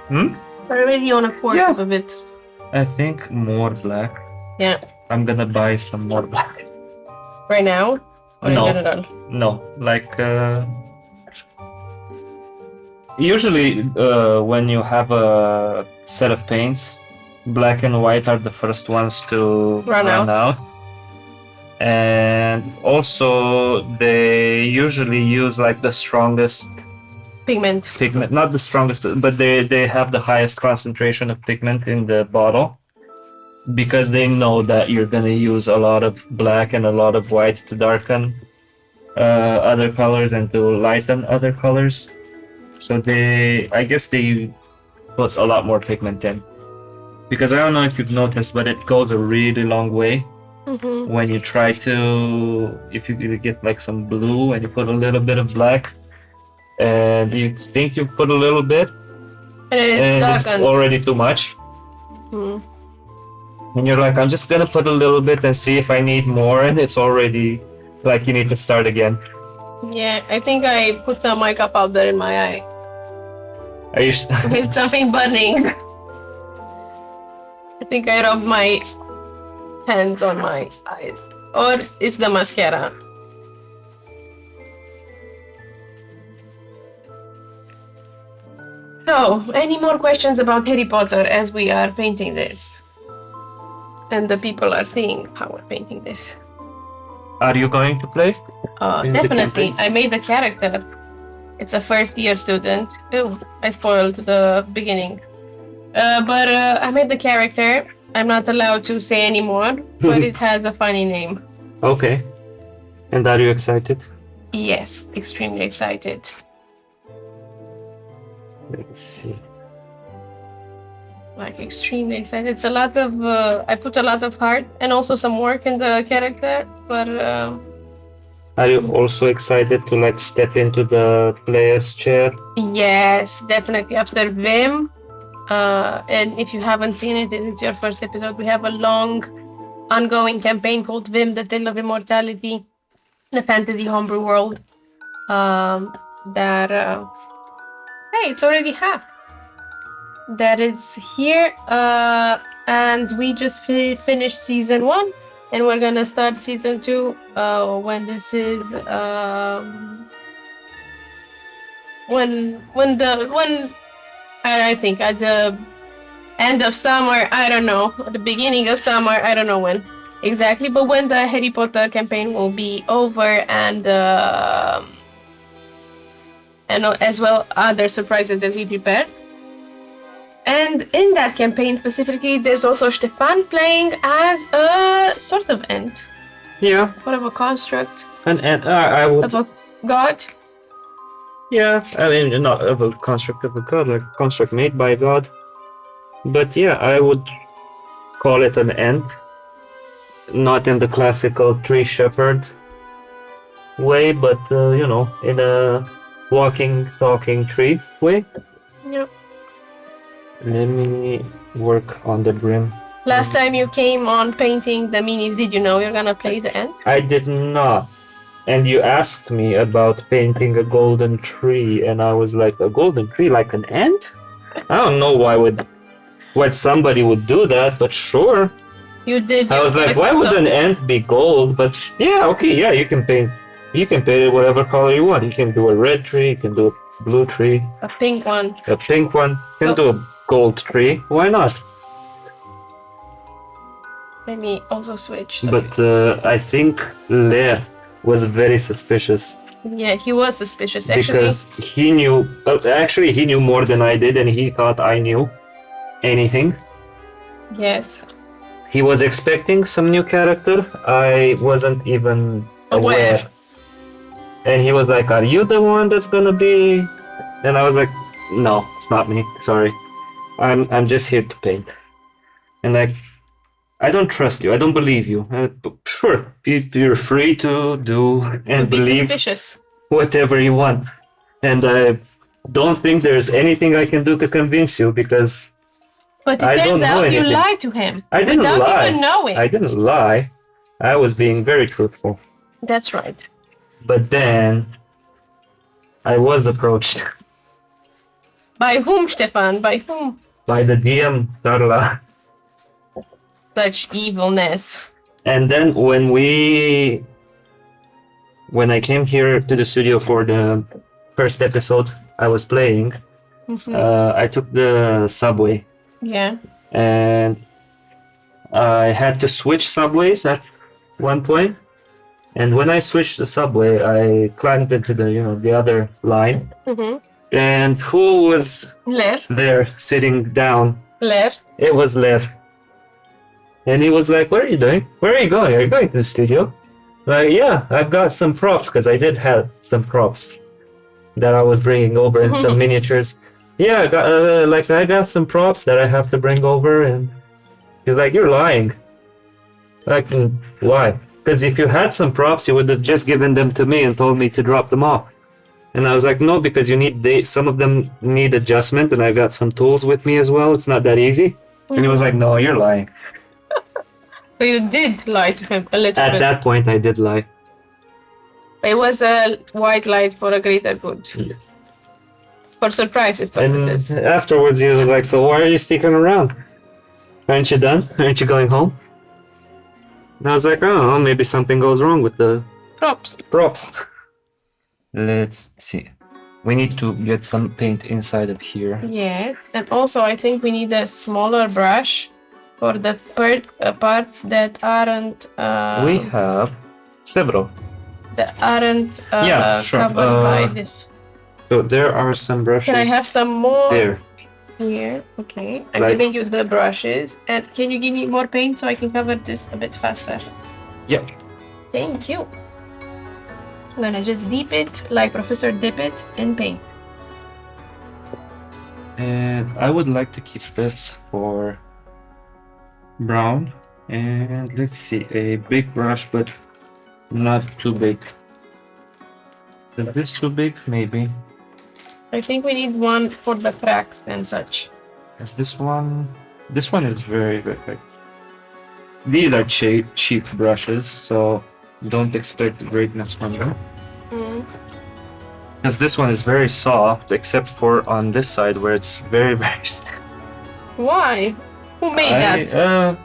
We're already on a quarter of it. I think more black. Yeah. I'm gonna buy some more black. Right now? Or No. in general? No, like usually when you have a set of paints, black and white are the first ones to run out. And also they usually use like the strongest pigment, not the strongest, but they have the highest concentration of pigment in the bottle, because they know that you're gonna use a lot of black and a lot of white to darken other colors and to lighten other colors. So I guess they put a lot more pigment in, because I don't know if you've noticed, but it goes a really long way. When you try to, if you get like some blue and you put a little bit of black, and you think you've put a little bit, and it's already too much. And you're like, I'm just gonna put a little bit and see if I need more, and it's already like you need to start again. Yeah, I think I put some mica powder in my eye. Are you with something burning? I think I rubbed my hands on my eyes. Or it's the mascara. So, any more questions about Harry Potter as we are painting this? And the people are seeing how we're painting this. Are you going to play? Definitely. I made a character. It's a first year student. Oh, I spoiled the beginning. But I made the character. I'm not allowed to say anymore, but it has a funny name. Okay. And are you excited? Yes, extremely excited. Let's see. Like extremely excited. It's a lot of, I put a lot of heart and also some work in the character, but... Are you also excited to like step into the player's chair? Yes, definitely. After Vim, and if you haven't seen it, it's your first episode. We have a long, ongoing campaign called Vim, the Tale of Immortality, in a fantasy homebrew world. Hey, it's already half. That is here, and we just finished season 1, and we're gonna start season 2 when this is when I think at the end of summer, I don't know, at the beginning of summer, I don't know when exactly, but when the Harry Potter campaign will be over and as well other surprises that we prepared. And in that campaign specifically, there's also Ștefan playing as a sort of ant. Yeah. What of a construct? An ant. I would. Of a god? Yeah, I mean, not of a construct of a god, like a construct made by God. But yeah, I would call it an ant. Not in the classical tree shepherd way, but, you know, in a walking, talking tree way. Yep. Let me work on the brim. Last time you came on painting the minis, did you know you're gonna play the ant? I did not. And you asked me about painting a golden tree, and I was like, a golden tree like an ant? I don't know why somebody would do that, but sure. You did. I was like, why would an ant be gold? But yeah, okay, yeah, you can paint it whatever color you want. You can do a red tree, you can do a blue tree. A pink one. A pink one. You can do a gold tree. Why not? Let me also switch. But I think Lea was very suspicious. Yeah, he was suspicious actually. Because he knew, actually he knew more than I did, and he thought I knew anything. Yes. He was expecting some new character. I wasn't even aware. And he was like, are you the one that's gonna be? And I was like, no, it's not me, sorry. I'm just here to paint. And like, I don't trust you, I don't believe you. Sure, you're free to do and believe suspicious. Whatever you want. And I don't think there's anything I can do to convince you, because but it turns out you lied to him. I didn't lie. Without even knowing. I didn't lie. I was being very truthful. That's right. But then I was approached. By whom, Ștefan? By whom? By the DM, Karla. Such evilness. And then when I came here to the studio for the first episode I was playing, I took the subway. Yeah. And I had to switch subways at one point. And when I switched the subway, I climbed into the other line. And who was there sitting down? Ler. It was Ler. And he was like, what are you doing? Where are you going? Are you going to the studio? Like, yeah, I've got some props, because I did have some props that I was bringing over and some miniatures. Yeah, I got some props that I have to bring over. And he's like, you're lying. Like, why? Because if you had some props, you would have just given them to me and told me to drop them off. And I was like, no, because some of them need adjustment, and I got some tools with me as well. It's not that easy. And he was like, no, you're lying. So you did lie to him a little bit. At that point, I did lie. It was a white light for a greater good. Yes. For surprises purposes. And afterwards, he was like, so why are you sticking around? Aren't you done? Aren't you going home? And I was like, oh, maybe something goes wrong with the props. Let's see. We need to get some paint inside of here. Yes, and also I think we need a smaller brush for the parts that aren't... we have several. That aren't sure. covered by this. So there are some brushes. Can I have some more? There. Here, okay. I'm giving you the brushes. And can you give me more paint so I can cover this a bit faster? Yep. Thank you. I'm gonna just dip it like Professor Dip it in paint. And I would like to keep this for brown. And let's see, a big brush, but not too big. Is this too big? Maybe. I think we need one for the cracks and such. Is this one? This one is very good. These are cheap brushes, so don't expect greatness from them. Because this one is very soft, except for on this side where it's very stiff. Why? Who made that?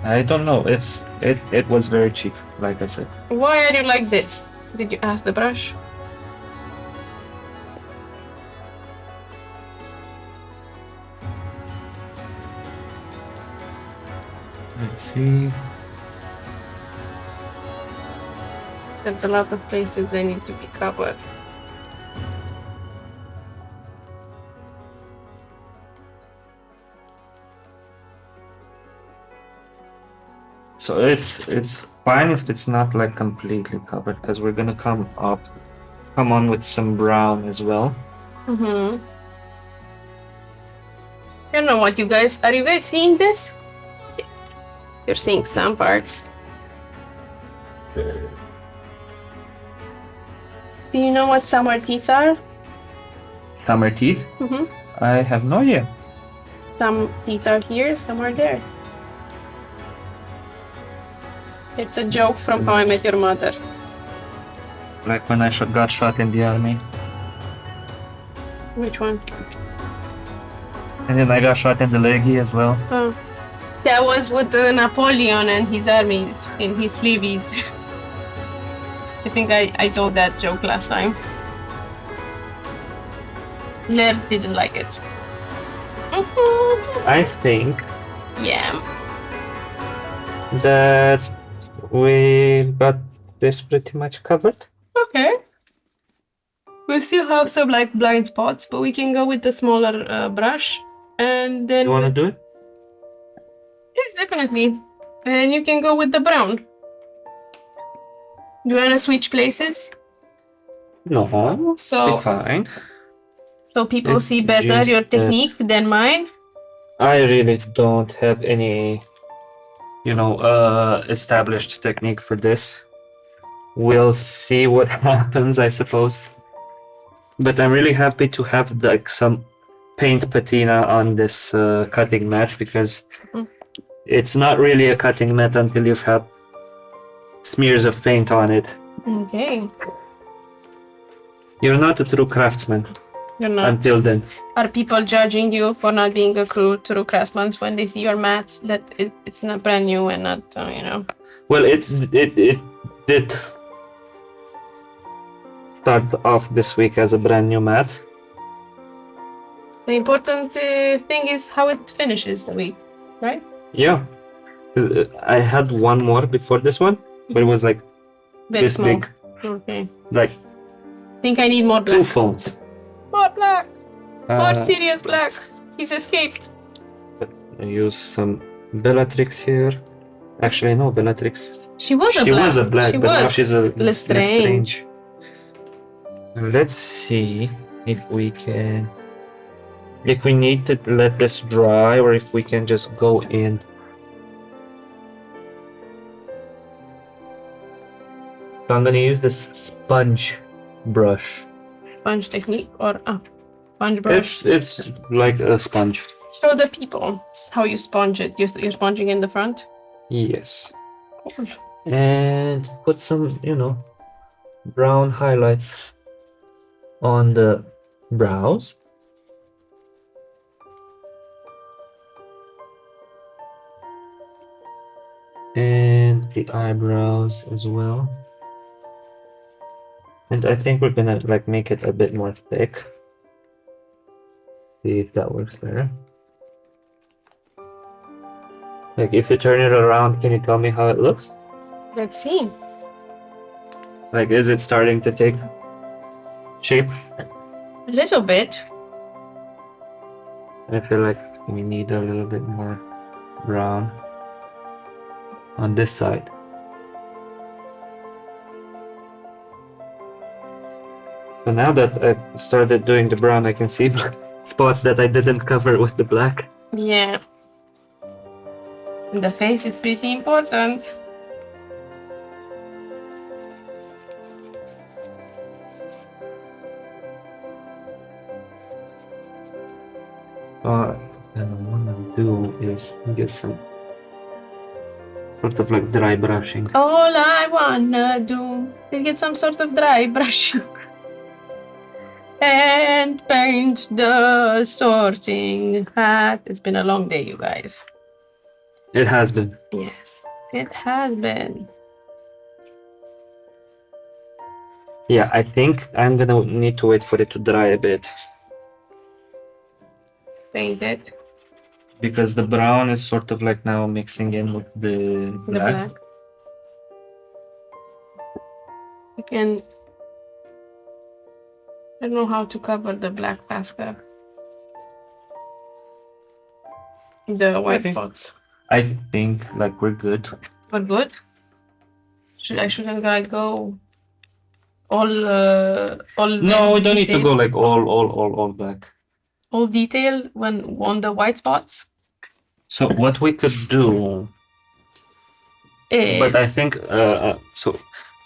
I don't know. It was very cheap, like I said. Why are you like this? Did you ask the brush? Let's see. There's a lot of places that need to be covered. So it's fine if it's not like completely covered, because we're gonna come on with some brown as well. Mm-hmm. I don't know what you guys... Are you guys seeing this? Yes. You're seeing some parts. Do you know what summer teeth are? Summer teeth? Mm-hmm. I have no idea. Some teeth are here, some are there. It's a joke from How I Met Your Mother. Like when I got shot in the army. Which one? And then I got shot in the leg as well. Oh. That was with Napoleon and his armies in his sleeves. I think I told that joke last time. Ned didn't like it. I think Yeah. that we got this pretty much covered. Okay. We still have some like blind spots, but we can go with the smaller brush. And then... You wanna do it? Yes, definitely. And you can go with the brown. Do you wanna switch places? No. So, Fine. so people It's see better just your that- technique than mine? I really don't have any, established technique for this. We'll see what happens, I suppose. But I'm really happy to have like some paint patina on this cutting mat, because it's not really a cutting mat until you've had smears of paint on it. Okay. You're not a true craftsman You're not. until then. Are people judging you for not being a true craftsman when they see your mats that it's not brand new and not, Well, it did start off this week as a brand new mat. The important thing is how it finishes the week, right? Yeah. 'Cause, I had one more before this one, but it was like Very this small. big. Okay. Like Think I need more 2 black. phones. More black. More Uh, serious black. He's escaped. I use some Bellatrix here. Actually, no, Bellatrix. She was a She black. was a black, She but now was. she's a Lestrange. Let's see if we can... If we need to let this dry, or if we can just go in. So I'm gonna use this sponge brush. Sponge technique or sponge brush. It's like a sponge. Show the people how you sponge it. You're sponging in the front. Yes. Cool. And put some, brown highlights on the brows. And the eyebrows as well. And I think we're gonna like make it a bit more thick. See if that works better. Like if you turn it around, can you tell me how it looks? Let's see. Like, is it starting to take shape? A little bit. I feel like we need a little bit more brown on this side. So now that I started doing the brown, I can see spots that I didn't cover with the black. Yeah. And the face is pretty important. What I wanna do is get some sort of like dry brushing. All I wanna do is get some sort of dry brushing. And paint the sorting hat. It's been a long day, you guys. It has been. Yes, it has been. Yeah, I think I'm gonna need to wait for it to dry a bit. Paint it. because the brown is sort of like now mixing in with the black. I don't know how to cover the black faster. The white spots. I think like we're good. We're good. I shouldn't like go all. No, we don't need to go like all black. All detail when on the white spots. So what we could do, but I think so.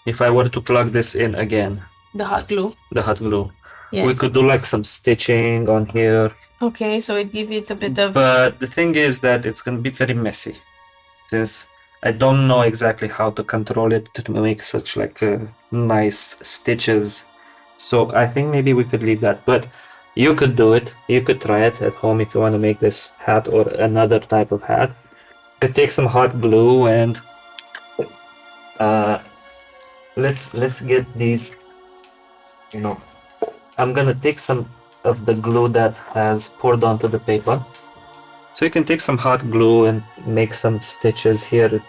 If I were to plug this in again, the hot glue. Yes. We could do like some stitching on here. Okay, so it give it a bit of. But the thing is that it's gonna be very messy, since I don't know exactly how to control it to make such like nice stitches. So I think maybe we could leave that, but you could do it. You could try it at home if you want to make this hat or another type of hat. You could take some hot glue and let's get these. You know, I'm gonna take some of the glue that has poured onto the paper. So you can take some hot glue and make some stitches here.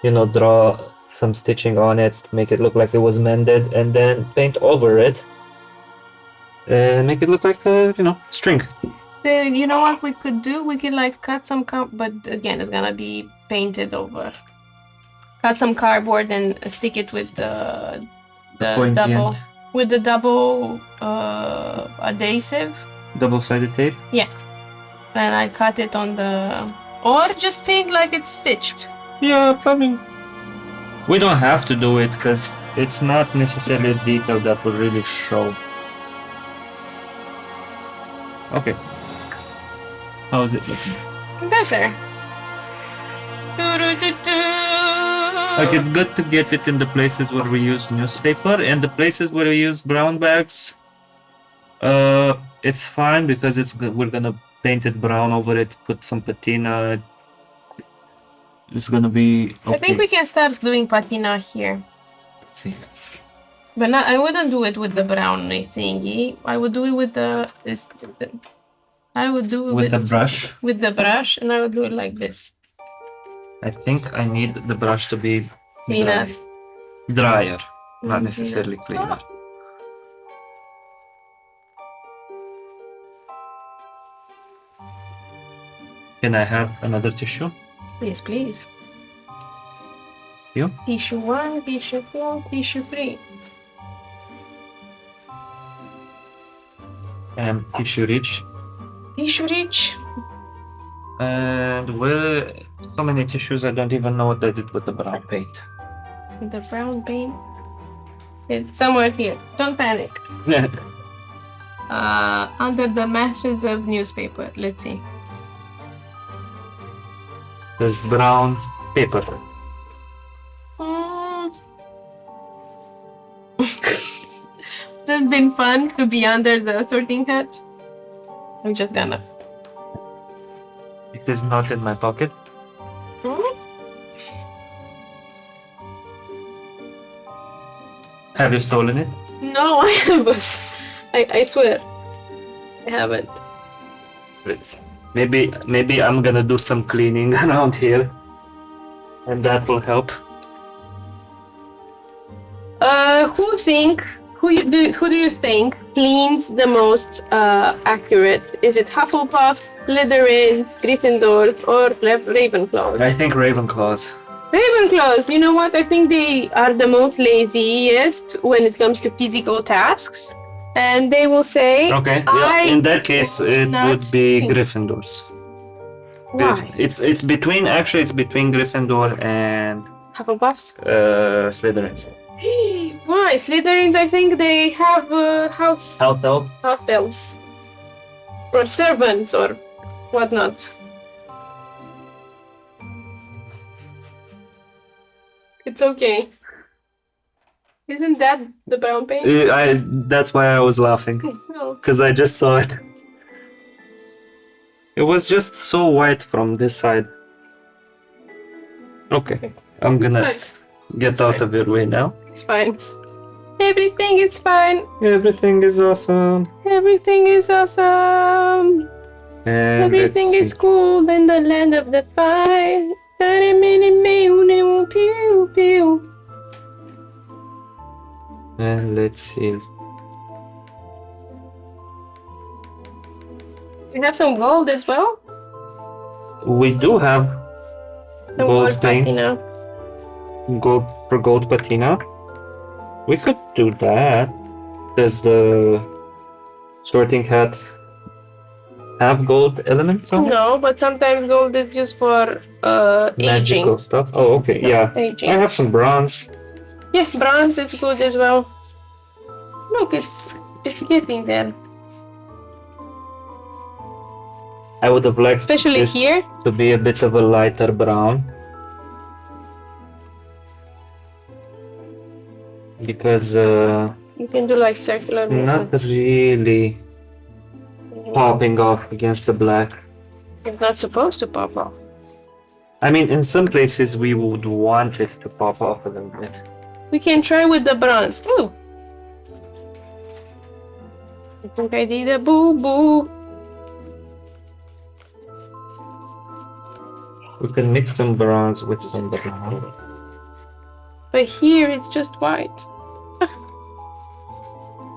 You know, draw some stitching on it, make it look like it was mended, and then paint over it. Make it look like a, string. You know what we could do? We could like cut some but again, it's gonna be painted over. Cut some cardboard and stick it with the double with the double adhesive. Double-sided tape. Yeah, and I cut it on the or just paint like it's stitched. Yeah, I mean, we don't have to do it because it's not necessarily a detail that will really show. Okay. How is it looking? Better. Like, it's good to get it in the places where we use newspaper, and the places where we use brown bags, it's fine because we're gonna paint it brown over it, put some patina. It's gonna be okay. I think we can start doing patina here. Let's see. But I wouldn't do it with the brown thingy. I would do it with I would do it with the brush. With the brush, and I would do it like this. I think I need the brush to be cleaner. Drier, not necessarily cleaner. Can I have another tissue? Yes, please. You? Tissue 1, tissue 4, tissue 3. And tissue rich. Tissue rich. And so many tissues, I don't even know what I did with the brown paint. With the brown paint? It's somewhere here. Don't panic. Under the masses of newspaper. Let's see. There's brown paper. It's been fun to be under the sorting hat. I'm just gonna. It is not in my pocket. Have you stolen it? No, I haven't. I swear. I haven't. Maybe I'm gonna do some cleaning around here, and that will help. Who do you think cleans the most accurate? Is it Hufflepuffs, Slytherins, Gryffindors, or Ravenclaws? I think Ravenclaws. Ravenclaws, you know what? I think they are the most laziest when it comes to physical tasks. And they will say, okay, yeah, in that case, it would be Gryffindors. Why? It's between Gryffindor and Hufflepuffs? Slytherins. Why? Slytherins, I think they have house elves. Or servants or whatnot. It's okay. Isn't that the brown paint? That's why I was laughing. No. Because I just saw it. It was just so white from this side. Okay, I'm gonna get out of your way now. It's fine. Everything is fine. Everything is awesome. Everything is awesome. And Everything is cool in the land of the fire. Pew, pew. And let's see. We have some gold as well. We do have Some gold paint. patina. Gold for gold patina. We could do that. Does the sorting hat have gold elements on it? No, but sometimes gold is used for Magical aging. stuff. Oh, okay, yeah. Aging. I have some bronze. Yeah, bronze is good as well. Look, it's getting there. I would have liked Especially this here. to be a bit of a lighter brown. Because You can do like circular it's not movements. really popping off against the black. It's not supposed to pop off. I mean, in some places we would want it to pop off a little bit. We can try with the bronze. Ooh. I think I did a boo-boo. We can mix some bronze with some brown. But here it's just white. I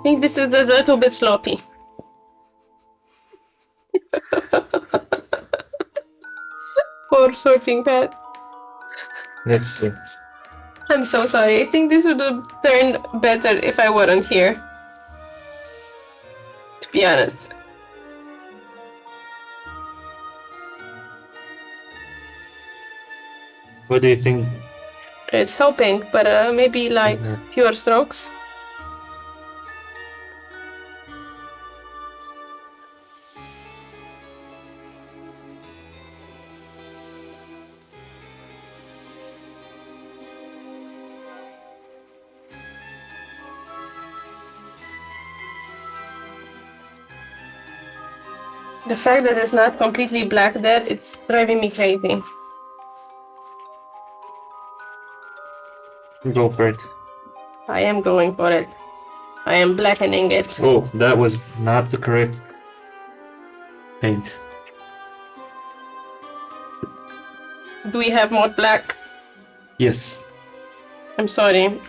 think this is a little bit sloppy. Poor sorting pad. Let's see. I'm so sorry. I think this would have turned better if I weren't here. To be honest. What do you think? It's helping, but maybe like fewer strokes. The fact that it's not completely black there, it's driving me crazy. Go for it. I am going for it. I am blackening it. Oh, that was not the correct paint. Do we have more black? Yes. I'm sorry.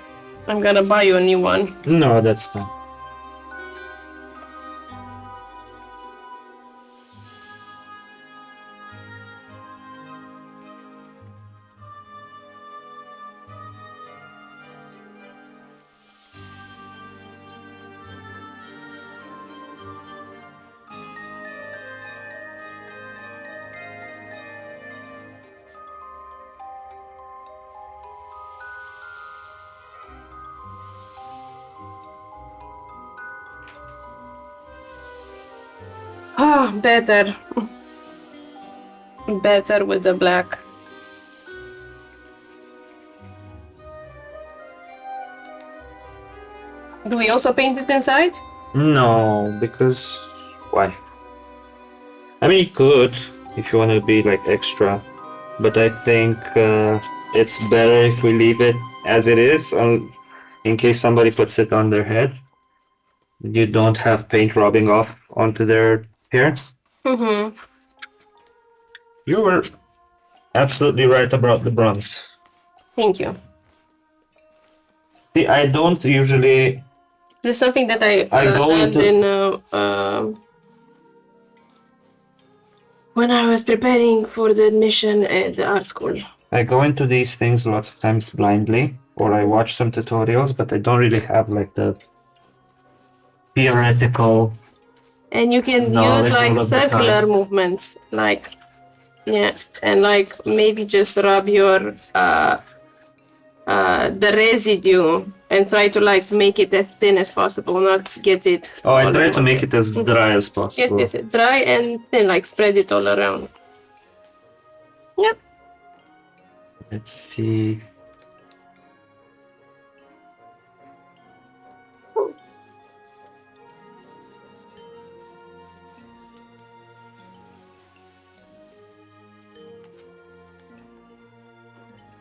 I'm gonna buy you a new one. No, that's fine. Ah, better. Better with the black. Do we also paint it inside? No, because why? I mean, you could if you want to be like extra, but I think it's better if we leave it as it is, in case somebody puts it on their head. You don't have paint rubbing off onto their hair. Mm-hmm. You were absolutely right about the bronze. Thank you. See, I don't usually. This is something that I go learned into- in when I was preparing for the admission at the art school. I go into these things lots of times blindly, or I watch some tutorials, but I don't really have like the theoretical. And you can No, use it's like all of the circular time. movements, like yeah, and like maybe just rub your the residue and try to like make it as thin as possible, not get it. Oh, I all try over. to make it as dry as Yes, possible. yes, yes, dry and then like spread it all around. Yep. Let's see.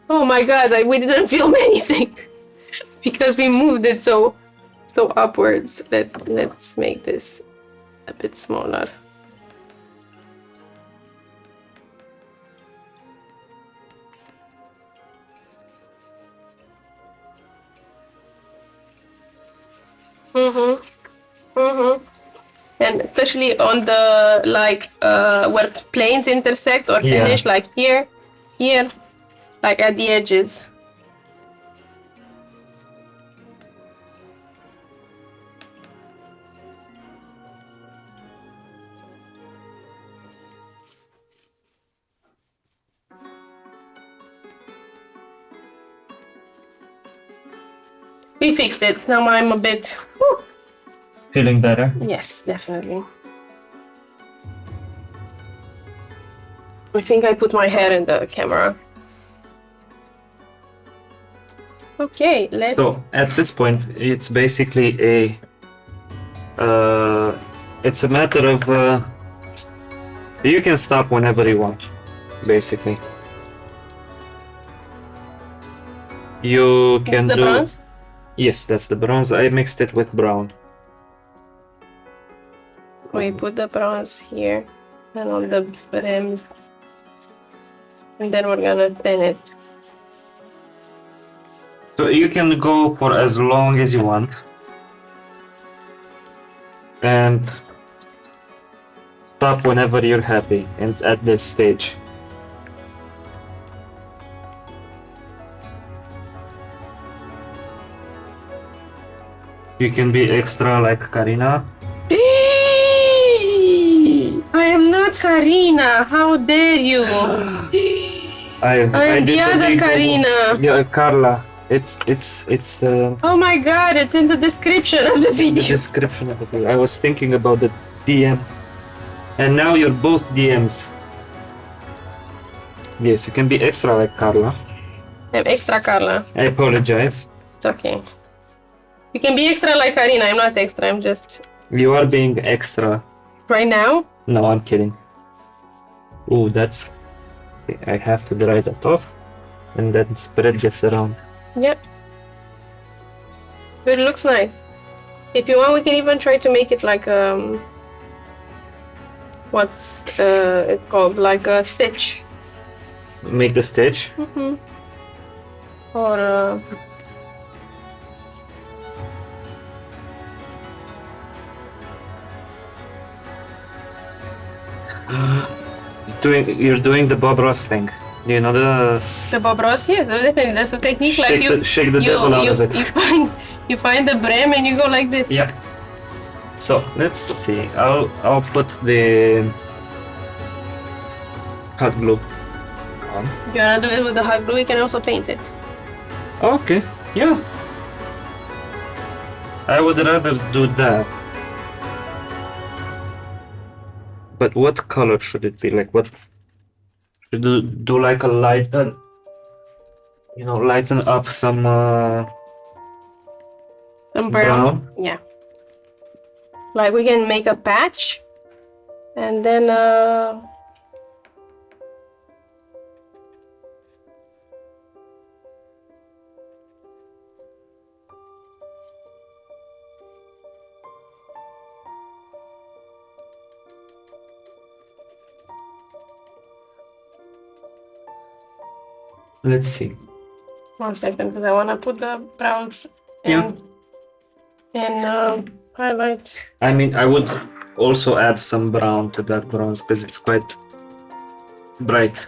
Oh my god, we didn't film anything because we moved it so upwards. Let's make this a bit smaller. And especially on the where planes intersect or finish, like here, like at the edges. We fixed it. Now I'm a bit... Feeling better? Yes, definitely. I think I put my hair in the camera. Okay, let's... So, at this point, it's basically a... it's a matter of... you can stop whenever you want, basically. You can do... the bronze? Yes, that's the bronze. I mixed it with brown. We put the bronze here and on the rims, and then we're gonna thin it. So you can go for as long as you want, and stop whenever you're happy and at this stage. You can be extra like Karina. I am not Karina. How dare you? I am the other Karina. Yeah, Karla. It's. Oh my God! It's in the description of the video. The description of the video. I was thinking about the DM, and now you're both DMs. Yes, you can be extra like Karla. I'm extra Karla. I apologize. It's okay. You can be extra like Karina. I'm not extra. I'm just. You are being extra. Right now? No, I'm kidding. Ooh, that's... I have to dry that off and then spread this around. Yep. It looks nice. If you want, we can even try to make it like what's it called? Like a stitch. Make the stitch? Mm-hmm. Or You're doing the Bob Ross thing. Do you know the Bob Ross? Yes, definitely. That's a technique. Shake the devil out of it. You find the brim and you go like this. Yeah. So let's see. I'll put the hot glue on. If you wanna do it with the hot glue, you can also paint it. Okay. Yeah. I would rather do that. But what color should it be? Like what? Should you do like a light, lighten up some brown? Yeah. Like we can make a patch, and then let's see. 1 second, because I want to put the browns and highlight. I mean, I would also add some brown to that bronze because it's quite bright.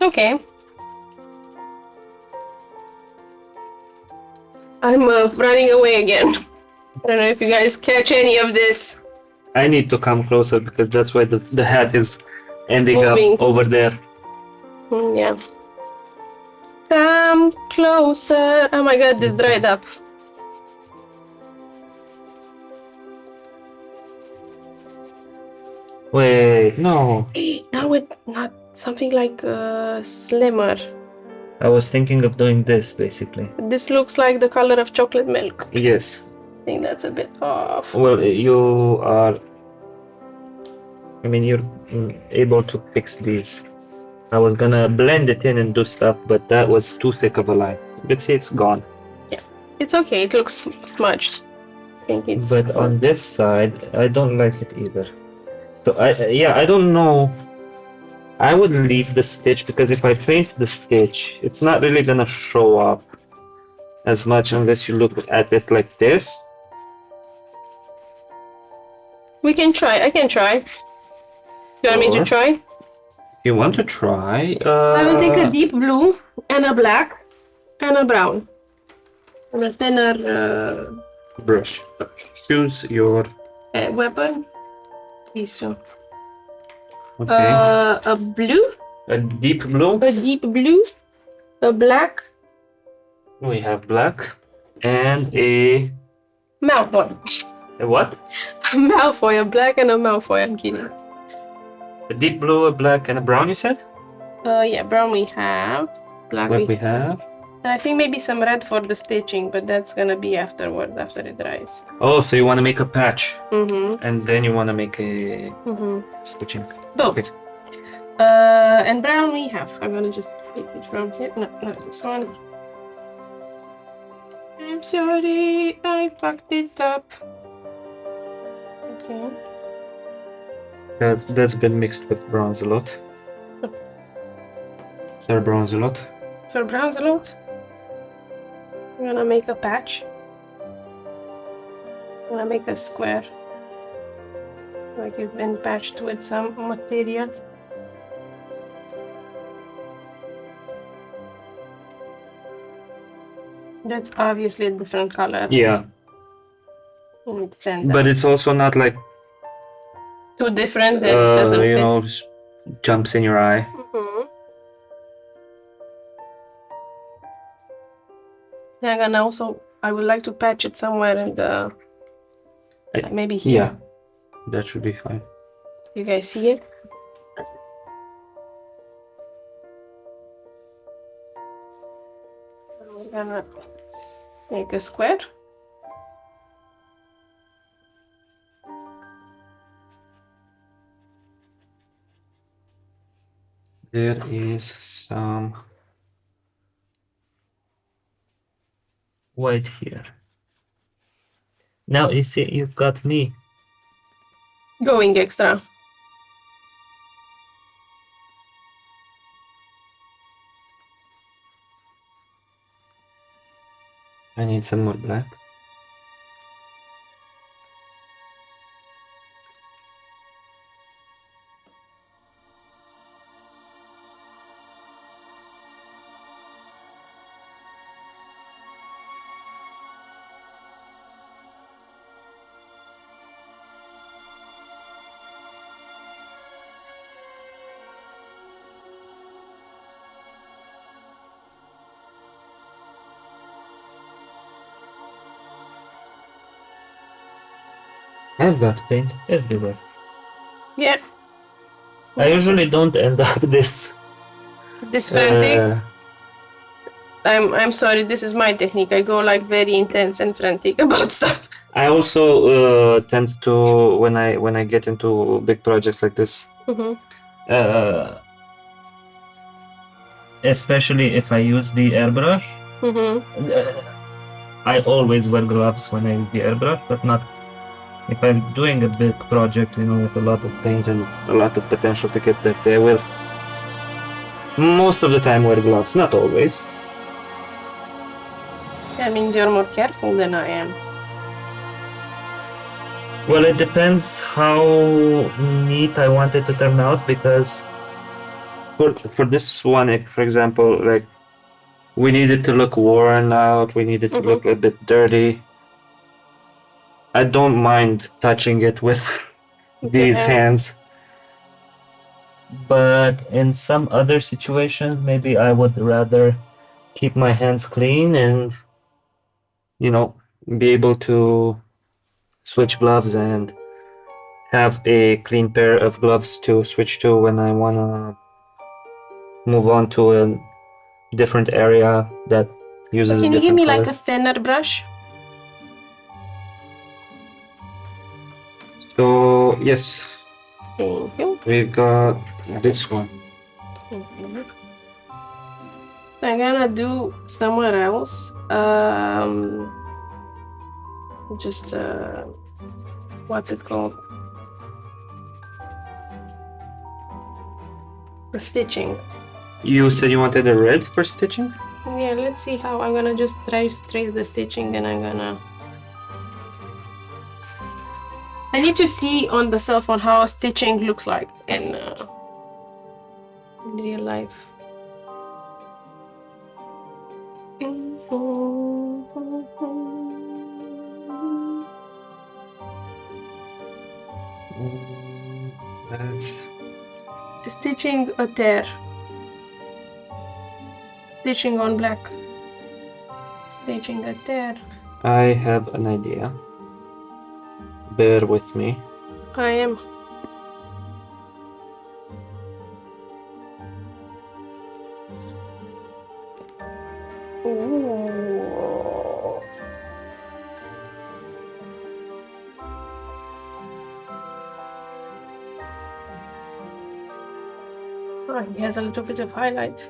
Okay. I'm running away again. I don't know if you guys catch any of this. I need to come closer because that's why the hat is ending moving up over there. Yeah. Come closer. Oh my God, this dried up. Wait, no. Now it not something like slimmer. I was thinking of doing this basically. This looks like the color of chocolate milk. Yes. I think that's a bit off. Well, you are. I mean, you're able to fix these. I was gonna blend it in and do stuff, but that was too thick of a line. You can see it's gone. Yeah, it's okay. It looks smudged. I think it's. But on this side, I don't like it either. So I don't know. I would leave the stitch because if I paint the stitch, it's not really gonna show up as much unless you look at it like this. We can try. I can try. You want me to try? You want to try? I will take a deep blue and a black and a brown. And a thinner brush. Choose your weapon. Isso. Okay. A blue. A deep blue. A deep blue. A black. We have black and a Malfoy. a what? A Malfoy. A black and a Malfoy. I'm kidding. A deep blue, a black, and a brown. You said? Yeah, brown we have. Black we have. And I think maybe some red for the stitching, but that's gonna be afterward, after it dries. Oh, so you want to make a patch, Mm-hmm. and then you want to make a Mm-hmm. stitching. Both. Okay. And brown we have. I'm gonna just take it from here. No, not this one. I'm sorry, I fucked it up. Okay. That's been mixed with bronze a lot. Sir bronze a lot. So brown's a lot. I'm gonna make a patch. I'm gonna make a square. Like it's been patched with some material. That's obviously a different color. Yeah, And it stands but out. it's also not like Too different that it doesn't you fit. know, jumps in your eye. Mhm. Yeah, I'm gonna also. I would like to patch it somewhere in the. Like maybe here. Yeah, that should be fine. You guys see it? I'm gonna make a square. There is some white here. Now you see, you've got me. Going extra. I need some more black. I've got paint everywhere. Yeah. I usually don't end up this. This frantic. I'm sorry. This is my technique. I go like very intense and frantic about stuff. I also tend to when I get into big projects like this, Mhm. especially if I use the airbrush. Mhm. I always wear gloves when I use the airbrush, but not if I'm doing a big project, you know, with a lot of paint and a lot of potential to get dirty. I will most of the time wear gloves, not always. That means you're more careful than I am. Well, it depends how neat I want it to turn out, because for this one, for example, like we need it to look worn out, we need it to look a bit dirty. I don't mind touching it with these hands. But in some other situations, maybe I would rather keep my hands clean and, you know, be able to switch gloves and have a clean pair of gloves to switch to when I want to move on to a different area that uses Can a you give different me color. like a thinner brush? So, yes, Thank you. we've got this one. Mhm. So I'm gonna do somewhere else. Just what's it called? The stitching. You said you wanted a red for stitching? Yeah, let's see how I'm gonna just trace the stitching, and I'm gonna. I need to see on the cell phone how stitching looks like in real life. That's Stitching a tear. Stitching on black. Stitching a tear. I have an idea. Bear with me. I am. Ooh. Oh, he has a little bit of highlight.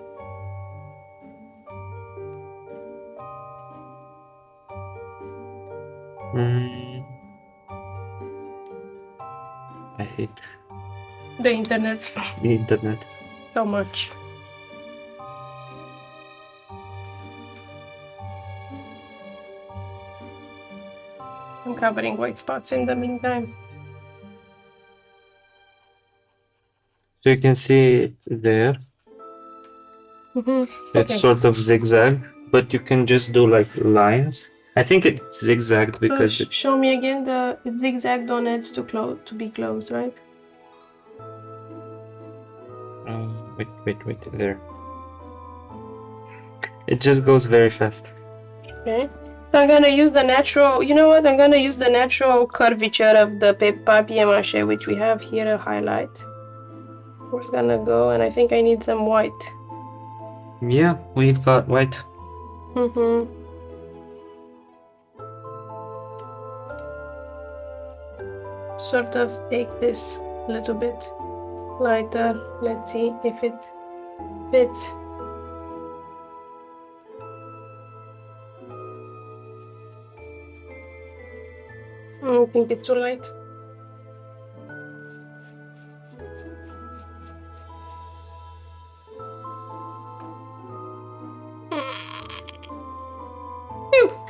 I hate The internet the internet. so much. I'm covering white spots in the meantime. So you can see there, it's Okay. sort of zigzag, but you can just do like lines. I think it's zigzagged because it, Show me again the it zigzagged on it to be closed, right? wait, there. It just goes very fast. Okay. So I'm gonna use the natural. You know what? I'm gonna use the natural curvature of the papier-mâché, which we have here a highlight. We're just gonna go, and I think I need some white. Yeah, we've got white. Sort of take this a little bit lighter. Let's see if it fits. I think it's too light. Phew.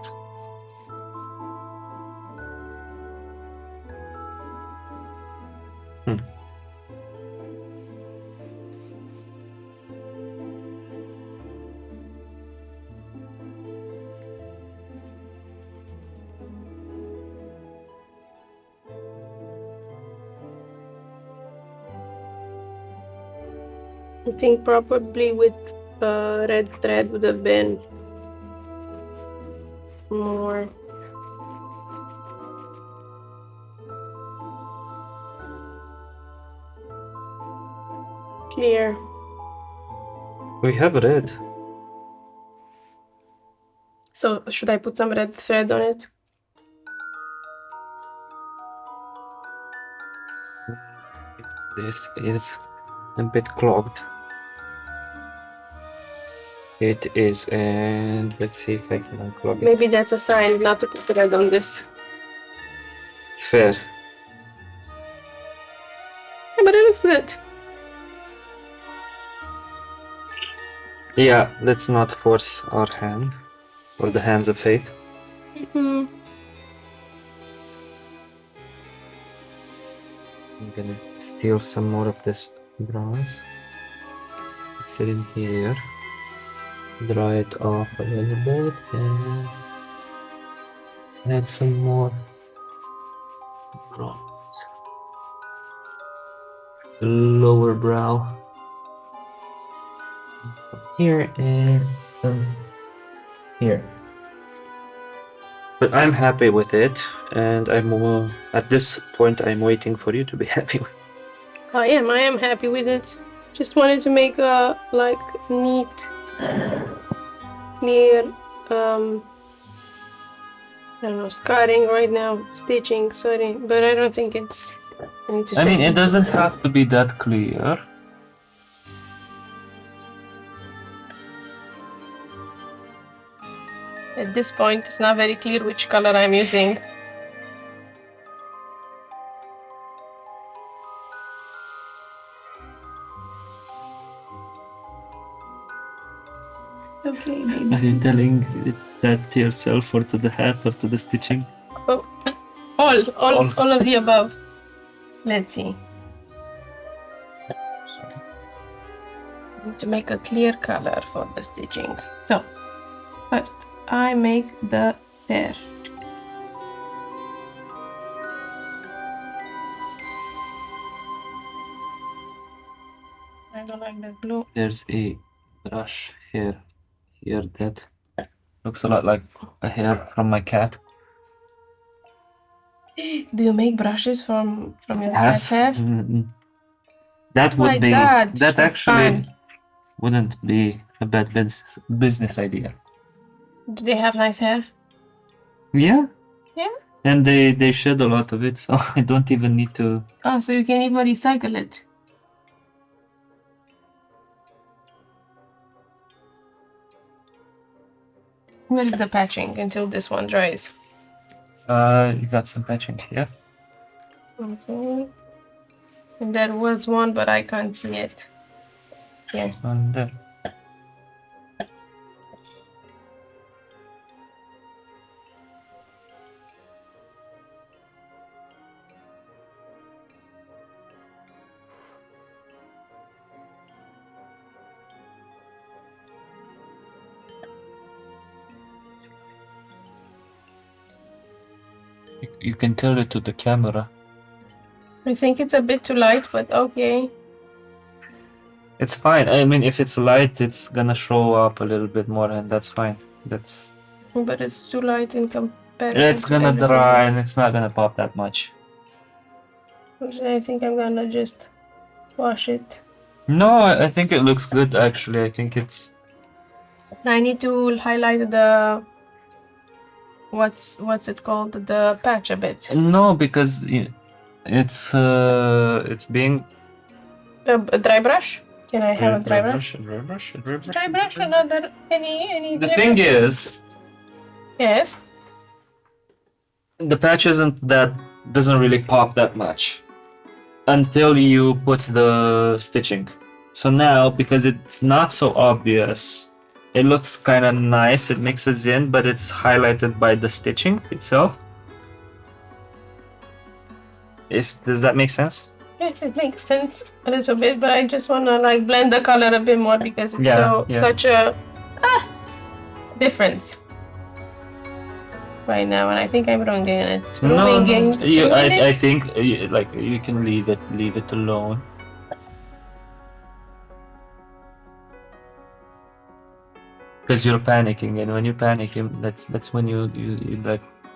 I think probably with red thread would have been more. Clear. We have red. So should I put some red thread on it? This is a bit clogged. It is, and let's see if I can unclog it. Maybe that's a sign not to put red on this. Fair. Yeah, but it looks good. Yeah, let's not force our hand or the hands of fate. Mm-hmm. I'm gonna steal some more of this bronze. Mix it in here. Dry it off a little bit and add some more bronze. The lower brow. Here and here. But I'm happy with it, and I'm at this point I'm waiting for you to be happy with it. I am happy with it. Just wanted to make a like neat, clear I don't know, scarring right now, stitching, sorry, but I don't think it's I need to I mean, say it doesn't have to be that clear. at this point it's not very clear which color I'm using. Okay, maybe. Are you telling that to yourself or to the hat or to the stitching? Oh, All of the above. Let's see. To make a clear color for the stitching. So, first I make the tear. I don't like that blue. There's a brush here that looks a lot like a hair from my cat. Do you make brushes from your cat's hair? That would be God, that actually Ștefan. wouldn't be a bad business idea. Do they have nice hair? Yeah. Yeah. And they shed a lot of it, so I don't even need to. Oh, so you can even recycle it. Where's the patching until this one dries? You got some patching here. Okay. And there was one, but I can't see it. Here. And there. You can tell it to the camera. I think it's a bit too light, but okay. It's fine. I mean, if it's light, it's gonna show up a little bit more, and that's fine. That's. But it's too light in comparison. It's to gonna everything dry, else. and it's not gonna pop that much. I think I'm gonna just wash it. No, I think it looks good. Actually, I think it's. I need to highlight the what's it called, the patch a bit. No, because it's being. A dry brush? Can I have a dry brush? Dry brush. Dry brush, another any. The dry thing brush? is, Yes. the patch doesn't really pop that much until you put the stitching. So now, because it's not so obvious, it looks kind of nice. It mixes in, but it's highlighted by the stitching itself. Does that make sense? Yes, it makes sense a little bit, but I just wanna like blend the color a bit more because it's such a difference right now, and I think I'm wrong in it. I think like you can leave it alone. Because you're panicking, and when you're panicking, that's when you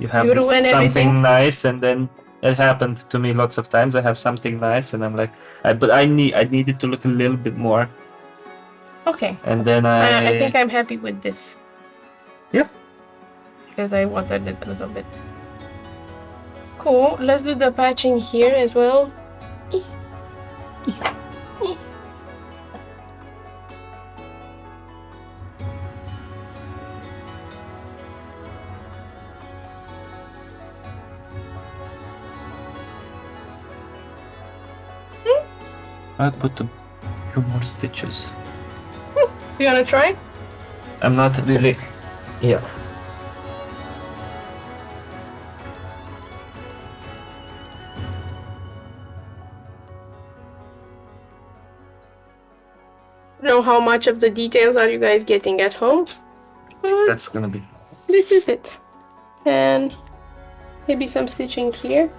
have You this ruin something everything. nice, and then it happened to me lots of times. I have something nice, and I'm like, but I need it to look a little bit more, Okay. and then I think I'm happy with this. Yep. Because I watered it a little bit. Cool. Let's do the patching here as well. I put a few more stitches. You wanna try? I'm not really. Yeah. Know how much of the details are you guys getting at home? That's gonna be. This is it. And maybe some stitching here.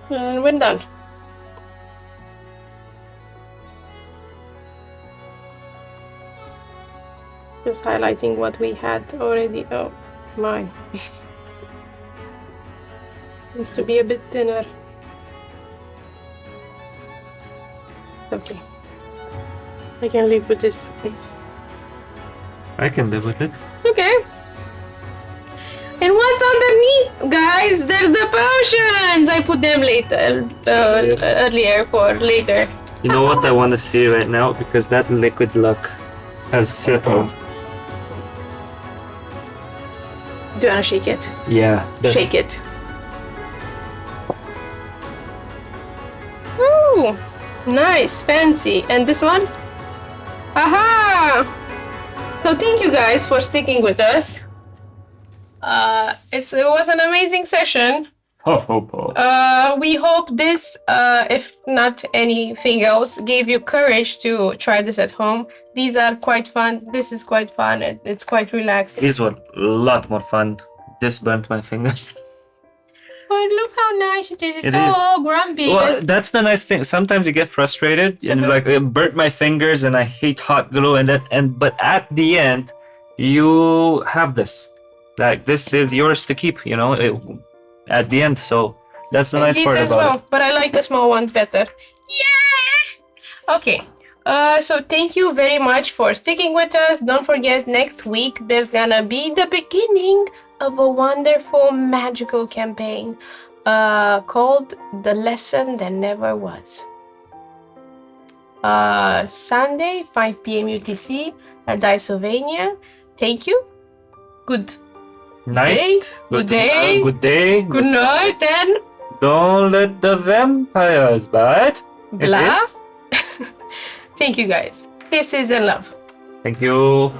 And we're done. Just highlighting what we had already. Oh my. Needs to be a bit thinner. It's okay. I can live with this. I can live with it. Okay. And what's underneath, guys? There's the potions! I put them later, earlier for later. You know what I want to see right now? Because that liquid luck has settled. Do you wanna shake it? Yeah. Shake it. Ooh! Nice, fancy. And this one? Aha! So thank you guys for sticking with us. It was an amazing session. Ho, ho, ho. We hope this, if not anything else, gave you courage to try this at home. These are quite fun. This is quite fun. It's quite relaxing. These were a lot more fun. This burnt my fingers. But look how nice it is. It's It is. all grumpy. Well, that's the nice thing. Sometimes you get frustrated and you're like, it burnt my fingers and I hate hot glue but at the end, you have this. Like, this is yours to keep, at the end. So that's the nice part as about well, it. but I like the small ones better. Yeah. Okay. So thank you very much for sticking with us. Don't forget, next week there's gonna be the beginning of a wonderful magical campaign called The Lesson That Never Was. Sunday, 5 p.m. UTC at Dicesylvania. Thank you. Good Night. Good day. Good day. Good night, and Don't let the vampires bite. blah. Thank you, guys. Kisses and love. Thank you.